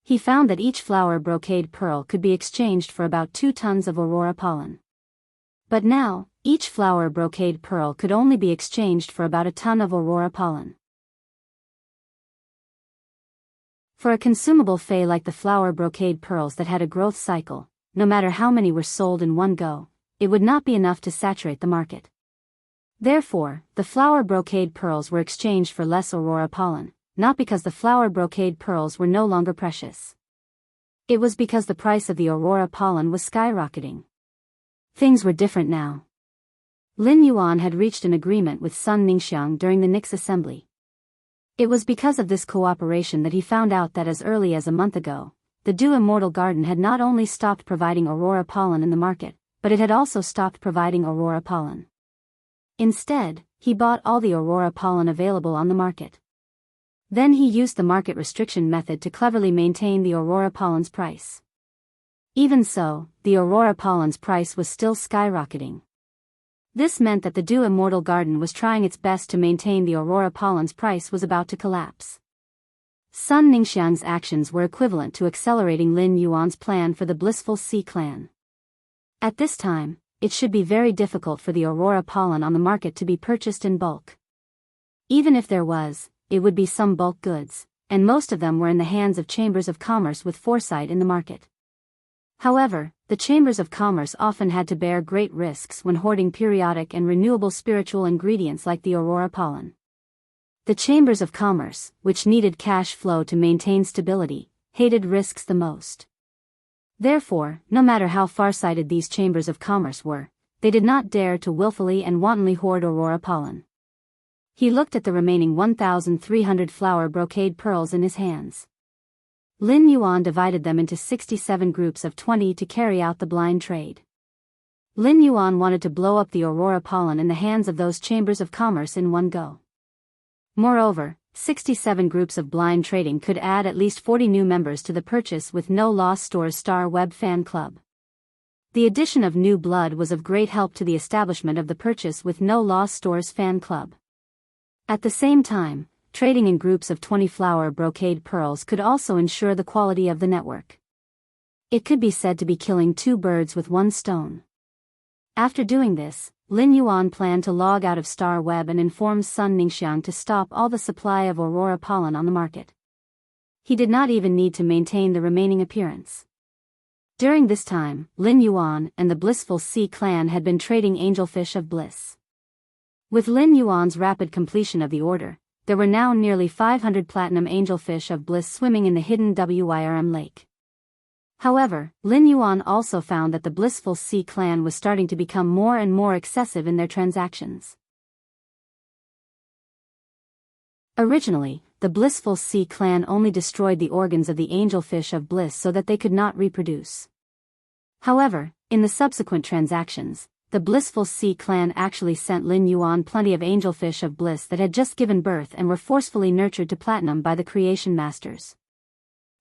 He found that each flower brocade pearl could be exchanged for about 2 tons of aurora pollen. But now, each flower brocade pearl could only be exchanged for about 1 ton of aurora pollen. For a consumable fay like the flower brocade pearls that had a growth cycle, no matter how many were sold in one go, it would not be enough to saturate the market. Therefore, the flower brocade pearls were exchanged for less aurora pollen, not because the flower brocade pearls were no longer precious. It was because the price of the aurora pollen was skyrocketing. Things were different now. Lin Yuan had reached an agreement with Sun Ningxiang during the Nix assembly. It was because of this cooperation that he found out that as early as a month ago, the Du Immortal Garden had not only stopped providing aurora pollen in the market, but it had also stopped providing aurora pollen. Instead, he bought all the aurora pollen available on the market. Then he used the market restriction method to cleverly maintain the aurora pollen's price. Even so, the aurora pollen's price was still skyrocketing. This meant that the Du Immortal Garden was trying its best to maintain the aurora pollen's price was about to collapse. Sun Ningxiang's actions were equivalent to accelerating Lin Yuan's plan for the Blissful Sea clan. At this time, it should be very difficult for the aurora pollen on the market to be purchased in bulk. Even if there was, it would be some bulk goods, and most of them were in the hands of chambers of commerce with foresight in the market. However, the chambers of commerce often had to bear great risks when hoarding periodic and renewable spiritual ingredients like the aurora pollen. The chambers of commerce, which needed cash flow to maintain stability, hated risks the most. Therefore, no matter how far-sighted these chambers of commerce were, they did not dare to willfully and wantonly hoard aurora pollen. He looked at the remaining 1,300 flower brocade pearls in his hands. Lin Yuan divided them into 67 groups of 20 to carry out the blind trade. Lin Yuan wanted to blow up the aurora pollen in the hands of those chambers of commerce in one go. Moreover, 67 groups of blind trading could add at least 40 new members to the Purchase with No Law store's Star Web fan club. The addition of new blood was of great help to the establishment of the Purchase with No Law store's fan club. At the same time, trading in groups of 20 flower brocade pearls could also ensure the quality of the network. It could be said to be killing 2 birds with 1 stone. After doing this, Lin Yuan planned to log out of Star Web and informed Sun Ningxiang to stop all the supply of aurora pollen on the market. He did not even need to maintain the remaining appearance. During this time, Lin Yuan and the Blissful Sea clan had been trading angelfish of bliss. With Lin Yuan's rapid completion of the order, there were now nearly 500 platinum angelfish of bliss swimming in the hidden Wyrm lake. However, Lin Yuan also found that the Blissful Sea clan was starting to become more and more excessive in their transactions. Originally, the Blissful Sea clan only destroyed the organs of the angelfish of bliss so that they could not reproduce. However, in the subsequent transactions, the Blissful Sea clan actually sent Lin Yuan plenty of angelfish of bliss that had just given birth and were forcefully nurtured to platinum by the creation masters.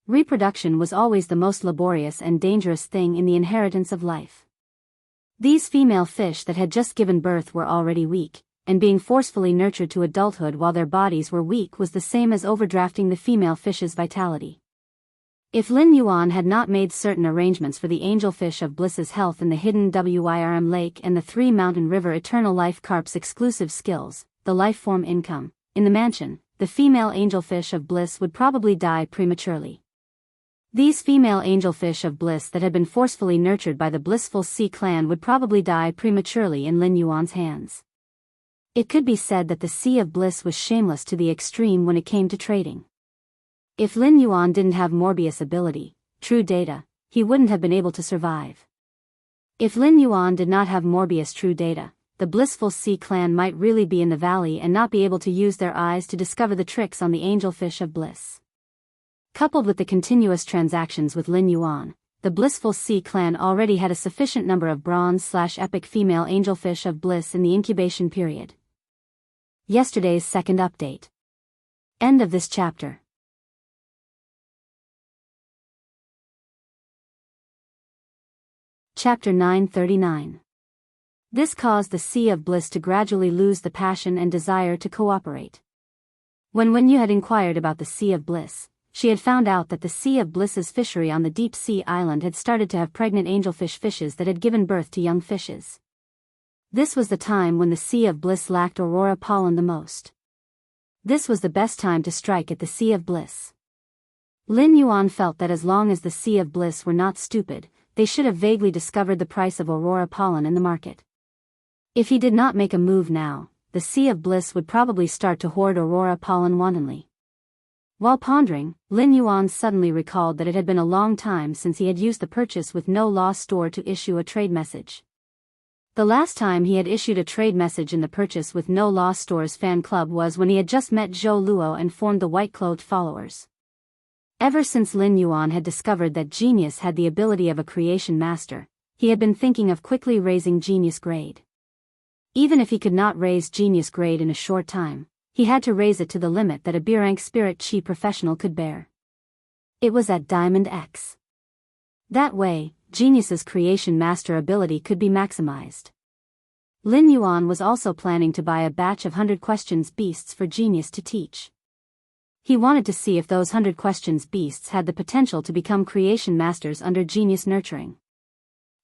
Reproduction was always the most laborious and dangerous thing in the inheritance of life. These female fish that had just given birth were already weak, and being forcefully nurtured to adulthood while their bodies were weak was the same as overdrafting the female fish's vitality. If Lin Yuan had not made certain arrangements for the angelfish of bliss's health in the hidden Wirm lake and the Three Mountain River Eternal Life Carp's exclusive skills, the lifeform income, in the mansion, the female angelfish of bliss would probably die prematurely. These female angelfish of bliss that had been forcefully nurtured by the blissful Sea clan would probably die prematurely in Lin Yuan's hands. It could be said that the Sea of Bliss was shameless to the extreme when it came to trading. If Lin Yuan didn't have Morbius ability, true data, he wouldn't have been able to survive. If Lin Yuan did not have Morbius true data, the blissful Sea clan might really be in the valley and not be able to use their eyes to discover the tricks on the angelfish of bliss. Coupled with the continuous transactions with Lin Yuan, the blissful Sea clan already had a sufficient number of bronze/epic female angelfish of bliss in the incubation period. Yesterday's second update. End of this chapter. Chapter 939. This caused the Sea of Bliss to gradually lose the passion and desire to cooperate. When Wenyu had inquired about the Sea of Bliss, she had found out that the Sea of Bliss's fishery on the deep sea island had started to have pregnant angelfish fishes that had given birth to young fishes. This was the time when the Sea of Bliss lacked aurora pollen the most. This was the best time to strike at the Sea of Bliss. Lin Yuan felt that as long as the Sea of Bliss were not stupid, they should have vaguely discovered the price of aurora pollen in the market. If he did not make a move now, the Sea of Bliss would probably start to hoard aurora pollen wantonly. While pondering, Lin Yuan suddenly recalled that it had been a long time since he had used the purchase with no loss store to issue a trade message. The last time he had issued a trade message in the purchase with no loss store's fan club was when he had just met Zhou Luo and formed the white-clothed followers. Ever since Lin Yuan had discovered that genius had the ability of a creation master, he had been thinking of quickly raising genius grade. Even if he could not raise genius grade in a short time, he had to raise it to the limit that a B-rank spirit chi professional could bear. It was at Diamond X. That way, genius's creation master ability could be maximized. Lin Yuan was also planning to buy a batch of 100 questions beasts for genius to teach. He wanted to see if those 100 questions beasts had the potential to become creation masters under genius nurturing.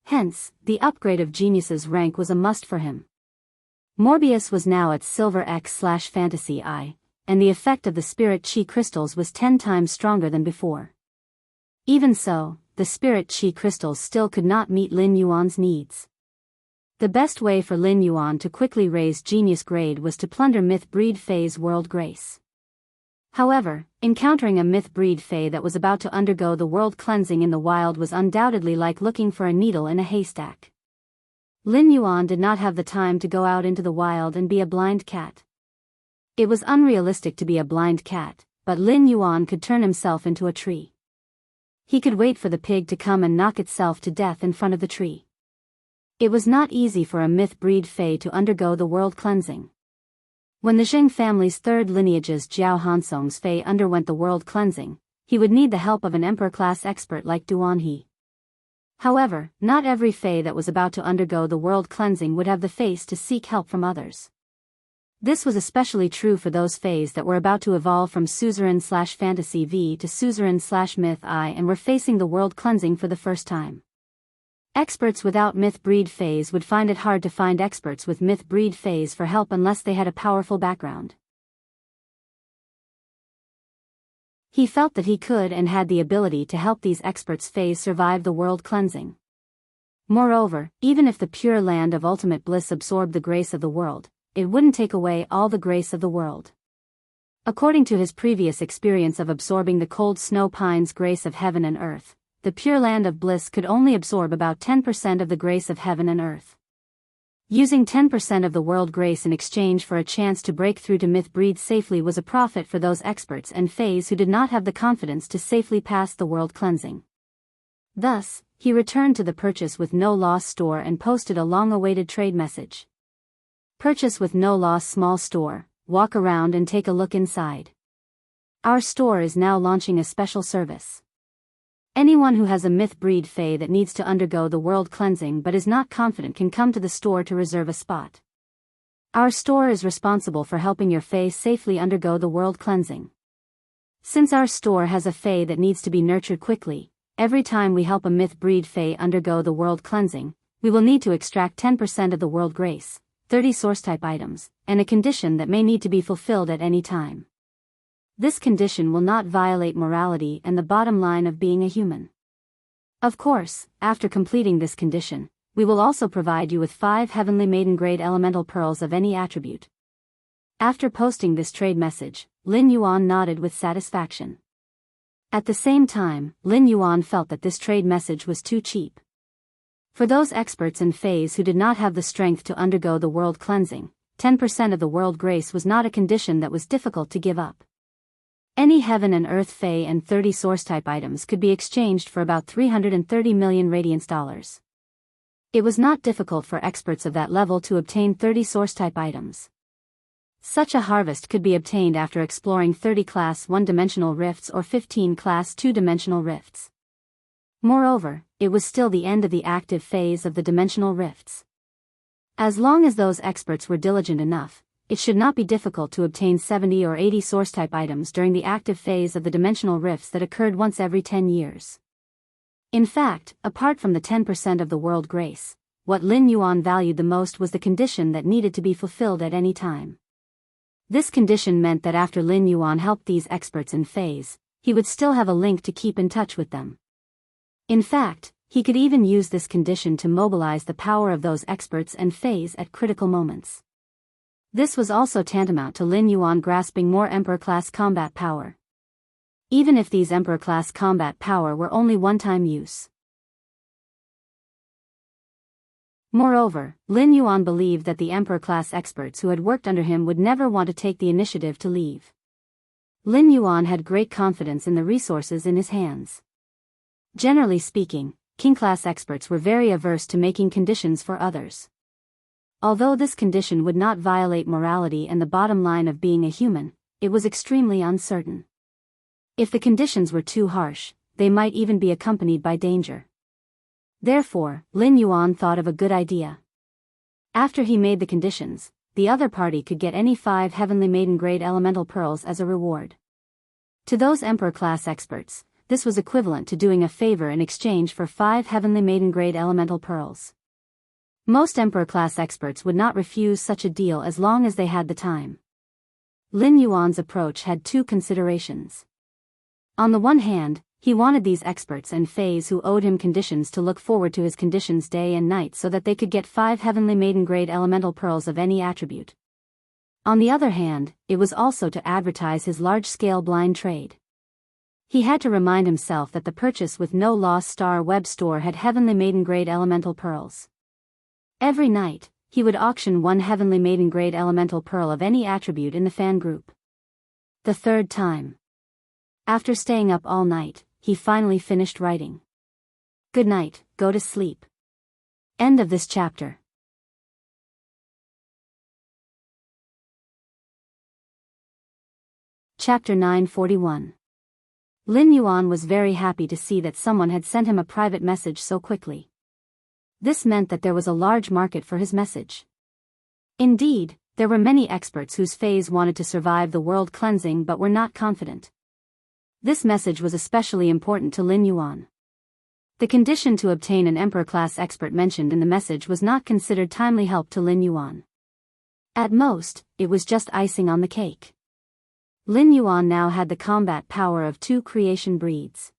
Hence, the upgrade of genius's rank was a must for him. Morbius was now at Silver X/Fantasy I, and the effect of the Spirit Chi crystals was 10 times stronger than before. Even so, the Spirit Chi crystals still could not meet Lin Yuan's needs. The best way for Lin Yuan to quickly raise genius grade was to plunder Myth Breed Fae's world grace. However, encountering a Myth Breed Fae that was about to undergo the world cleansing in the wild was undoubtedly like looking for a needle in a haystack. Lin Yuan did not have the time to go out into the wild and be a blind cat. It was unrealistic to be a blind cat, but Lin Yuan could turn himself into a tree. He could wait for the pig to come and knock itself to death in front of the tree. It was not easy for a Myth Breed Fae to undergo the world cleansing. When the Zheng family's third lineage's Jiao Hansong's Fae underwent the world cleansing, he would need the help of an emperor-class expert like Duan He. However, not every Fae that was about to undergo the world cleansing would have the face to seek help from others. This was especially true for those Faes that were about to evolve from Suzerain/Fantasy V to Suzerain/Myth I and were facing the world cleansing for the first time. Experts without Myth Breed Faes would find it hard to find experts with Myth Breed Faes for help unless they had a powerful background. He felt that he could and had the ability to help these experts' Faes survive the world cleansing. Moreover, even if the pure land of ultimate bliss absorbed the grace of the world, it wouldn't take away all the grace of the world. According to his previous experience of absorbing the cold snow pine's grace of heaven and earth, the pure land of bliss could only absorb about 10% of the grace of heaven and earth. Using 10% of the world grace in exchange for a chance to break through to Myth Breed safely was a profit for those experts and Faes who did not have the confidence to safely pass the world cleansing. Thus, he returned to the purchase with no loss store and posted a long-awaited trade message. Purchase with no loss small store, walk around and take a look inside. Our store is now launching a special service. Anyone who has a myth breed fae that needs to undergo the world cleansing but is not confident can come to the store to reserve a spot. Our store is responsible for helping your fae safely undergo the world cleansing. Since our store has a fae that needs to be nurtured quickly, every time we help a myth breed fae undergo the world cleansing, we will need to extract 10% of the world grace, 30 source type items, and a condition that may need to be fulfilled at any time. This condition will not violate morality and the bottom line of being a human. Of course, after completing this condition, we will also provide you with 5 heavenly maiden grade elemental pearls of any attribute. After posting this trade message, Lin Yuan nodded with satisfaction. At the same time, Lin Yuan felt that this trade message was too cheap. For those experts and fays who did not have the strength to undergo the world cleansing, 10% of the world grace was not a condition that was difficult to give up. Any heaven and earth fae and 30 source type items could be exchanged for about 330 million radiance dollars. It was not difficult for experts of that level to obtain 30 source type items. Such a harvest could be obtained after exploring 30 class 1-dimensional rifts or 15 class 2-dimensional rifts. Moreover, it was still the end of the active phase of the dimensional rifts. As long as those experts were diligent enough, it should not be difficult to obtain 70 or 80 source type items during the active phase of the dimensional rifts that occurred once every 10 years. In fact, apart from the 10% of the world grace, what Lin Yuan valued the most was the condition that needed to be fulfilled at any time. This condition meant that after Lin Yuan helped these experts in phase, he would still have a link to keep in touch with them. In fact, he could even use this condition to mobilize the power of those experts and phase at critical moments. This was also tantamount to Lin Yuan grasping more Emperor-class combat power. Even if these Emperor-class combat power were only one-time use. Moreover, Lin Yuan believed that the Emperor-class experts who had worked under him would never want to take the initiative to leave. Lin Yuan had great confidence in the resources in his hands. Generally speaking, King-class experts were very averse to making conditions for others. Although this condition would not violate morality and the bottom line of being a human, it was extremely uncertain. If the conditions were too harsh, they might even be accompanied by danger. Therefore, Lin Yuan thought of a good idea. After he made the conditions, the other party could get any 5 heavenly maiden grade elemental pearls as a reward. To those Emperor-class experts, this was equivalent to doing a favor in exchange for 5 heavenly maiden grade elemental pearls. Most Emperor-class experts would not refuse such a deal as long as they had the time. Lin Yuan's approach had 2 considerations. On the one hand, he wanted these experts and fays who owed him conditions to look forward to his conditions day and night so that they could get 5 heavenly maiden grade elemental pearls of any attribute. On the other hand, it was also to advertise his large-scale blind trade. He had to remind himself that the purchase with no loss star web store had heavenly maiden grade elemental pearls. Every night, he would auction 1 heavenly maiden grade elemental pearl of any attribute in the fan group. The third time. After staying up all night, he finally finished writing. Good night, go to sleep. End of this chapter. Chapter 941. Lin Yuan was very happy to see that someone had sent him a private message so quickly. This meant that there was a large market for his message. Indeed, there were many experts whose phase wanted to survive the world cleansing but were not confident. This message was especially important to Lin Yuan. The condition to obtain an Emperor-class expert mentioned in the message was not considered timely help to Lin Yuan. At most, it was just icing on the cake. Lin Yuan now had the combat power of 2 creation breeds.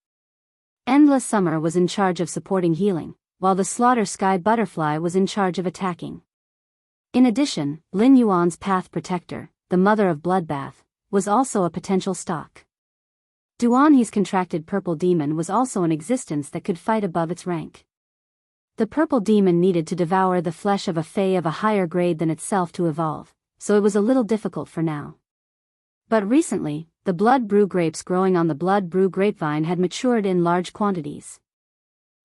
Endless Summer was in charge of supporting healing, while the Slaughter Sky Butterfly was in charge of attacking. In addition, Lin Yuan's Path Protector, the Mother of Bloodbath, was also a potential stock. Duanhe's contracted Purple Demon was also in existence that could fight above its rank. The Purple Demon needed to devour the flesh of a fae of a higher grade than itself to evolve, so it was a little difficult for now. But recently, the blood brew grapes growing on the blood brew grapevine had matured in large quantities.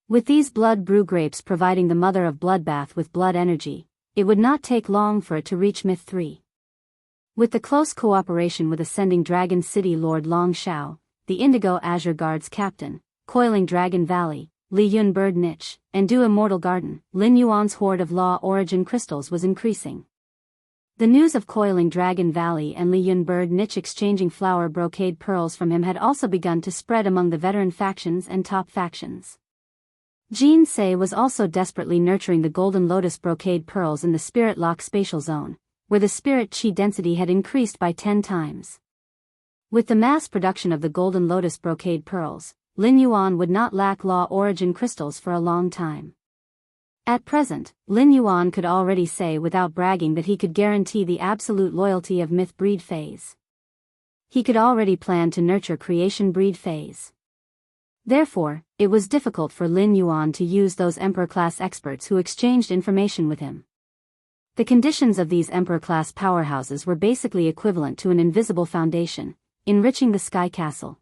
With these blood brew grapes providing the Mother of Bloodbath with blood energy, it would not take long for it to reach Myth 3. With the close cooperation with Ascending Dragon City Lord Long Shao, the Indigo Azure Guard's captain, Coiling Dragon Valley, Li Yun Bird Niche, and Du Immortal Garden, Lin Yuan's hoard of Law Origin crystals was increasing. The news of Coiling Dragon Valley and Li Yun Bird Niche exchanging flower brocade pearls from him had also begun to spread among the veteran factions and top factions. Jin Se was also desperately nurturing the Golden Lotus brocade pearls in the Spirit Lock spatial zone, where the spirit chi density had increased by 10 times. With the mass production of the Golden Lotus brocade pearls, Lin Yuan would not lack Law Origin crystals for a long time. At present, Lin Yuan could already say without bragging that he could guarantee the absolute loyalty of Myth Breed phase. He could already plan to nurture Creation Breed phase. Therefore, it was difficult for Lin Yuan to use those Emperor-class experts who exchanged information with him. The conditions of these Emperor-class powerhouses were basically equivalent to an invisible foundation, enriching the Sky Castle.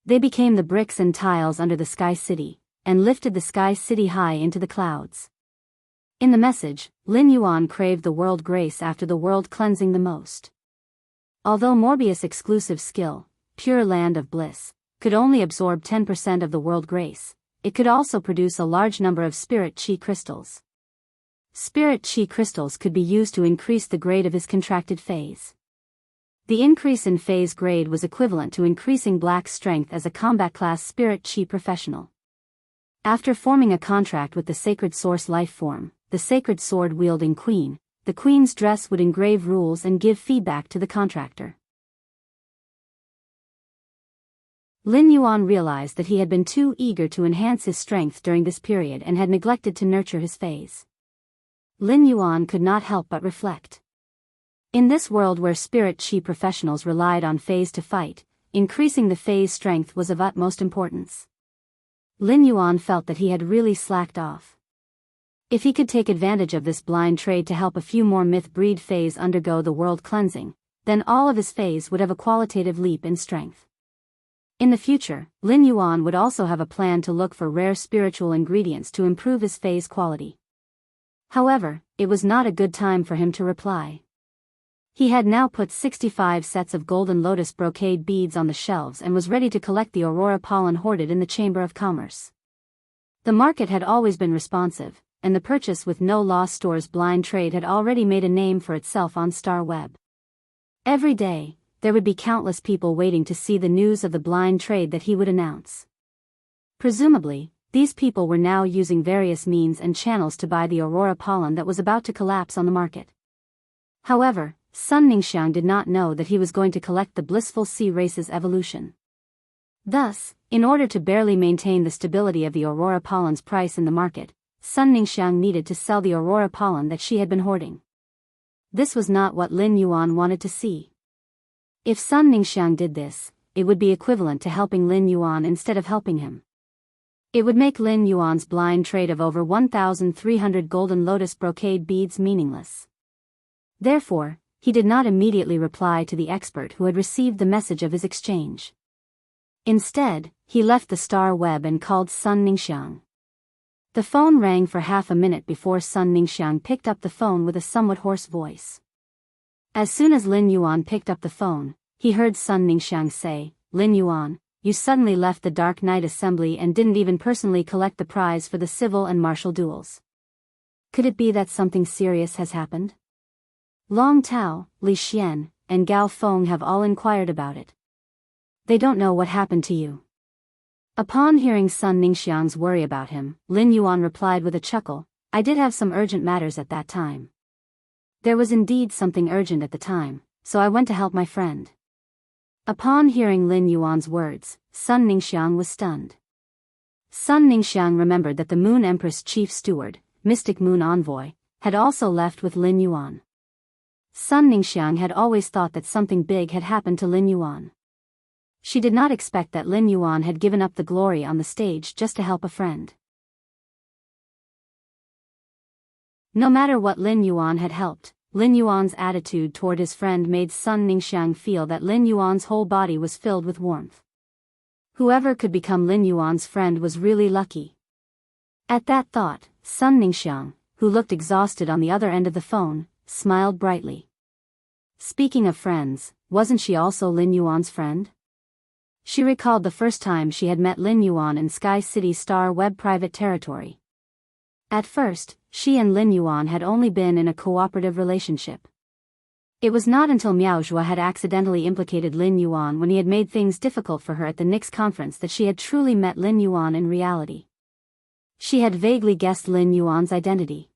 They became the bricks and tiles under the Sky City, and lifted the Sky City high into the clouds. In the message, Lin Yuan craved the world grace after the world cleansing the most. Although Morbius' exclusive skill, Pure Land of Bliss, could only absorb 10% of the world grace, it could also produce a large number of Spirit Chi crystals. Spirit Chi crystals could be used to increase the grade of his contracted phase. The increase in phase grade was equivalent to increasing Black's strength as a combat class Spirit Chi professional. After forming a contract with the Sacred Source life form, the Sacred Sword-wielding Queen, the Queen's dress would engrave rules and give feedback to the contractor. Lin Yuan realized that he had been too eager to enhance his strength during this period and had neglected to nurture his phase. Lin Yuan could not help but reflect. In this world where Spirit Chi professionals relied on phase to fight, increasing the phase strength was of utmost importance. Lin Yuan felt that he had really slacked off. If he could take advantage of this blind trade to help a few more Myth Breed phase undergo the world cleansing, then all of his phase would have a qualitative leap in strength. In the future, Lin Yuan would also have a plan to look for rare spiritual ingredients to improve his phase quality. However, it was not a good time for him to reply. He had now put 65 sets of Golden Lotus brocade beads on the shelves and was ready to collect the Aurora pollen hoarded in the Chamber of Commerce. The market had always been responsive, and the purchase with no loss store's blind trade had already made a name for itself on Star Web. Every day, there would be countless people waiting to see the news of the blind trade that he would announce. Presumably, these people were now using various means and channels to buy the Aurora pollen that was about to collapse on the market. However, Sun Ningxiang did not know that he was going to collect the blissful sea race's evolution. Thus, in order to barely maintain the stability of the Aurora pollen's price in the market, Sun Ningxiang needed to sell the Aurora pollen that she had been hoarding. This was not what Lin Yuan wanted to see. If Sun Ningxiang did this, it would be equivalent to helping Lin Yuan instead of helping him. It would make Lin Yuan's blind trade of over 1,300 Golden Lotus brocade beads meaningless. Therefore, he did not immediately reply to the expert who had received the message of his exchange. Instead, he left the Star Web and called Sun Ningxiang. The phone rang for half a minute before Sun Ningxiang picked up the phone with a somewhat hoarse voice. As soon as Lin Yuan picked up the phone, he heard Sun Ningxiang say, "Lin Yuan, you suddenly left the Dark Knight Assembly and didn't even personally collect the prize for the civil and martial duels. Could it be that something serious has happened? Long Tao, Li Xian, and Gao Feng have all inquired about it. They don't know what happened to you." Upon hearing Sun Ningxiang's worry about him, Lin Yuan replied with a chuckle, "I did have some urgent matters at that time. There was indeed something urgent at the time, so I went to help my friend." Upon hearing Lin Yuan's words, Sun Ningxiang was stunned. Sun Ningxiang remembered that the Moon Empress Chief Steward, Mystic Moon Envoy, had also left with Lin Yuan. Sun Ningxiang had always thought that something big had happened to Lin Yuan. She did not expect that Lin Yuan had given up the glory on the stage just to help a friend. No matter what Lin Yuan had helped, Lin Yuan's attitude toward his friend made Sun Ningxiang feel that Lin Yuan's whole body was filled with warmth. Whoever could become Lin Yuan's friend was really lucky. At that thought, Sun Ningxiang, who looked exhausted on the other end of the phone, smiled brightly. Speaking of friends, wasn't she also Lin Yuan's friend? She recalled the first time she had met Lin Yuan in Sky City Star Web private territory. At first, she and Lin Yuan had only been in a cooperative relationship. It was not until Miao Zhua had accidentally implicated Lin Yuan when he had made things difficult for her at the Nix conference that she had truly met Lin Yuan in reality. She had vaguely guessed Lin Yuan's identity.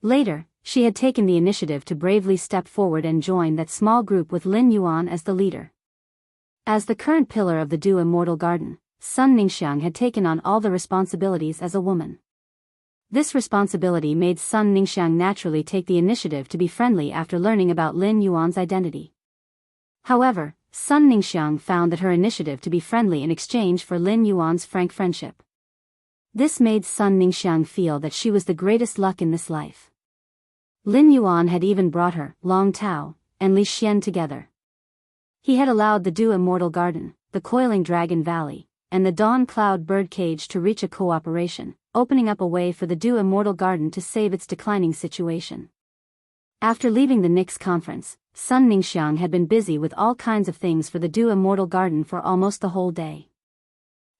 Later, she had taken the initiative to bravely step forward and join that small group with Lin Yuan as the leader. As the current pillar of the Du Immortal Garden, Sun Ningxiang had taken on all the responsibilities as a woman. This responsibility made Sun Ningxiang naturally take the initiative to be friendly after learning about Lin Yuan's identity. However, Sun Ningxiang found that her initiative to be friendly in exchange for Lin Yuan's frank friendship. This made Sun Ningxiang feel that she was the greatest luck in this life. Lin Yuan had even brought her, Long Tao, and Li Xian together. He had allowed the Du Immortal Garden, the Coiling Dragon Valley, and the Dawn Cloud Bird Cage to reach a cooperation, opening up a way for the Du Immortal Garden to save its declining situation. After leaving the Nix conference, Sun Ningxiang had been busy with all kinds of things for the Du Immortal Garden for almost the whole day.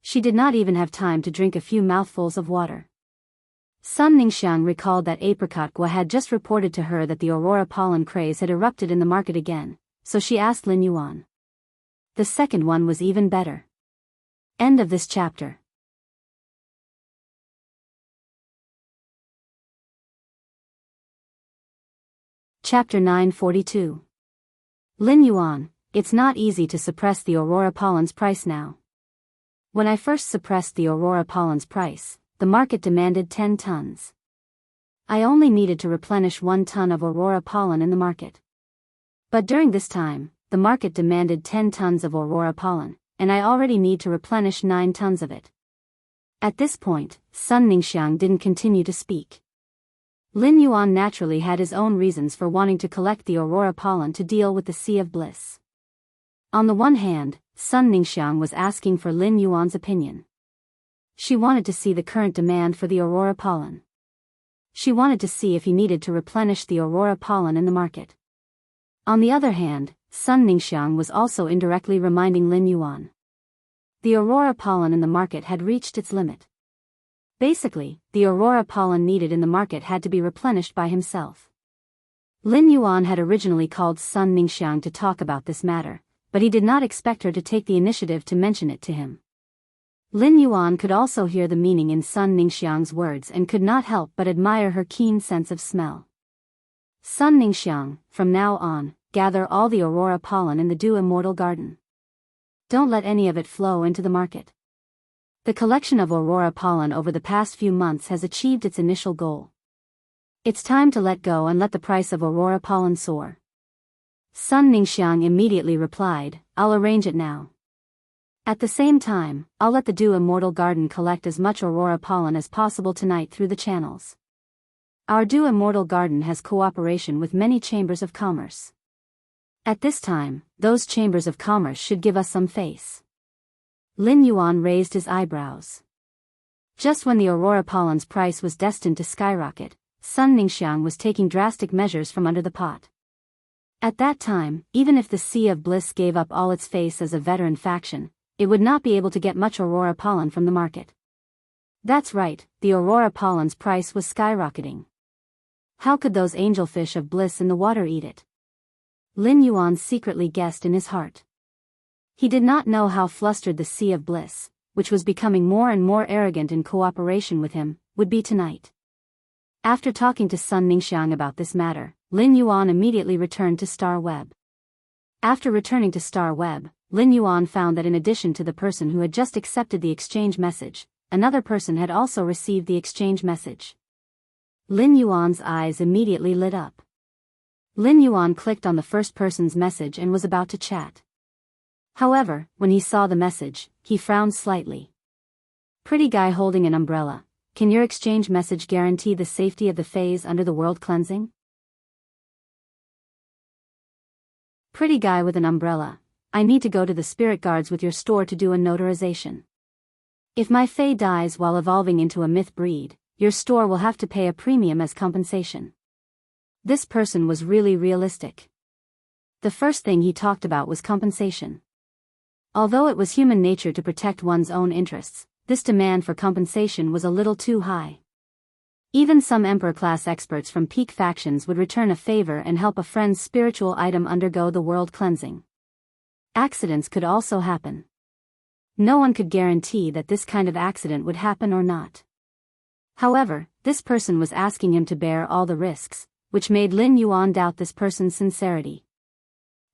She did not even have time to drink a few mouthfuls of water. Sun Ningxiang recalled that Apricot Gua had just reported to her that the Aurora pollen craze had erupted in the market again, so she asked Lin Yuan. The second one was even better. End of this chapter. Chapter 942. Lin Yuan, it's not easy to suppress the Aurora pollen's price now. When I first suppressed the Aurora pollen's price, the market demanded 10 tons. I only needed to replenish 1 ton of Aurora pollen in the market. But during this time, the market demanded 10 tons of Aurora pollen, and I already need to replenish 9 tons of it. At this point, Sun Ningxiang didn't continue to speak. Lin Yuan naturally had his own reasons for wanting to collect the Aurora pollen to deal with the Sea of Bliss. On the one hand, Sun Ningxiang was asking for Lin Yuan's opinion. She wanted to see the current demand for the Aurora pollen. She wanted to see if he needed to replenish the Aurora pollen in the market. On the other hand, Sun Ningxiang was also indirectly reminding Lin Yuan. The Aurora pollen in the market had reached its limit. Basically, the Aurora pollen needed in the market had to be replenished by himself. Lin Yuan had originally called Sun Ningxiang to talk about this matter, but he did not expect her to take the initiative to mention it to him. Lin Yuan could also hear the meaning in Sun Ningxiang's words and could not help but admire her keen sense of smell. Sun Ningxiang, from now on, gather all the Aurora pollen in the Du Immortal Garden. Don't let any of it flow into the market. The collection of Aurora pollen over the past few months has achieved its initial goal. It's time to let go and let the price of Aurora pollen soar. Sun Ningxiang immediately replied, I'll arrange it now. At the same time, I'll let the Du Immortal Garden collect as much Aurora pollen as possible tonight through the channels. Our Du Immortal Garden has cooperation with many chambers of commerce. At this time, those chambers of commerce should give us some face. Lin Yuan raised his eyebrows. Just when the Aurora pollen's price was destined to skyrocket, Sun Ningxiang was taking drastic measures from under the pot. At that time, even if the Sea of Bliss gave up all its face as a veteran faction, it would not be able to get much Aurora pollen from the market. That's right, the Aurora pollen's price was skyrocketing. How could those angelfish of bliss in the water eat it? Lin Yuan secretly guessed in his heart. He did not know how flustered the Sea of Bliss, which was becoming more and more arrogant in cooperation with him, would be tonight. After talking to Sun Ningxiang about this matter, Lin Yuan immediately returned to Star Web. After returning to Star Web, Lin Yuan found that in addition to the person who had just accepted the exchange message, another person had also received the exchange message. Lin Yuan's eyes immediately lit up. Lin Yuan clicked on the first person's message and was about to chat. However, when he saw the message, he frowned slightly. Pretty guy holding an umbrella, can your exchange message guarantee the safety of the phase under the world cleansing? Pretty guy with an umbrella, I need to go to the spirit guards with your store to do a notarization. If my fae dies while evolving into a myth breed, your store will have to pay a premium as compensation. This person was really realistic. The first thing he talked about was compensation. Although it was human nature to protect one's own interests, this demand for compensation was a little too high. Even some Emperor-class experts from peak factions would return a favor and help a friend's spiritual item undergo the world cleansing. Accidents could also happen. No one could guarantee that this kind of accident would happen or not. However, this person was asking him to bear all the risks, which made Lin Yuan doubt this person's sincerity.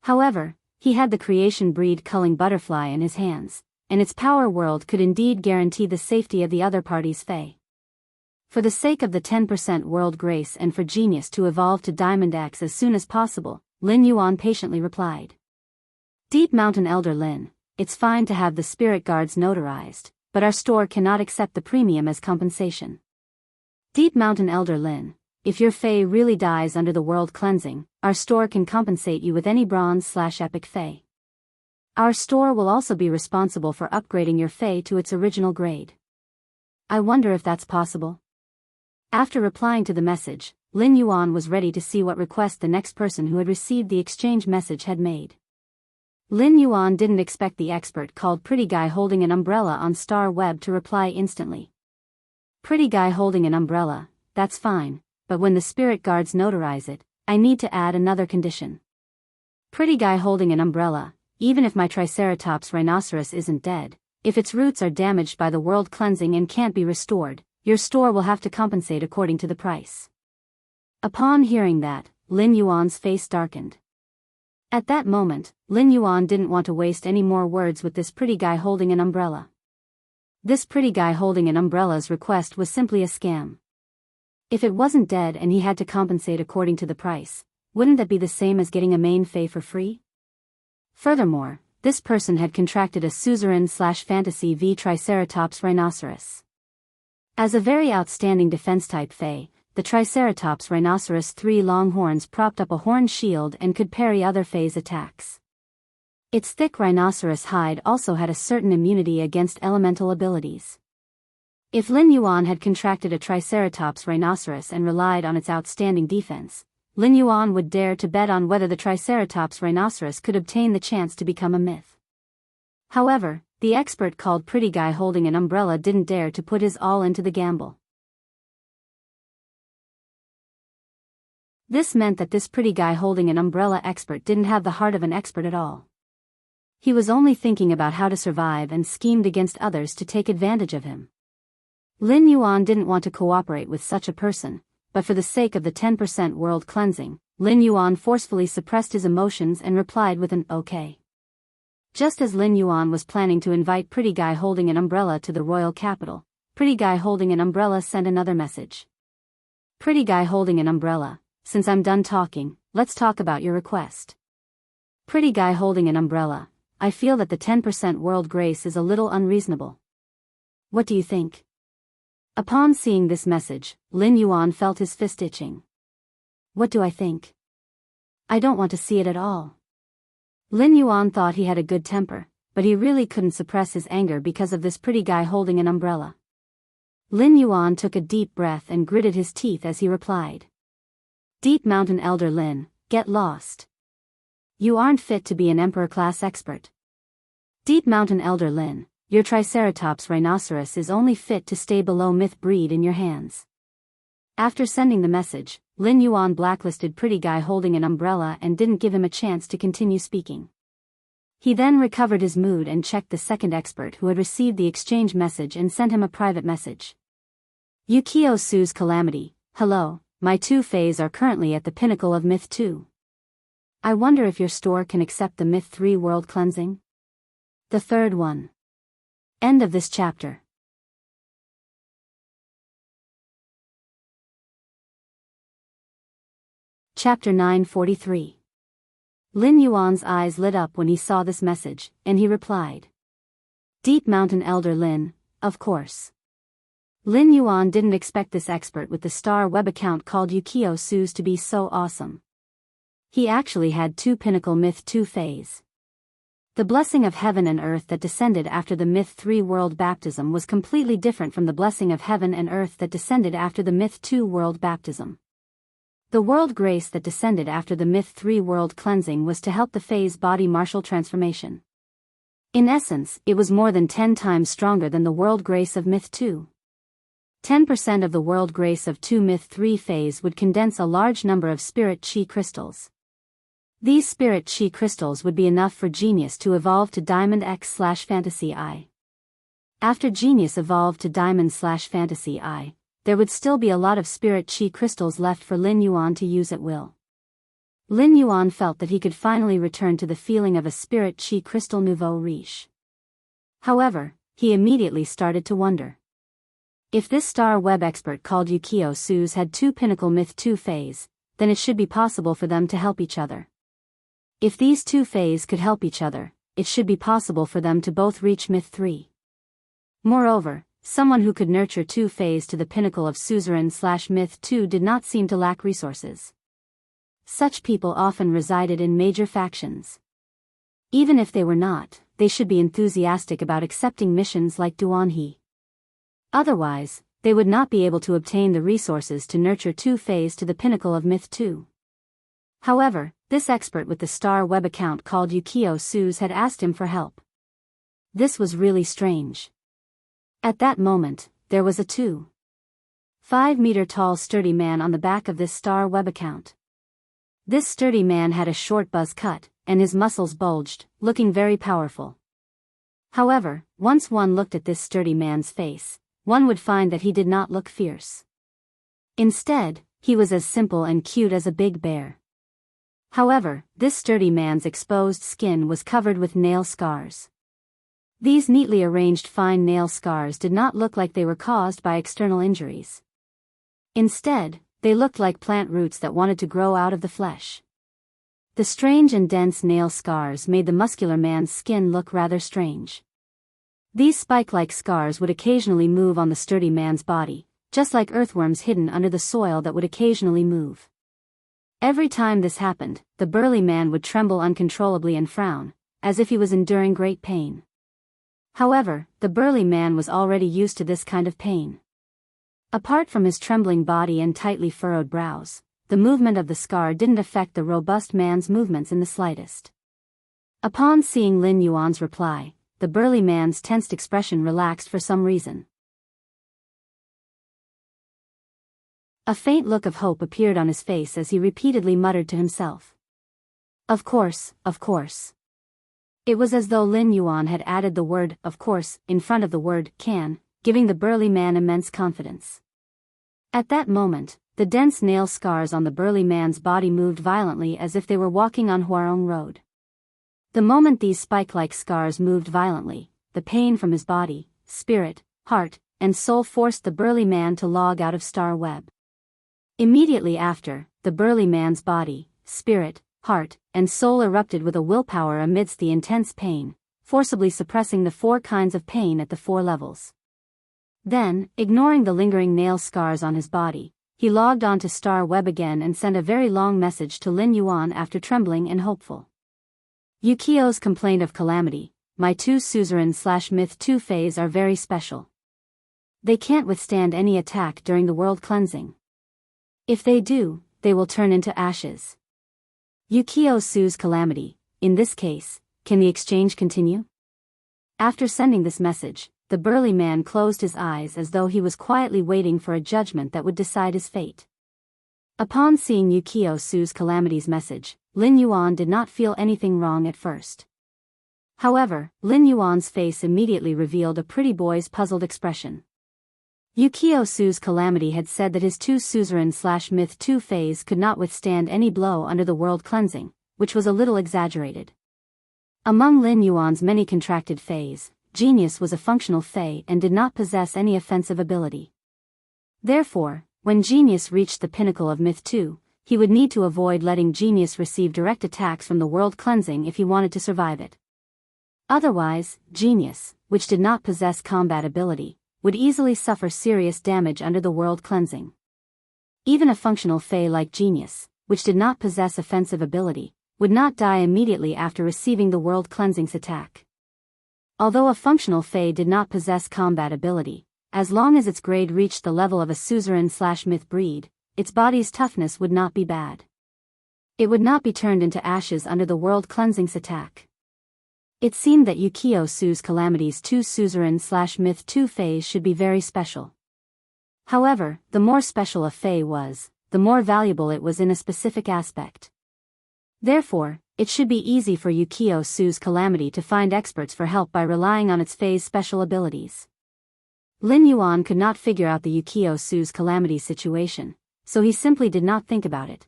However, he had the creation breed culling butterfly in his hands, and its power world could indeed guarantee the safety of the other party's fae. For the sake of the 10% world grace and for genius to evolve to Diamond X as soon as possible, Lin Yuan patiently replied. Deep Mountain Elder Lin, it's fine to have the spirit guards notarized, but our store cannot accept the premium as compensation. Deep Mountain Elder Lin, if your fae really dies under the world cleansing, our store can compensate you with any bronze/epic fae. Our store will also be responsible for upgrading your fae to its original grade. I wonder if that's possible. After replying to the message, Lin Yuan was ready to see what request the next person who had received the exchange message had made. Lin Yuan didn't expect the expert called Pretty Guy Holding an Umbrella on Star Web to reply instantly. Pretty Guy Holding an Umbrella, that's fine, but when the spirit guards notarize it, I need to add another condition. Pretty Guy Holding an Umbrella, even if my Triceratops rhinoceros isn't dead, if its roots are damaged by the world cleansing and can't be restored, your store will have to compensate according to the price. Upon hearing that, Lin Yuan's face darkened. At that moment, Lin Yuan didn't want to waste any more words with this pretty guy holding an umbrella. This pretty guy holding an umbrella's request was simply a scam. If it wasn't dead and he had to compensate according to the price, wouldn't that be the same as getting a main fae for free? Furthermore, this person had contracted a suzerain/fantasy v Triceratops rhinoceros. As a very outstanding defense-type fae, the Triceratops rhinoceros' 3 long horns propped up a horn shield and could parry other fae's attacks. Its thick rhinoceros hide also had a certain immunity against elemental abilities. If Lin Yuan had contracted a Triceratops rhinoceros and relied on its outstanding defense, Lin Yuan would dare to bet on whether the Triceratops rhinoceros could obtain the chance to become a myth. However, the expert called Pretty Guy Holding an Umbrella didn't dare to put his all into the gamble. This meant that this pretty guy holding an umbrella expert didn't have the heart of an expert at all. He was only thinking about how to survive and schemed against others to take advantage of him. Lin Yuan didn't want to cooperate with such a person, but for the sake of the 10% world cleansing, Lin Yuan forcefully suppressed his emotions and replied with an okay. Just as Lin Yuan was planning to invite Pretty Guy Holding an Umbrella to the royal capital, Pretty Guy Holding an Umbrella sent another message. Pretty Guy Holding an Umbrella, since I'm done talking, let's talk about your request. Pretty Guy Holding an Umbrella, I feel that the 10% world grace is a little unreasonable. What do you think? Upon seeing this message, Lin Yuan felt his fist itching. What do I think? I don't want to see it at all. Lin Yuan thought he had a good temper, but he really couldn't suppress his anger because of this pretty guy holding an umbrella. Lin Yuan took a deep breath and gritted his teeth as he replied. Deep Mountain Elder Lin, get lost. You aren't fit to be an Emperor-class expert. Deep Mountain Elder Lin, your Triceratops rhinoceros is only fit to stay below myth breed in your hands. After sending the message, Lin Yuan blacklisted Pretty Guy Holding an Umbrella and didn't give him a chance to continue speaking. He then recovered his mood and checked the second expert who had received the exchange message and sent him a private message. Yukio Su's Calamity, hello, my 2 fays are currently at the pinnacle of Myth 2. I wonder if your store can accept the Myth 3 world cleansing? The third one. End of this chapter. Chapter 943. Lin Yuan's eyes lit up when he saw this message, and he replied. Deep Mountain Elder Lin, of course. Lin Yuan didn't expect this expert with the star web account called Yukio Su's to be so awesome. He actually had 2 pinnacle Myth 2 fays. The blessing of heaven and earth that descended after the Myth 3 world baptism was completely different from the blessing of heaven and earth that descended after the Myth 2 world baptism. The world grace that descended after the Myth 3 world cleansing was to help the fae's body martial transformation. In essence, it was more than 10 times stronger than the world grace of Myth 2. 10% of the world grace of 2 Myth 3 phase would condense a large number of spirit chi crystals. These spirit chi crystals would be enough for Genius to evolve to Diamond X/Fantasy I. After Genius evolved to Diamond/Fantasy I, there would still be a lot of spirit chi crystals left for Lin Yuan to use at will. Lin Yuan felt that he could finally return to the feeling of a spirit chi crystal nouveau riche. However, he immediately started to wonder. If this star web expert called Yukio Suze had 2 pinnacle Myth 2 phase, then it should be possible for them to help each other. If these 2 phase could help each other, it should be possible for them to both reach Myth 3. Moreover, someone who could nurture 2 phase to the pinnacle of Suzerain/Myth 2 did not seem to lack resources. Such people often resided in major factions. Even if they were not, they should be enthusiastic about accepting missions like Duanhe. Otherwise, they would not be able to obtain the resources to nurture 2 phase to the pinnacle of Myth 2. However, this expert with the star web account called Yukio Suze had asked him for help. This was really strange. At that moment, there was a 2.5-meter tall sturdy man on the back of this star web account. This sturdy man had a short buzz cut, and his muscles bulged, looking very powerful. However, once one looked at this sturdy man's face, one would find that he did not look fierce. Instead, he was as simple and cute as a big bear. However, this sturdy man's exposed skin was covered with nail scars. These neatly arranged fine nail scars did not look like they were caused by external injuries. Instead, they looked like plant roots that wanted to grow out of the flesh. The strange and dense nail scars made the muscular man's skin look rather strange. These spike-like scars would occasionally move on the sturdy man's body, just like earthworms hidden under the soil that would occasionally move. Every time this happened, the burly man would tremble uncontrollably and frown, as if he was enduring great pain. However, the burly man was already used to this kind of pain. Apart from his trembling body and tightly furrowed brows, the movement of the scar didn't affect the robust man's movements in the slightest. Upon seeing Lin Yuan's reply, the burly man's tensed expression relaxed for some reason. A faint look of hope appeared on his face as he repeatedly muttered to himself. Of course, of course. It was as though Lin Yuan had added the word, of course, in front of the word, can, giving the burly man immense confidence. At that moment, the dense nail scars on the burly man's body moved violently as if they were walking on Huarong Road. The moment these spike-like scars moved violently, the pain from his body, spirit, heart, and soul forced the burly man to log out of Star Web. Immediately after, the burly man's body, spirit, heart, and soul erupted with a willpower amidst the intense pain, forcibly suppressing the 4 kinds of pain at the 4 levels. Then, ignoring the lingering nail scars on his body, he logged on to Star Web again and sent a very long message to Lin Yuan after trembling and hopeful. Yukio's complaint of calamity, my 2 Suzerain/Myth 2 phase are very special. They can't withstand any attack during the world cleansing. If they do, they will turn into ashes. Yukio Su's calamity, in this case, can the exchange continue? After sending this message, the burly man closed his eyes as though he was quietly waiting for a judgment that would decide his fate. Upon seeing Yukio Su's calamity's message, Lin Yuan did not feel anything wrong at first. However, Lin Yuan's face immediately revealed a pretty boy's puzzled expression. Yukio Su's calamity had said that his 2 Suzerain/Myth 2 phase could not withstand any blow under the world cleansing, which was a little exaggerated. Among Lin Yuan's many contracted phase, Genius was a functional Fey and did not possess any offensive ability. Therefore, when Genius reached the pinnacle of Myth 2, he would need to avoid letting Genius receive direct attacks from the world cleansing if he wanted to survive it. Otherwise, Genius, which did not possess combat ability, would easily suffer serious damage under the world cleansing. Even a functional Fey like Genius, which did not possess offensive ability, would not die immediately after receiving the world cleansing's attack. Although a functional Fey did not possess combat ability, as long as its grade reached the level of a Suzerain/Myth breed, its body's toughness would not be bad. It would not be turned into ashes under the world cleansing's attack. It seemed that Yukio Su's Calamity's two suzerain/myth 2 phase should be very special. However, the more special a Fey was, the more valuable it was in a specific aspect. Therefore, it should be easy for Yukio Su's Calamity to find experts for help by relying on its Fey's special abilities. Lin Yuan could not figure out the Yukio Su's Calamity situation, so he simply did not think about it.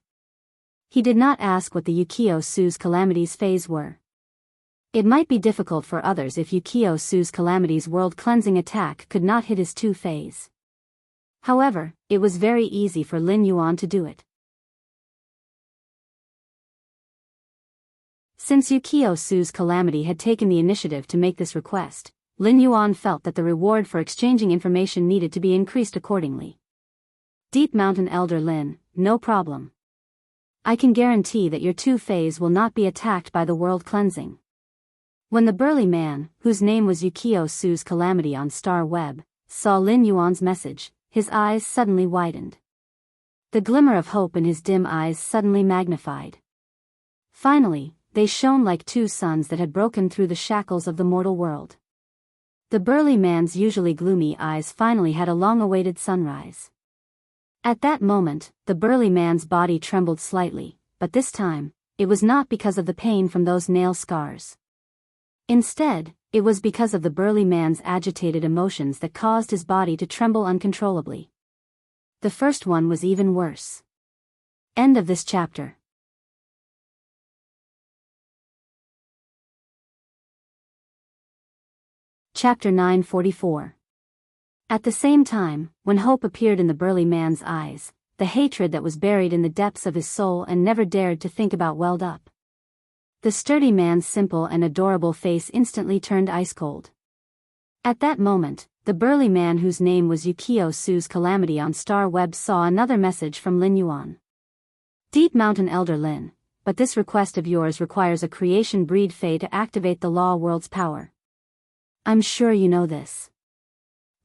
He did not ask what the Yukio Su's Calamity's phase were. It might be difficult for others if Yukio Su's Calamity's world-cleansing attack could not hit his 2 phase. However, it was very easy for Lin Yuan to do it. Since Yukio Su's Calamity had taken the initiative to make this request, Lin Yuan felt that the reward for exchanging information needed to be increased accordingly. Deep Mountain Elder Lin, no problem. I can guarantee that your 2 phase will not be attacked by the world cleansing. When the burly man, whose name was Yukio Su's Calamity on Star Web, saw Lin Yuan's message, his eyes suddenly widened. The glimmer of hope in his dim eyes suddenly magnified. Finally, they shone like 2 suns that had broken through the shackles of the mortal world. The burly man's usually gloomy eyes finally had a long-awaited sunrise. At that moment, the burly man's body trembled slightly, but this time, it was not because of the pain from those nail scars. Instead, it was because of the burly man's agitated emotions that caused his body to tremble uncontrollably. The first one was even worse. End of this chapter. Chapter 944. At the same time, when hope appeared in the burly man's eyes, the hatred that was buried in the depths of his soul and never dared to think about welled up. The sturdy man's simple and adorable face instantly turned ice-cold. At that moment, the burly man whose name was Yukio Su's Calamity on Star Web saw another message from Lin Yuan. Deep Mountain Elder Lin, but this request of yours requires a creation breed Fey to activate the Law World's power. I'm sure you know this.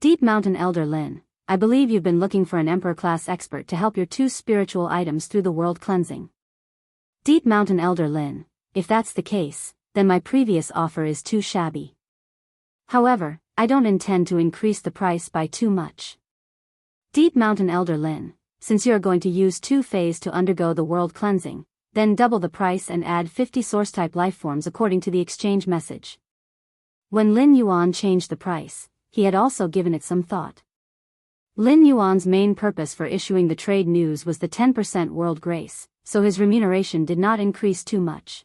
Deep Mountain Elder Lin, I believe you've been looking for an Emperor-class expert to help your 2 spiritual items through the world cleansing. Deep Mountain Elder Lin, if that's the case, then my previous offer is too shabby. However, I don't intend to increase the price by too much. Deep Mountain Elder Lin, since you are going to use 2 Feys to undergo the world cleansing, then double the price and add 50 source-type lifeforms according to the exchange message. When Lin Yuan changed the price, he had also given it some thought. Lin Yuan's main purpose for issuing the trade news was the 10% world grace, so his remuneration did not increase too much.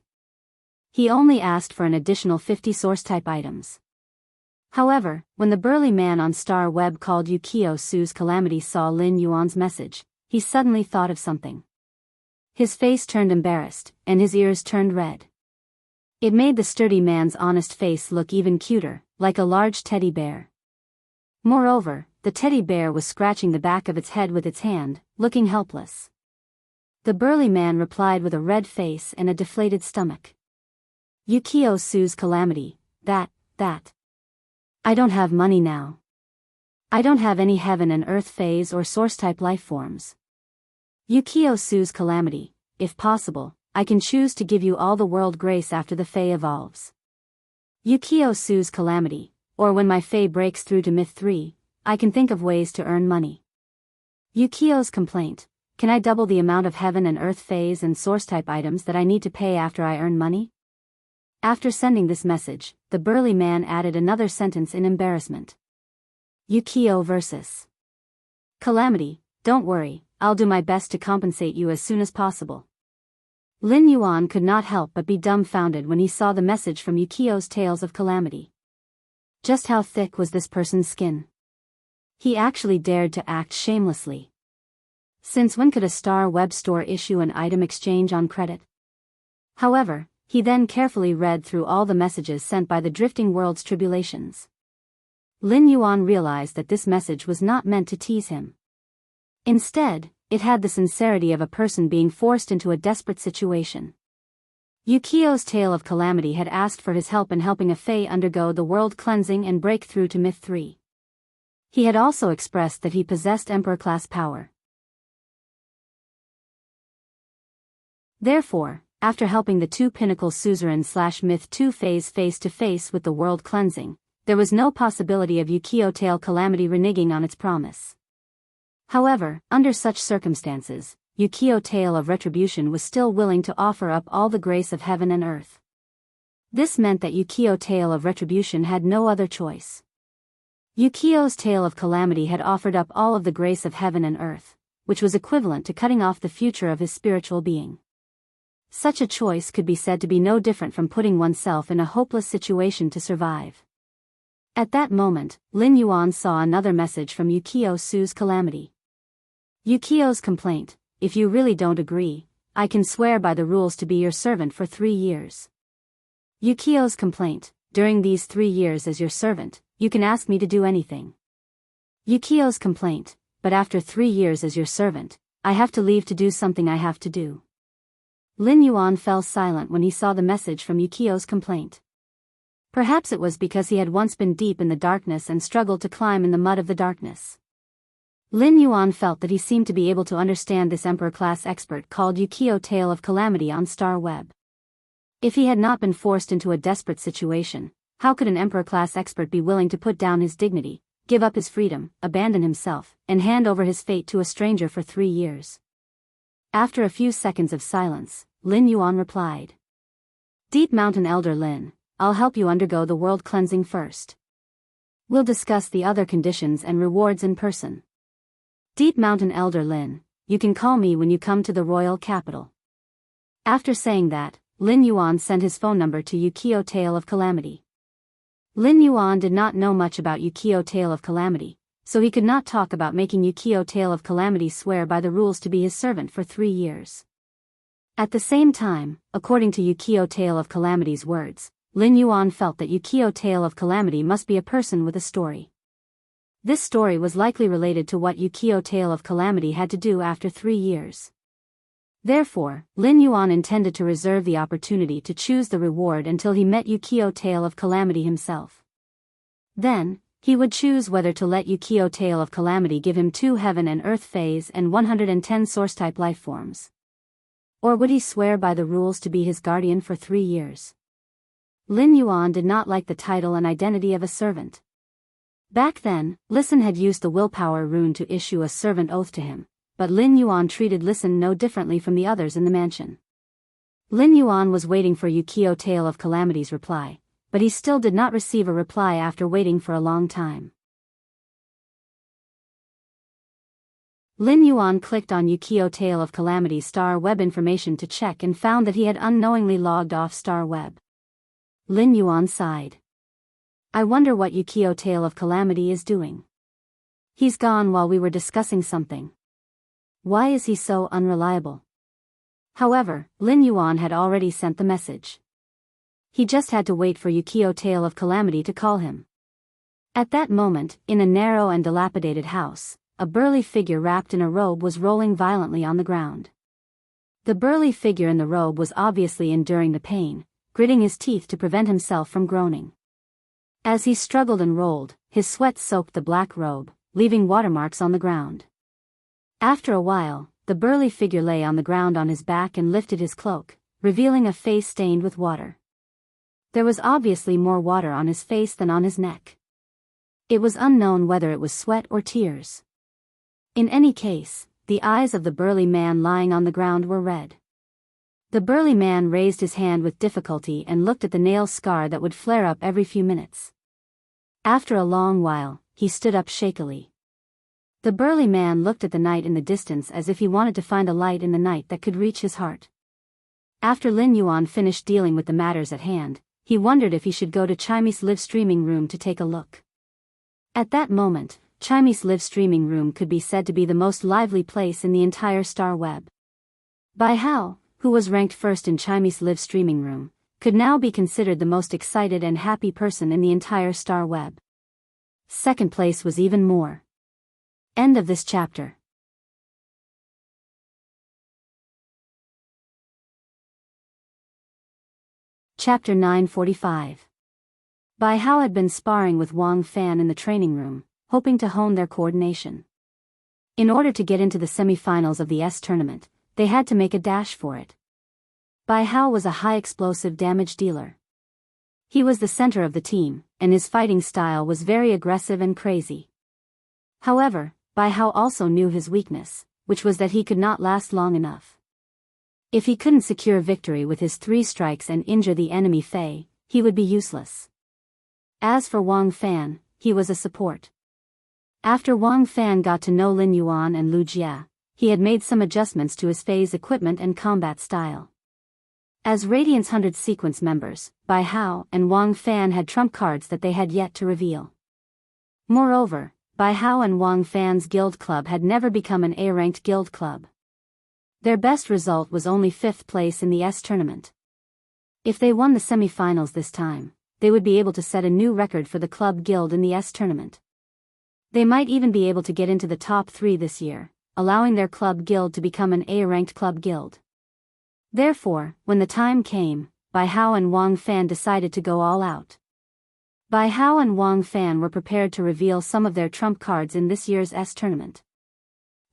He only asked for an additional 50 source-type items. However, when the burly man on Star Web called Yukio Su's Calamity saw Lin Yuan's message, he suddenly thought of something. His face turned embarrassed, and his ears turned red. It made the sturdy man's honest face look even cuter, like a large teddy bear. Moreover, the teddy bear was scratching the back of its head with its hand, looking helpless. The burly man replied with a red face and a deflated stomach. Yukio Su's Calamity, that. I don't have money now. I don't have any heaven and earth phase or source-type lifeforms. Yukio Su's Calamity, if possible, I can choose to give you all the world grace after the Fey evolves. Yukio Su's Calamity, or when my Fey breaks through to Myth 3, I can think of ways to earn money. Yukio's complaint, can I double the amount of heaven and earth phase and source-type items that I need to pay after I earn money? After sending this message, the burly man added another sentence in embarrassment. Yukio versus Calamity, don't worry, I'll do my best to compensate you as soon as possible. Lin Yuan could not help but be dumbfounded when he saw the message from Yukio's Tales of Calamity. Just how thick was this person's skin? He actually dared to act shamelessly. Since when could a Star Web store issue an item exchange on credit? However, he then carefully read through all the messages sent by the drifting world's tribulations. Lin Yuan realized that this message was not meant to tease him. Instead, it had the sincerity of a person being forced into a desperate situation. Yukio's Tale of Calamity had asked for his help in helping a Fey undergo the world cleansing and break through to Myth 3. He had also expressed that he possessed Emperor-class power. Therefore, after helping the two pinnacle suzerain/myth 2 phase face-to-face with the world cleansing, there was no possibility of Yukio Tail Calamity reneging on its promise. However, under such circumstances, Yukio Tail of Retribution was still willing to offer up all the grace of heaven and earth. This meant that Yukio Tail of Retribution had no other choice. Yukio's Tail of Calamity had offered up all of the grace of heaven and earth, which was equivalent to cutting off the future of his spiritual being. Such a choice could be said to be no different from putting oneself in a hopeless situation to survive. At that moment, Lin Yuan saw another message from Yukio Su's Calamity. Yukio's complaint: if you really don't agree, I can swear by the rules to be your servant for 3 years. Yukio's complaint: during these 3 years as your servant, you can ask me to do anything. Yukio's complaint: but after 3 years as your servant, I have to leave to do something I have to do. Lin Yuan fell silent when he saw the message from Yukio's complaint. Perhaps it was because he had once been deep in the darkness and struggled to climb in the mud of the darkness. Lin Yuan felt that he seemed to be able to understand this Emperor-class expert called Yukio Tail of Calamity on Star Web. If he had not been forced into a desperate situation, how could an Emperor-class expert be willing to put down his dignity, give up his freedom, abandon himself, and hand over his fate to a stranger for 3 years? After a few seconds of silence, Lin Yuan replied. Deep Mountain Elder Lin, I'll help you undergo the world cleansing first. We'll discuss the other conditions and rewards in person. Deep Mountain Elder Lin, you can call me when you come to the royal capital. After saying that, Lin Yuan sent his phone number to Yukio Tail of Calamity. Lin Yuan did not know much about Yukio Tail of Calamity, so he could not talk about making Yukio Tail of Calamity swear by the rules to be his servant for 3 years. At the same time, according to Yukio Tail of Calamity's words, Lin Yuan felt that Yukio Tail of Calamity must be a person with a story. This story was likely related to what Yukio Tail of Calamity had to do after 3 years. Therefore, Lin Yuan intended to reserve the opportunity to choose the reward until he met Yukio Tail of Calamity himself. Then, he would choose whether to let Yukio Tail of Calamity give him 2 heaven and earth phase and 110 source-type lifeforms. Or would he swear by the rules to be his guardian for 3 years? Lin Yuan did not like the title and identity of a servant. Back then, Listen had used the willpower rune to issue a servant oath to him, but Lin Yuan treated Listen no differently from the others in the mansion. Lin Yuan was waiting for Yukio Tail of Calamity's reply, but he still did not receive a reply after waiting for a long time. Lin Yuan clicked on Yukio Tail of Calamity's Star Web information to check and found that he had unknowingly logged off Star Web. Lin Yuan sighed. I wonder what Yukio Tail of Calamity is doing. He's gone while we were discussing something. Why is he so unreliable? However, Lin Yuan had already sent the message. He just had to wait for Yukio Tail of Calamity to call him. At that moment, in a narrow and dilapidated house, a burly figure wrapped in a robe was rolling violently on the ground. The burly figure in the robe was obviously enduring the pain, gritting his teeth to prevent himself from groaning. As he struggled and rolled, his sweat soaked the black robe, leaving watermarks on the ground. After a while, the burly figure lay on the ground on his back and lifted his cloak, revealing a face stained with water. There was obviously more water on his face than on his neck. It was unknown whether it was sweat or tears. In any case, the eyes of the burly man lying on the ground were red. The burly man raised his hand with difficulty and looked at the nail scar that would flare up every few minutes. After a long while, he stood up shakily. The burly man looked at the night in the distance as if he wanted to find a light in the night that could reach his heart. After Lin Yuan finished dealing with the matters at hand, he wondered if he should go to Chimy's live streaming room to take a look. At that moment, Chimy's live streaming room could be said to be the most lively place in the entire Star Web. Biyao, who was ranked first in Chimy's live streaming room, could now be considered the most excited and happy person in the entire Star Web. Second place was even more. End of this chapter. Chapter 945. Biyao had been sparring with Wang Fan in the training room, hoping to hone their coordination. In order to get into the semi-finals of the S tournament, they had to make a dash for it. Biyao was a high-explosive damage dealer. He was the center of the team, and his fighting style was very aggressive and crazy. However, Biyao also knew his weakness, which was that he could not last long enough. If he couldn't secure victory with his 3 strikes and injure the enemy Fei, he would be useless. As for Wang Fan, he was a support. After Wang Fan got to know Lin Yuan and Lu Jia, he had made some adjustments to his Fei's equipment and combat style. As Radiance 100 sequence members, Biyao and Wang Fan had trump cards that they had yet to reveal. Moreover, Biyao and Wang Fan's guild club had never become an A-ranked guild club. Their best result was only 5th place in the S tournament. If they won the semi-finals this time, they would be able to set a new record for the club guild in the S tournament. They might even be able to get into the top 3 this year, allowing their club guild to become an A-ranked club guild. Therefore, when the time came, Biyao and Wang Fan decided to go all out. Biyao and Wang Fan were prepared to reveal some of their trump cards in this year's S tournament.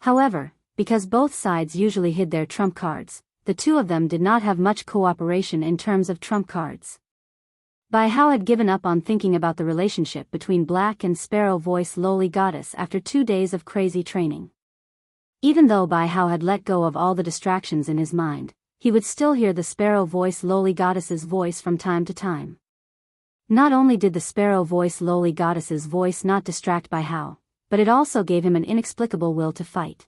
However, because both sides usually hid their trump cards, the two of them did not have much cooperation in terms of trump cards. Biyao had given up on thinking about the relationship between Black and Sparrow Voice Lowly Goddess after 2 days of crazy training. Even though Biyao had let go of all the distractions in his mind, he would still hear the Sparrow Voice Lowly Goddess's voice from time to time. Not only did the Sparrow Voice Lowly Goddess's voice not distract Biyao, but it also gave him an inexplicable will to fight.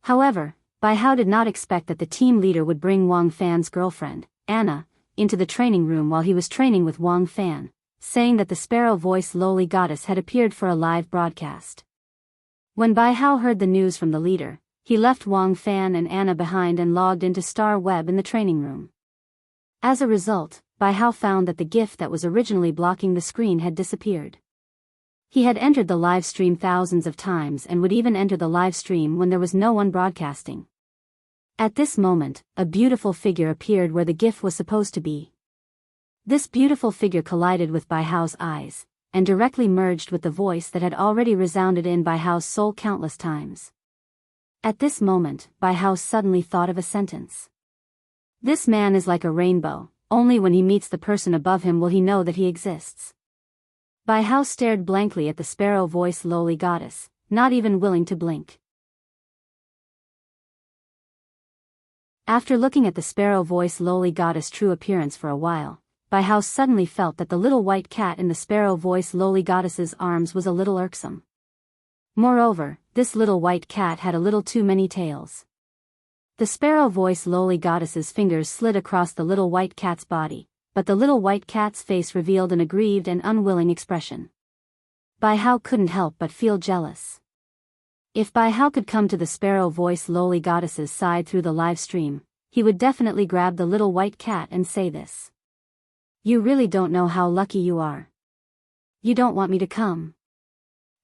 However, Biyao did not expect that the team leader would bring Wang Fan's girlfriend, Anna, into the training room while he was training with Wang Fan, saying that the Sparrow Voice Lowly Goddess had appeared for a live broadcast. When Biyao heard the news from the leader, he left Wang Fan and Anna behind and logged into Star Web in the training room. As a result, Biyao found that the GIF that was originally blocking the screen had disappeared. He had entered the live stream thousands of times and would even enter the live stream when there was no one broadcasting. At this moment, a beautiful figure appeared where the GIF was supposed to be. This beautiful figure collided with Biyao's eyes, and directly merged with the voice that had already resounded in Biyao's soul countless times. At this moment, Biyao suddenly thought of a sentence. This man is like a rainbow, only when he meets the person above him will he know that he exists. Biyao stared blankly at the Sparrow Voice Lowly Goddess, not even willing to blink. After looking at the Sparrow Voice Lowly Goddess' true appearance for a while, Biyao suddenly felt that the little white cat in the Sparrow Voice Lowly Goddess's arms was a little irksome. Moreover, this little white cat had a little too many tails. The Sparrow Voice Lowly Goddess's fingers slid across the little white cat's body, but the little white cat's face revealed an aggrieved and unwilling expression. Biyao couldn't help but feel jealous. If Biyao could come to the Sparrow Voice Lowly Goddess's side through the live stream, he would definitely grab the little white cat and say this. You really don't know how lucky you are. You don't want me to come.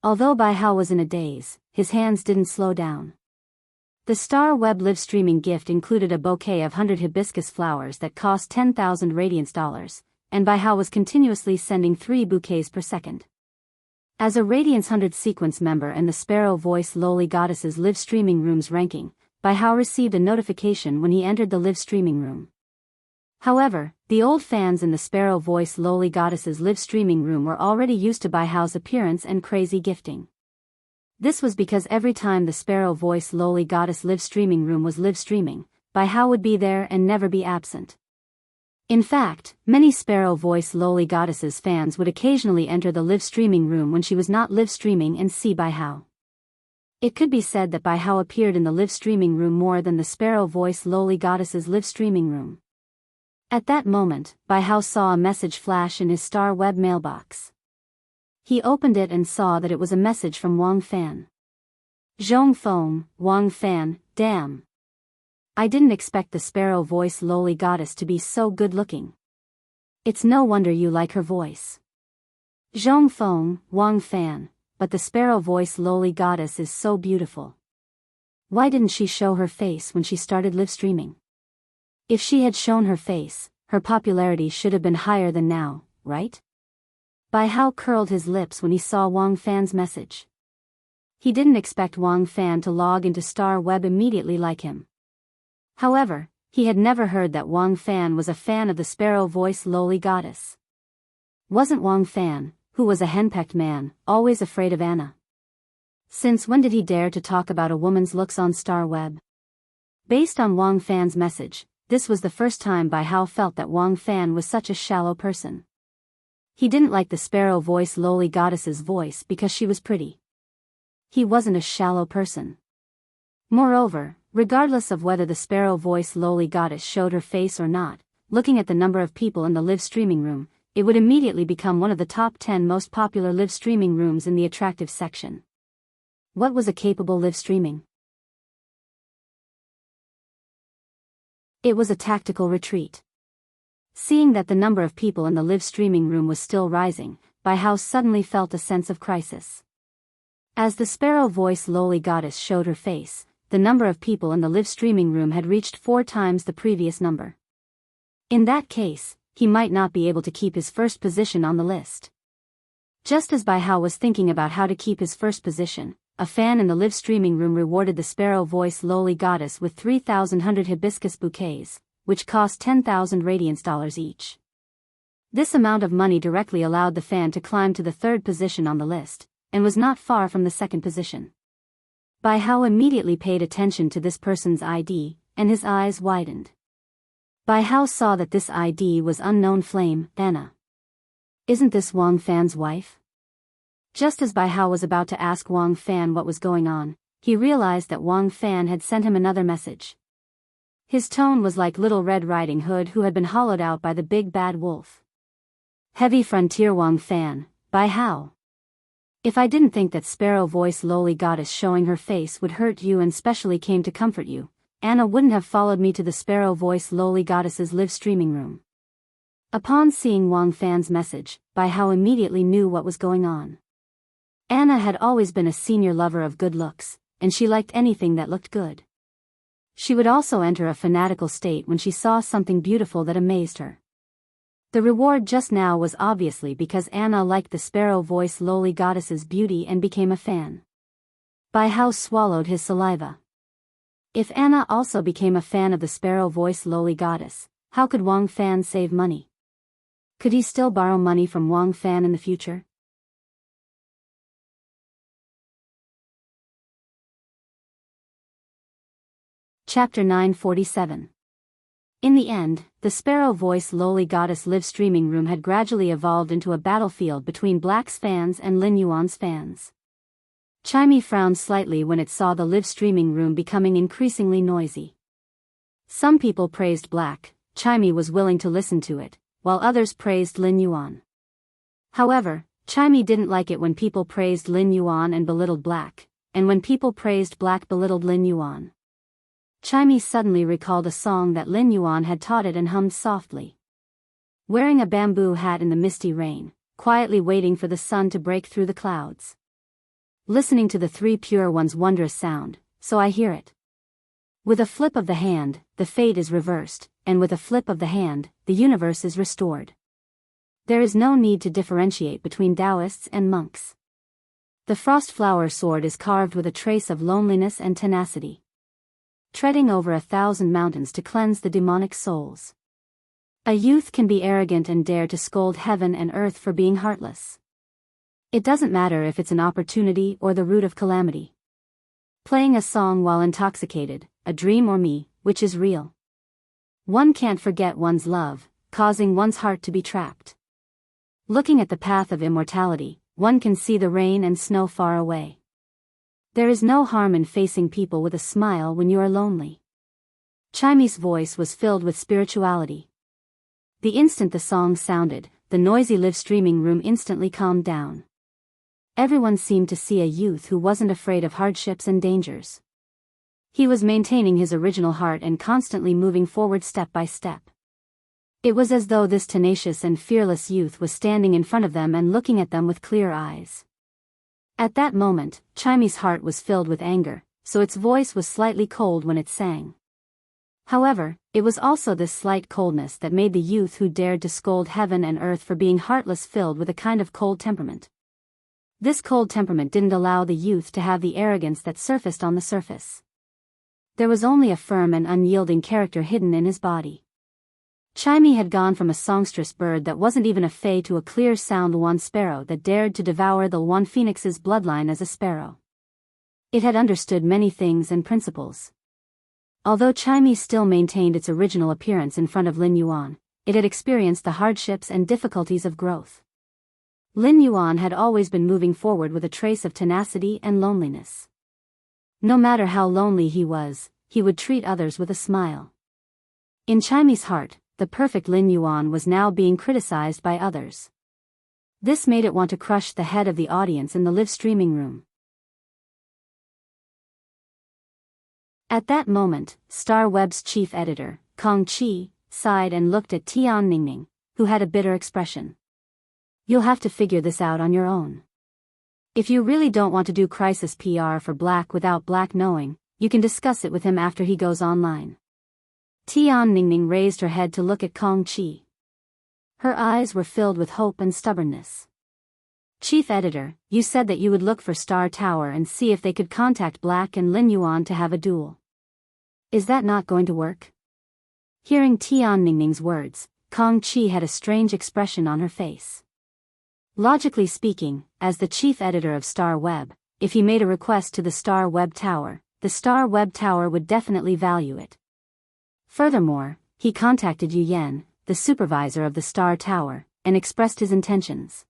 Although Biyao was in a daze, his hands didn't slow down. The Star Web live streaming gift included a bouquet of 100 hibiscus flowers that cost 10,000 Radiance dollars, and Biyao was continuously sending 3 bouquets per second. As a Radiance 100 sequence member and the Sparrow Voice Lowly Goddess's live streaming room's ranking, Biyao received a notification when he entered the live streaming room. However, the old fans in the Sparrow Voice Lowly Goddess's live streaming room were already used to Biyao's appearance and crazy gifting. This was because every time the Sparrow Voice Lowly Goddess live streaming room was live streaming, Biyao would be there and never be absent. In fact, many Sparrow Voice Lowly Goddess's fans would occasionally enter the live streaming room when she was not live streaming and see Biyao. It could be said that Biyao appeared in the live streaming room more than the Sparrow Voice Lowly Goddess's live streaming room. At that moment, Biyao saw a message flash in his Star Web mailbox. He opened it and saw that it was a message from Wang Fan. Zhongfeng, Wang Fan, damn. I didn't expect the Sparrow Voice Lowly Goddess to be so good-looking. It's no wonder you like her voice. Zhongfeng, Wang Fan, but the Sparrow Voice Lowly Goddess is so beautiful. Why didn't she show her face when she started live streaming? If she had shown her face, her popularity should have been higher than now, right? Biyao curled his lips when he saw Wang Fan's message. He didn't expect Wang Fan to log into Star Web immediately like him. However, He had never heard that Wang Fan was a fan of the sparrow-voiced lowly goddess. Wasn't Wang Fan, who was a henpecked man, always afraid of Anna? Since when did he dare to talk about a woman's looks on Star Web? Based on Wang Fan's message, this was the first time Biyao felt that Wang Fan was such a shallow person. He didn't like the sparrow-voiced lowly goddess's voice because she was pretty. He wasn't a shallow person. Moreover, regardless of whether the sparrow-voiced lowly goddess showed her face or not, looking at the number of people in the live streaming room, it would immediately become one of the top 10 most popular live streaming rooms in the attractive section. What was a capable live streaming? It was a tactical retreat. Seeing that the number of people in the live streaming room was still rising, Biyao suddenly felt a sense of crisis. As the sparrow-voiced lowly goddess showed her face, the number of people in the live streaming room had reached 4 times the previous number. In that case, he might not be able to keep his first position on the list. Just as Biyao was thinking about how to keep his first position, a fan in the live streaming room rewarded the sparrow-voiced lowly goddess with 3,100 hibiscus bouquets, which cost 10,000 radiance dollars each. This amount of money directly allowed the fan to climb to the 3rd position on the list, and was not far from the 2nd position. Biyao immediately paid attention to this person's ID, and his eyes widened. Biyao saw that this ID was unknown flame, Anna. Isn't this Wang Fan's wife? Just as Biyao was about to ask Wang Fan what was going on, he realized that Wang Fan had sent him another message. His tone was like Little Red Riding Hood who had been hollowed out by the big bad wolf. Heavy frontier Wang Fan, Biyao. If I didn't think that sparrow-voiced lowly goddess showing her face would hurt you and specially came to comfort you, Anna wouldn't have followed me to the sparrow-voiced lowly goddess's live streaming room. Upon seeing Wang Fan's message, Biyao immediately knew what was going on. Anna had always been a senior lover of good looks, and she liked anything that looked good. She would also enter a fanatical state when she saw something beautiful that amazed her. The reward just now was obviously because Anna liked the sparrow-voiced lowly goddess's beauty and became a fan. Biyao swallowed his saliva. If Anna also became a fan of the sparrow-voiced lowly goddess, how could Wang Fan save money? Could he still borrow money from Wang Fan in the future? Chapter 947. In the end, the sparrow-voiced lowly goddess live streaming room had gradually evolved into a battlefield between Black's fans and Lin Yuan's fans. Chimey frowned slightly when it saw the live streaming room becoming increasingly noisy. Some people praised Black, Chimey was willing to listen to it, while others praised Lin Yuan. However, Chimey didn't like it when people praised Lin Yuan and belittled Black, and when people praised Black belittled Lin Yuan. Chimey suddenly recalled a song that Lin Yuan had taught it and hummed softly. Wearing a bamboo hat in the misty rain, quietly waiting for the sun to break through the clouds. Listening to the 3 pure ones' wondrous sound, so I hear it. With a flip of the hand, the fate is reversed, and with a flip of the hand, the universe is restored. There is no need to differentiate between Taoists and monks. The frost flower sword is carved with a trace of loneliness and tenacity. Treading over 1,000 mountains to cleanse the demonic souls. A youth can be arrogant and dare to scold heaven and earth for being heartless. It doesn't matter if it's an opportunity or the root of calamity. Playing a song while intoxicated, a dream or me, which is real. One can't forget one's love, causing one's heart to be trapped. Looking at the path of immortality, one can see the rain and snow far away. There is no harm in facing people with a smile when you are lonely. Chimey's voice was filled with spirituality. The instant the song sounded, the noisy live streaming room instantly calmed down. Everyone seemed to see a youth who wasn't afraid of hardships and dangers. He was maintaining his original heart and constantly moving forward step by step. It was as though this tenacious and fearless youth was standing in front of them and looking at them with clear eyes. At that moment, Chimey's heart was filled with anger, so its voice was slightly cold when it sang. However, it was also this slight coldness that made the youth who dared to scold heaven and earth for being heartless filled with a kind of cold temperament. This cold temperament didn't allow the youth to have the arrogance that surfaced on the surface. There was only a firm and unyielding character hidden in his body. Chimey had gone from a songstress bird that wasn't even a fay to a clear sound Luan sparrow that dared to devour the Luan phoenix's bloodline as a sparrow. It had understood many things and principles. Although Chimey still maintained its original appearance in front of Lin Yuan, it had experienced the hardships and difficulties of growth. Lin Yuan had always been moving forward with a trace of tenacity and loneliness. No matter how lonely he would treat others with a smile. In Chimey's heart, the perfect Lin Yuan was now being criticized by others. This made it want to crush the head of the audience in the live streaming room. At that moment, Star Web's chief editor, Kong Chi, sighed and looked at Tian Ningning, who had a bitter expression. You'll have to figure this out on your own. If you really don't want to do crisis PR for Black without Black knowing, you can discuss it with him after he goes online. Tian Ningning raised her head to look at Kong Chi. Her eyes were filled with hope and stubbornness. Chief editor, you said that you would look for Star Tower and see if they could contact Black and Lin Yuan to have a duel. Is that not going to work? Hearing Tian Ningning's words, Kong Chi had a strange expression on her face. Logically speaking, as the chief editor of Star Web, if he made a request to the Star Web Tower, the Star Web Tower would definitely value it. Furthermore, he contacted Yu Yan, the supervisor of the Star Tower, and expressed his intentions.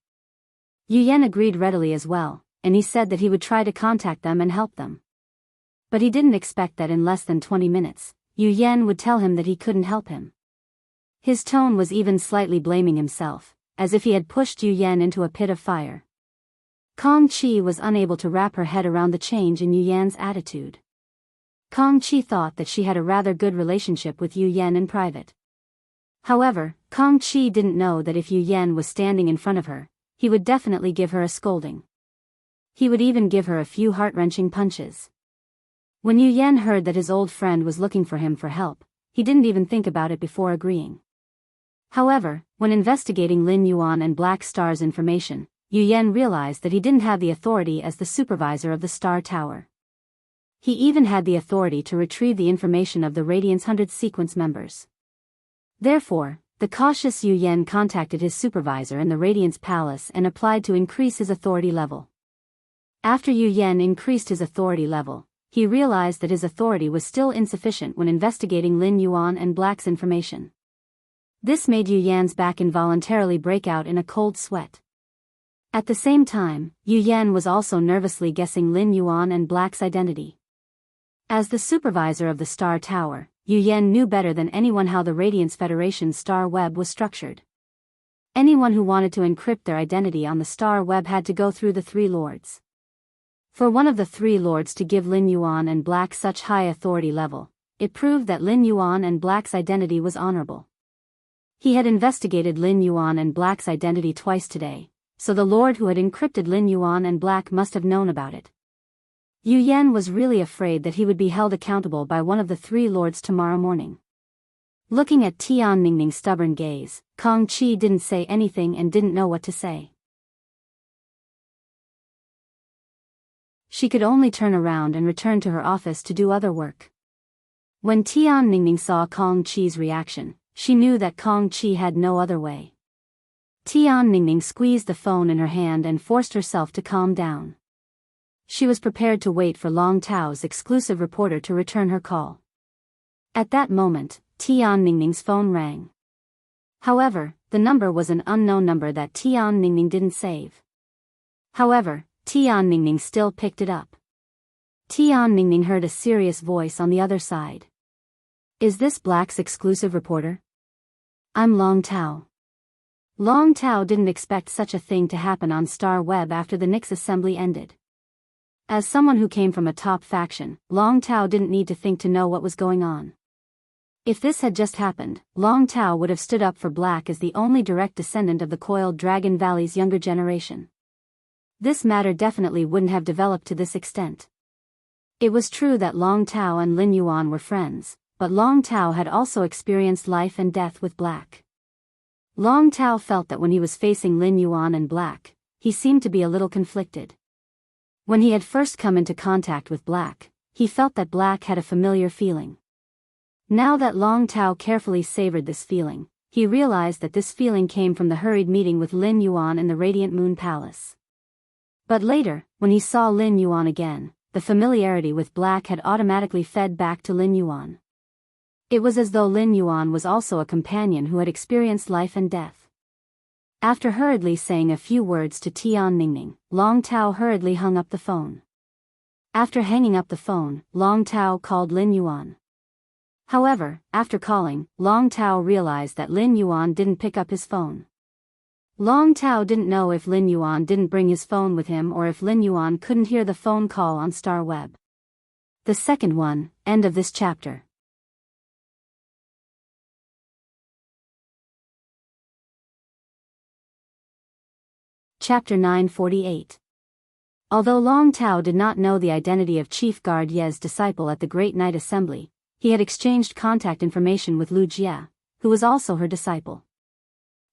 Yu Yan agreed readily as well, and he said that he would try to contact them and help them. But he didn't expect that in less than 20 minutes, Yu Yan would tell him that he couldn't help him. His tone was even slightly blaming himself, as if he had pushed Yu Yan into a pit of fire. Kong Chi was unable to wrap her head around the change in Yu Yan's attitude. Kong Chi thought that she had a rather good relationship with Yu Yan in private. However, Kong Chi didn't know that if Yu Yan was standing in front of her, he would definitely give her a scolding. He would even give her a few heart-wrenching punches. When Yu Yan heard that his old friend was looking for him for help, he didn't even think about it before agreeing. However, when investigating Lin Yuan and Black Star's information, Yu Yan realized that he didn't have the authority as the supervisor of the Star Tower. He even had the authority to retrieve the information of the Radiance 100 sequence members. Therefore, the cautious Yu Yan contacted his supervisor in the Radiance Palace and applied to increase his authority level. After Yu Yan increased his authority level, he realized that his authority was still insufficient when investigating Lin Yuan and Black's information. This made Yu Yan's back involuntarily break out in a cold sweat. At the same time, Yu Yan was also nervously guessing Lin Yuan and Black's identity. As the supervisor of the Star Tower, Yu Yan knew better than anyone how the Radiance Federation's Star Web was structured. Anyone who wanted to encrypt their identity on the Star Web had to go through the Three Lords. For one of the Three Lords to give Lin Yuan and Black such high authority level, it proved that Lin Yuan and Black's identity was honorable. He had investigated Lin Yuan and Black's identity twice today, so the Lord who had encrypted Lin Yuan and Black must have known about it. Yu Yan was really afraid that he would be held accountable by one of the Three Lords tomorrow morning. Looking at Tian Ningning's stubborn gaze, Kong Chi didn't say anything and didn't know what to say. She could only turn around and return to her office to do other work. When Tian Ningning saw Kong Chi's reaction, she knew that Kong Chi had no other way. Tian Ningning squeezed the phone in her hand and forced herself to calm down. She was prepared to wait for Long Tao's exclusive reporter to return her call. At that moment, Tian Ningning's phone rang. However, the number was an unknown number that Tian Ningning didn't save. However, Tian Ningning still picked it up. Tian Ningning heard a serious voice on the other side. Is this Black's exclusive reporter? I'm Long Tao. Long Tao didn't expect such a thing to happen on Star Web after the Nix assembly ended. As someone who came from a top faction, Long Tao didn't need to think to know what was going on. If this had just happened, Long Tao would have stood up for Black as the only direct descendant of the coiled Dragon Valley's younger generation. This matter definitely wouldn't have developed to this extent. It was true that Long Tao and Lin Yuan were friends, but Long Tao had also experienced life and death with Black. Long Tao felt that when he was facing Lin Yuan and Black, he seemed to be a little conflicted. When he had first come into contact with Black, he felt that Black had a familiar feeling. Now that Long Tao carefully savored this feeling, he realized that this feeling came from the hurried meeting with Lin Yuan in the Radiant Moon Palace. But later, when he saw Lin Yuan again, the familiarity with Black had automatically fed back to Lin Yuan. It was as though Lin Yuan was also a companion who had experienced life and death. After hurriedly saying a few words to Tian Ningning, Long Tao hurriedly hung up the phone. After hanging up the phone, Long Tao called Lin Yuan. However, after calling, Long Tao realized that Lin Yuan didn't pick up his phone. Long Tao didn't know if Lin Yuan didn't bring his phone with him or if Lin Yuan couldn't hear the phone call on Star Web. The second one, end of this chapter. Chapter 948. Although Long Tao did not know the identity of Chief Guard Ye's disciple at the Great Night Assembly, he had exchanged contact information with Lu Jie, who was also her disciple.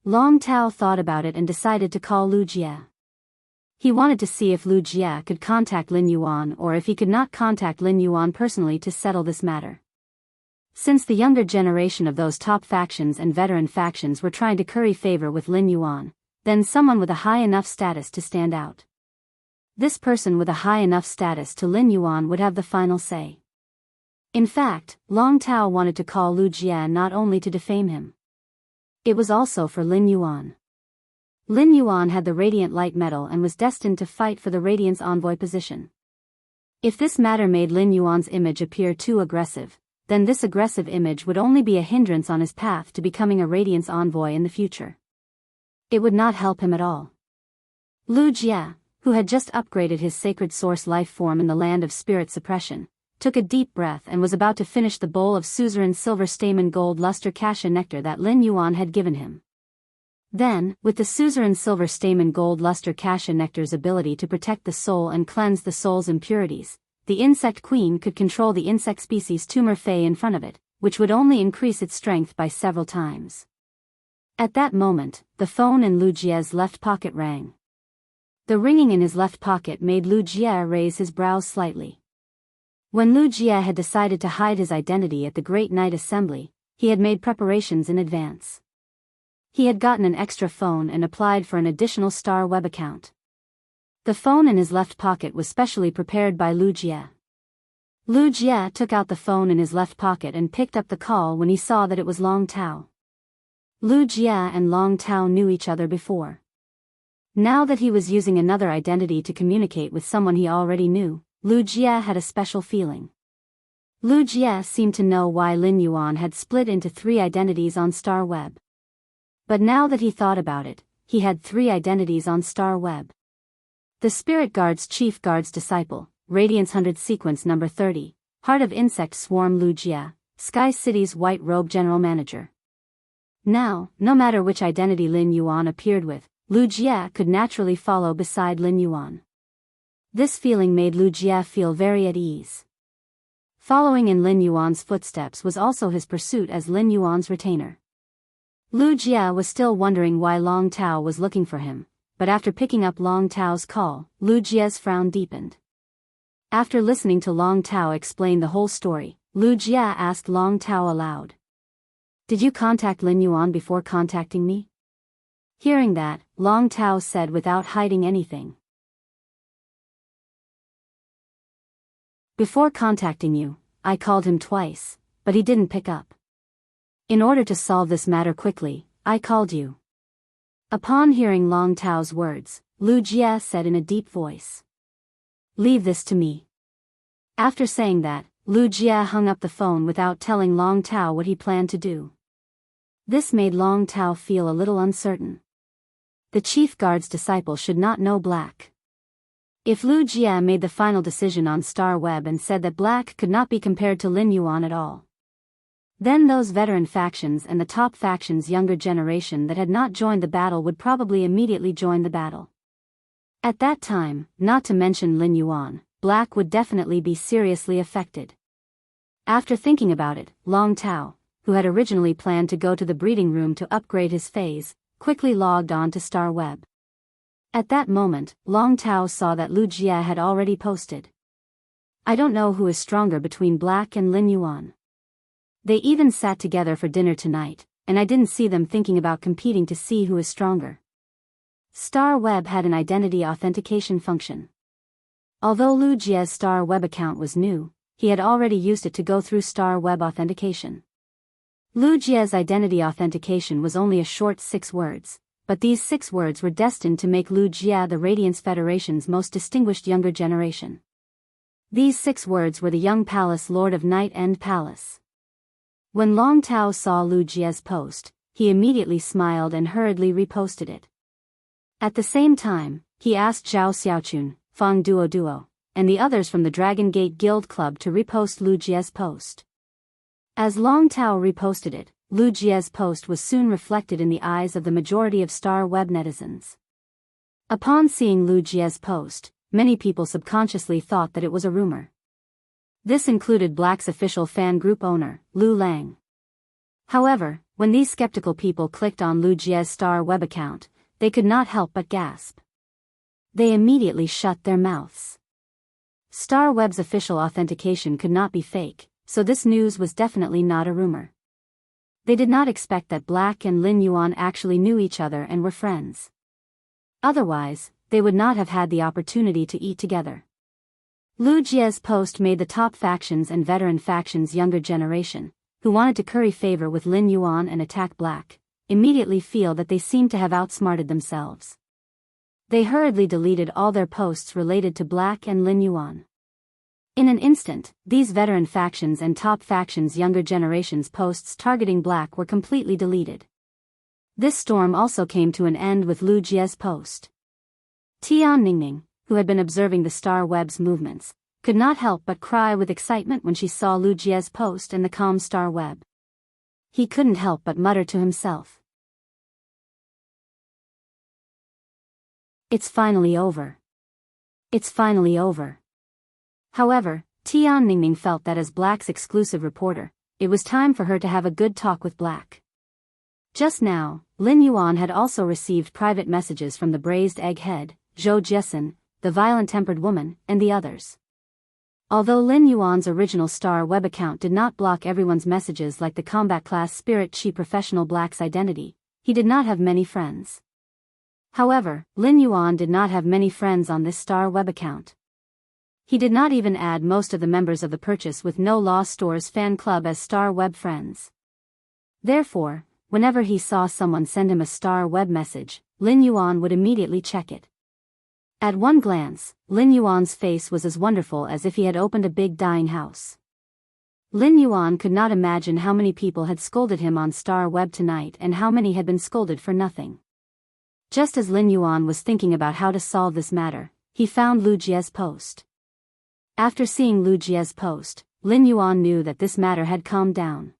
Long Tao thought about it and decided to call Lu Jie. He wanted to see if Lu Jie could contact Lin Yuan or if he could not contact Lin Yuan personally to settle this matter. Since the younger generation of those top factions and veteran factions were trying to curry favor with Lin Yuan, then someone with a high enough status to stand out. This person with a high enough status to Lin Yuan would have the final say. In fact, Long Tao wanted to call Lu Jie not only to defame him. It was also for Lin Yuan. Lin Yuan had the Radiant Light Metal and was destined to fight for the Radiance Envoy position. If this matter made Lin Yuan's image appear too aggressive, then this aggressive image would only be a hindrance on his path to becoming a Radiance Envoy in the future. It would not help him at all. Lu Jie, who had just upgraded his sacred source life form in the land of spirit suppression, took a deep breath and was about to finish the bowl of suzerain silver stamen gold luster cassia nectar that Lin Yuan had given him. Then, with the suzerain silver stamen gold luster cassia nectar's ability to protect the soul and cleanse the soul's impurities, the insect queen could control the insect species tumor fey in front of it, which would only increase its strength by several times. At that moment, the phone in Lu Jie's left pocket rang. The ringing in his left pocket made Lu Jie raise his brows slightly. When Lu Jie had decided to hide his identity at the Great Night Assembly, he had made preparations in advance. He had gotten an extra phone and applied for an additional Star Web account. The phone in his left pocket was specially prepared by Lu Jie. Lu Jie took out the phone in his left pocket and picked up the call when he saw that it was Long Tao. Lu Jie and Long Tao knew each other before. Now that he was using another identity to communicate with someone he already knew, Lu Jie had a special feeling. Lu Jie seemed to know why Lin Yuan had split into 3 identities on Star Web. But now that he thought about it, he had 3 identities on Star Web. The Spirit Guard's Chief Guard's disciple, Radiance 100 Sequence Number 30, Heart of Insect Swarm Lu Jie, Sky City's White Robe General Manager. Now, no matter which identity Lin Yuan appeared with, Lu Jie could naturally follow beside Lin Yuan. This feeling made Lu Jie feel very at ease. Following in Lin Yuan's footsteps was also his pursuit as Lin Yuan's retainer. Lu Jie was still wondering why Long Tao was looking for him, but after picking up Long Tao's call, Lu Jie's frown deepened. After listening to Long Tao explain the whole story, Lu Jie asked Long Tao aloud. "Did you contact Lin Yuan before contacting me?" Hearing that, Long Tao said without hiding anything. "Before contacting you, I called him twice, but he didn't pick up. In order to solve this matter quickly, I called you." Upon hearing Long Tao's words, Lu Jie said in a deep voice, "Leave this to me." After saying that, Lu Jie hung up the phone without telling Long Tao what he planned to do. This made Long Tao feel a little uncertain. The Chief Guard's disciple should not know Black. If Lu Jie made the final decision on Star Web and said that Black could not be compared to Lin Yuan at all, then those veteran factions and the top faction's younger generation that had not joined the battle would probably immediately join the battle. At that time, not to mention Lin Yuan, Black would definitely be seriously affected. After thinking about it, Long Tao, who had originally planned to go to the breeding room to upgrade his phase, quickly logged on to Star Web. At that moment, Long Tao saw that Lu Jie had already posted. I don't know who is stronger between Black and Lin Yuan. They even sat together for dinner tonight, and I didn't see them thinking about competing to see who is stronger. Star Web had an identity authentication function. Although Lu Jie's Star Web account was new, he had already used it to go through Star Web authentication. Lu Jie's identity authentication was only a short 6 words, but these 6 words were destined to make Lu Jie the Radiance Federation's most distinguished younger generation. These 6 words were the Young Palace Lord of Night End Palace. When Long Tao saw Lu Jie's post, he immediately smiled and hurriedly reposted it. At the same time, he asked Zhao Xiaochun, Fang Duo, and the others from the Dragon Gate Guild Club to repost Lu Jie's post. As Long Tao reposted it, Lu Jie's post was soon reflected in the eyes of the majority of Star Web netizens. Upon seeing Lu Jie's post, many people subconsciously thought that it was a rumor. This included Black's official fan group owner, Lu Lang. However, when these skeptical people clicked on Lu Jie's Star Web account, they could not help but gasp. They immediately shut their mouths. Star Web's official authentication could not be fake, so this news was definitely not a rumor. They did not expect that Black and Lin Yuan actually knew each other and were friends. Otherwise, they would not have had the opportunity to eat together. Lu Jie's post made the top factions and veteran factions' younger generation, who wanted to curry favor with Lin Yuan and attack Black, immediately feel that they seemed to have outsmarted themselves. They hurriedly deleted all their posts related to Black and Lin Yuan. In an instant, these veteran factions and top factions' younger generation's posts targeting Black were completely deleted. This storm also came to an end with Lu Jie's post. Tian Ningning, who had been observing the Star Web's movements, could not help but cry with excitement when she saw Lu Jie's post and the calm Star Web. He couldn't help but mutter to himself. It's finally over. It's finally over. However, Tian Ningning felt that as Black's exclusive reporter, it was time for her to have a good talk with Black. Just now, Lin Yuan had also received private messages from the Braised Egg Head, Zhou Jiesun, the Violent-Tempered Woman, and the others. Although Lin Yuan's original Star Web account did not block everyone's messages like the combat class Spirit Chi professional Black's identity, he did not have many friends. However, Lin Yuan did not have many friends on this Star Web account. He did not even add most of the members of the Purchase with No Law Stores fan club as Star Web friends. Therefore, whenever he saw someone send him a Star Web message, Lin Yuan would immediately check it. At one glance, Lin Yuan's face was as wonderful as if he had opened a big dying house. Lin Yuan could not imagine how many people had scolded him on Star Web tonight and how many had been scolded for nothing. Just as Lin Yuan was thinking about how to solve this matter, he found Lu Jie's post. After seeing Lu Jie's post, Lin Yuan knew that this matter had calmed down.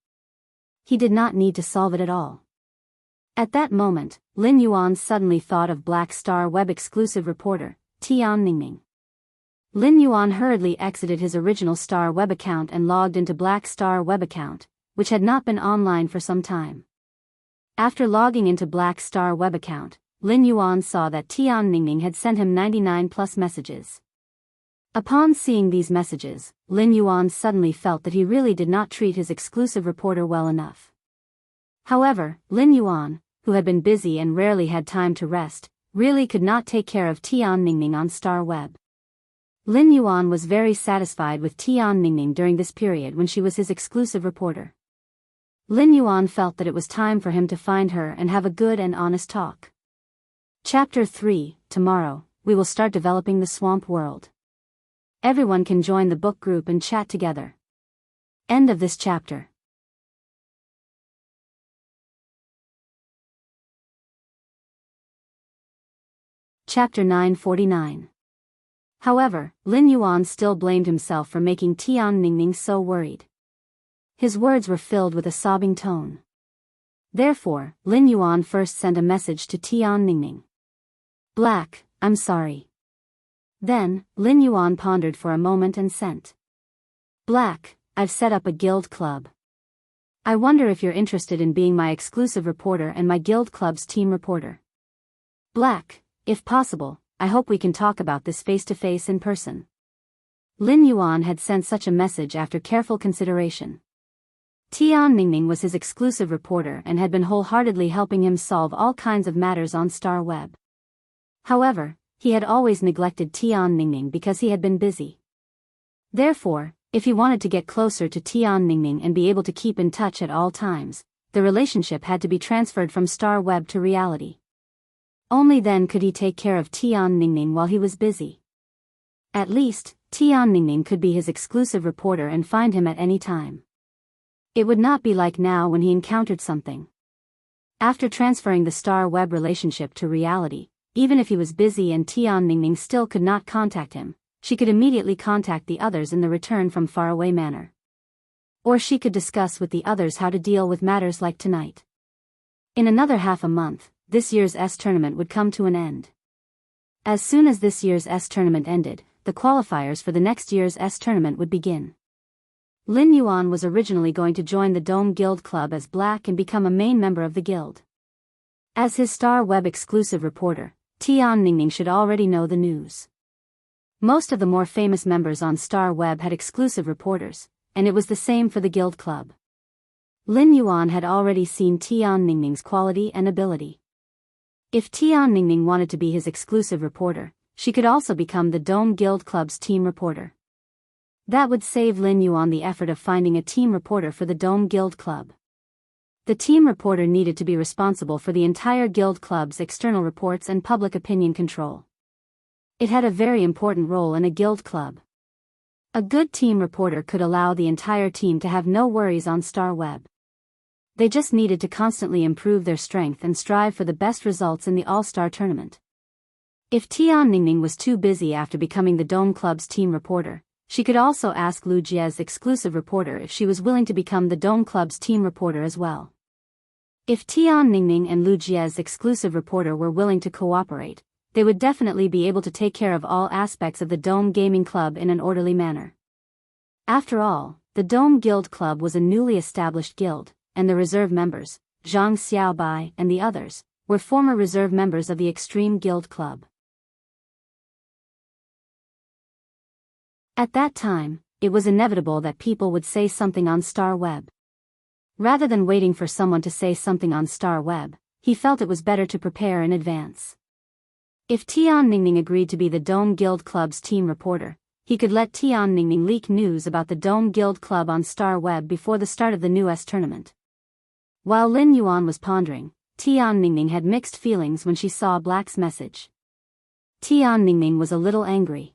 He did not need to solve it at all. At that moment, Lin Yuan suddenly thought of Black Star Web exclusive reporter, Tian Ningning. Lin Yuan hurriedly exited his original Star Web account and logged into Black Star Web account, which had not been online for some time. After logging into Black Star Web account, Lin Yuan saw that Tian Ningning had sent him 99 plus messages. Upon seeing these messages, Lin Yuan suddenly felt that he really did not treat his exclusive reporter well enough. However, Lin Yuan, who had been busy and rarely had time to rest, really could not take care of Tian Ningning on Star Web. Lin Yuan was very satisfied with Tian Ningning during this period when she was his exclusive reporter. Lin Yuan felt that it was time for him to find her and have a good and honest talk. Chapter 3, Tomorrow, we will start developing the swamp world. Everyone can join the book group and chat together. End of this chapter. Chapter 949. However, Lin Yuan still blamed himself for making Tian Ningning so worried. His words were filled with a sobbing tone. Therefore, Lin Yuan first sent a message to Tian Ningning. Black, I'm sorry. Then, Lin Yuan pondered for a moment and sent. Black, I've set up a guild club. I wonder if you're interested in being my exclusive reporter and my guild club's team reporter. Black, if possible, I hope we can talk about this face-to-face in person. Lin Yuan had sent such a message after careful consideration. Tian Ningning was his exclusive reporter and had been wholeheartedly helping him solve all kinds of matters on Star Web. However, he had always neglected Tian Ningning because he had been busy. Therefore, if he wanted to get closer to Tian Ningning and be able to keep in touch at all times, the relationship had to be transferred from Star Web to reality. Only then could he take care of Tian Ningning while he was busy. At least, Tian Ningning could be his exclusive reporter and find him at any time. It would not be like now when he encountered something. After transferring the Star Web relationship to reality, even if he was busy and Tian Ningning still could not contact him, she could immediately contact the others in the return from faraway manner. Or she could discuss with the others how to deal with matters like tonight. In another half a month, this year's S tournament would come to an end. As soon as this year's S tournament ended, the qualifiers for the next year's S tournament would begin. Lin Yuan was originally going to join the Dome Guild Club as Black and become a main member of the guild. As his Star Web exclusive reporter, Tian Ningning should already know the news. Most of the more famous members on Star Web had exclusive reporters, and it was the same for the guild club. Lin Yuan had already seen Tian Ningning's quality and ability. If Tian Ningning wanted to be his exclusive reporter, she could also become the Dome Guild Club's team reporter. That would save Lin Yuan the effort of finding a team reporter for the Dome Guild Club. The team reporter needed to be responsible for the entire guild club's external reports and public opinion control. It had a very important role in a guild club. A good team reporter could allow the entire team to have no worries on Star Web. They just needed to constantly improve their strength and strive for the best results in the All-Star tournament. If Tian Ningning was too busy after becoming the Dome Club's team reporter, she could also ask Lu Jie's exclusive reporter if she was willing to become the Dome Club's team reporter as well. If Tian Ningning and Lu Jie's exclusive reporter were willing to cooperate, they would definitely be able to take care of all aspects of the Dome Gaming Club in an orderly manner. After all, the Dome Guild Club was a newly established guild, and the reserve members, Zhang Xiaobai and the others, were former reserve members of the Extreme Guild Club. At that time, it was inevitable that people would say something on Star Web. Rather than waiting for someone to say something on Star Web, he felt it was better to prepare in advance. If Tian Ningning agreed to be the Dome Guild Club's team reporter, he could let Tian Ningning leak news about the Dome Guild Club on Star Web before the start of the new S tournament. While Lin Yuan was pondering, Tian Ningning had mixed feelings when she saw Black's message. Tian Ningning was a little angry.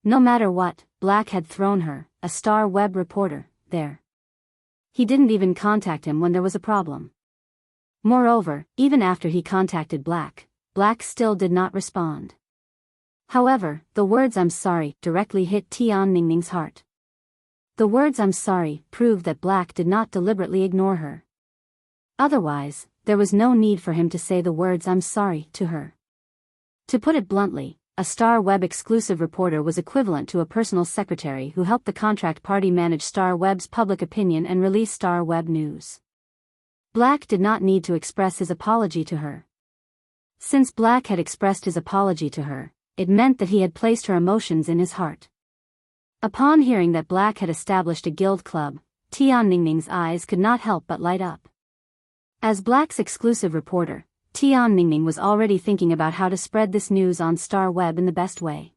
No matter what, Black had thrown her, a Star Web reporter, there. He didn't even contact him when there was a problem. Moreover, even after he contacted Black still did not respond. However, the words "I'm sorry" directly hit Tian Ningning's heart. The words "I'm sorry" proved that Black did not deliberately ignore her. Otherwise, there was no need for him to say the words "I'm sorry" to her. To put it bluntly, a Star Web exclusive reporter was equivalent to a personal secretary who helped the contract party manage Star Web's public opinion and release Star Web news. Black did not need to express his apology to her. Since Black had expressed his apology to her, it meant that he had placed her emotions in his heart. Upon hearing that Black had established a guild club, Tian Ningning's eyes could not help but light up. As Black's exclusive reporter, Tian Ningning was already thinking about how to spread this news on Star Web in the best way.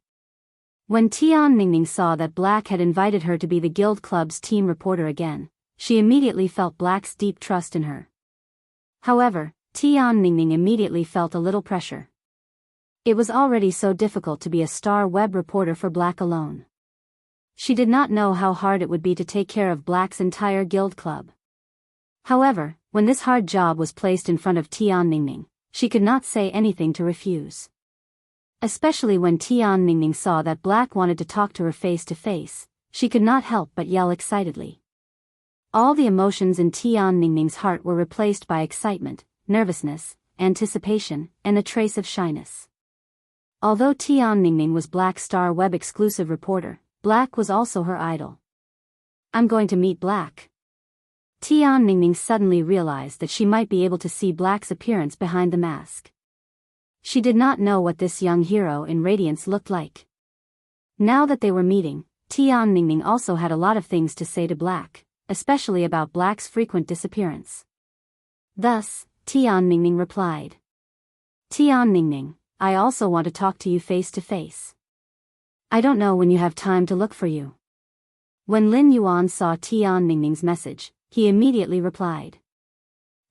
When Tian Ningning saw that Black had invited her to be the guild club's team reporter again, she immediately felt Black's deep trust in her. However, Tian Ningning immediately felt a little pressure. It was already so difficult to be a Star Web reporter for Black alone. She did not know how hard it would be to take care of Black's entire guild club. However, when this hard job was placed in front of Tian Ningning, she could not say anything to refuse. Especially when Tian Ningning saw that Black wanted to talk to her face to face, she could not help but yell excitedly. All the emotions in Tian Ningning's heart were replaced by excitement, nervousness, anticipation, and a trace of shyness. Although Tian Ningning was Black's Star Web exclusive reporter, Black was also her idol. "I'm going to meet Black." Tian Ningning suddenly realized that she might be able to see Black's appearance behind the mask. She did not know what this young hero in radiance looked like. Now that they were meeting, Tian Ningning also had a lot of things to say to Black, especially about Black's frequent disappearance. Thus, Tian Ningning replied. Tian Ningning, I also want to talk to you face to face. I don't know when you have time to look for you. When Lin Yuan saw Tian Ningning's message, he immediately replied.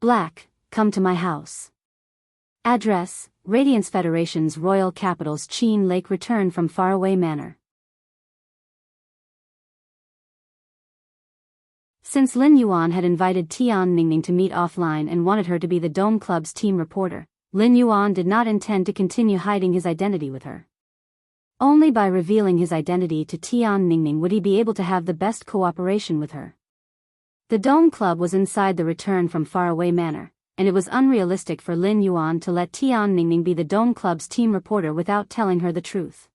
Black, come to my house. Address, Radiance Federation's royal capital's Qin Lake. Return from faraway manor. Since Lin Yuan had invited Tian Ningning to meet offline and wanted her to be the Dome Club's team reporter, Lin Yuan did not intend to continue hiding his identity with her. Only by revealing his identity to Tian Ningning would he be able to have the best cooperation with her. The Dome Club was inside the Return from Faraway Manor, and it was unrealistic for Lin Yuan to let Tian Ningning be the Dome Club's team reporter without telling her the truth.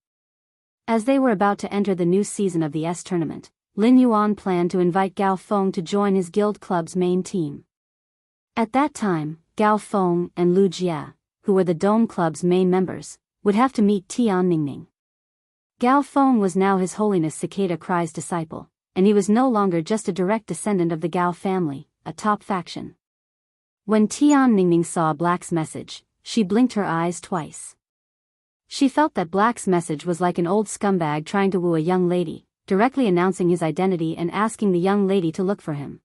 As they were about to enter the new season of the S tournament, Lin Yuan planned to invite Gao Feng to join his guild club's main team. At that time, Gao Feng and Lu Jia, who were the Dome Club's main members, would have to meet Tian Ningning. Gao Feng was now His Holiness Cicada Cry's disciple, and he was no longer just a direct descendant of the Gao family, a top faction. When Tian Ningning saw Black's message, she blinked her eyes twice. She felt that Black's message was like an old scumbag trying to woo a young lady, directly announcing his identity and asking the young lady to look for him.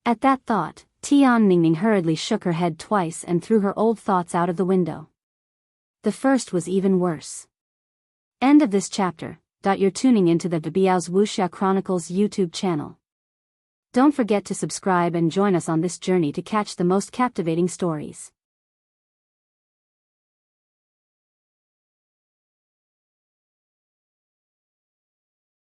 At that thought, Tian Ningning hurriedly shook her head twice and threw her old thoughts out of the window. The first was even worse. End of this chapter. You're tuning into the Biyao's Wuxia Chronicles YouTube channel. Don't forget to subscribe and join us on this journey to catch the most captivating stories.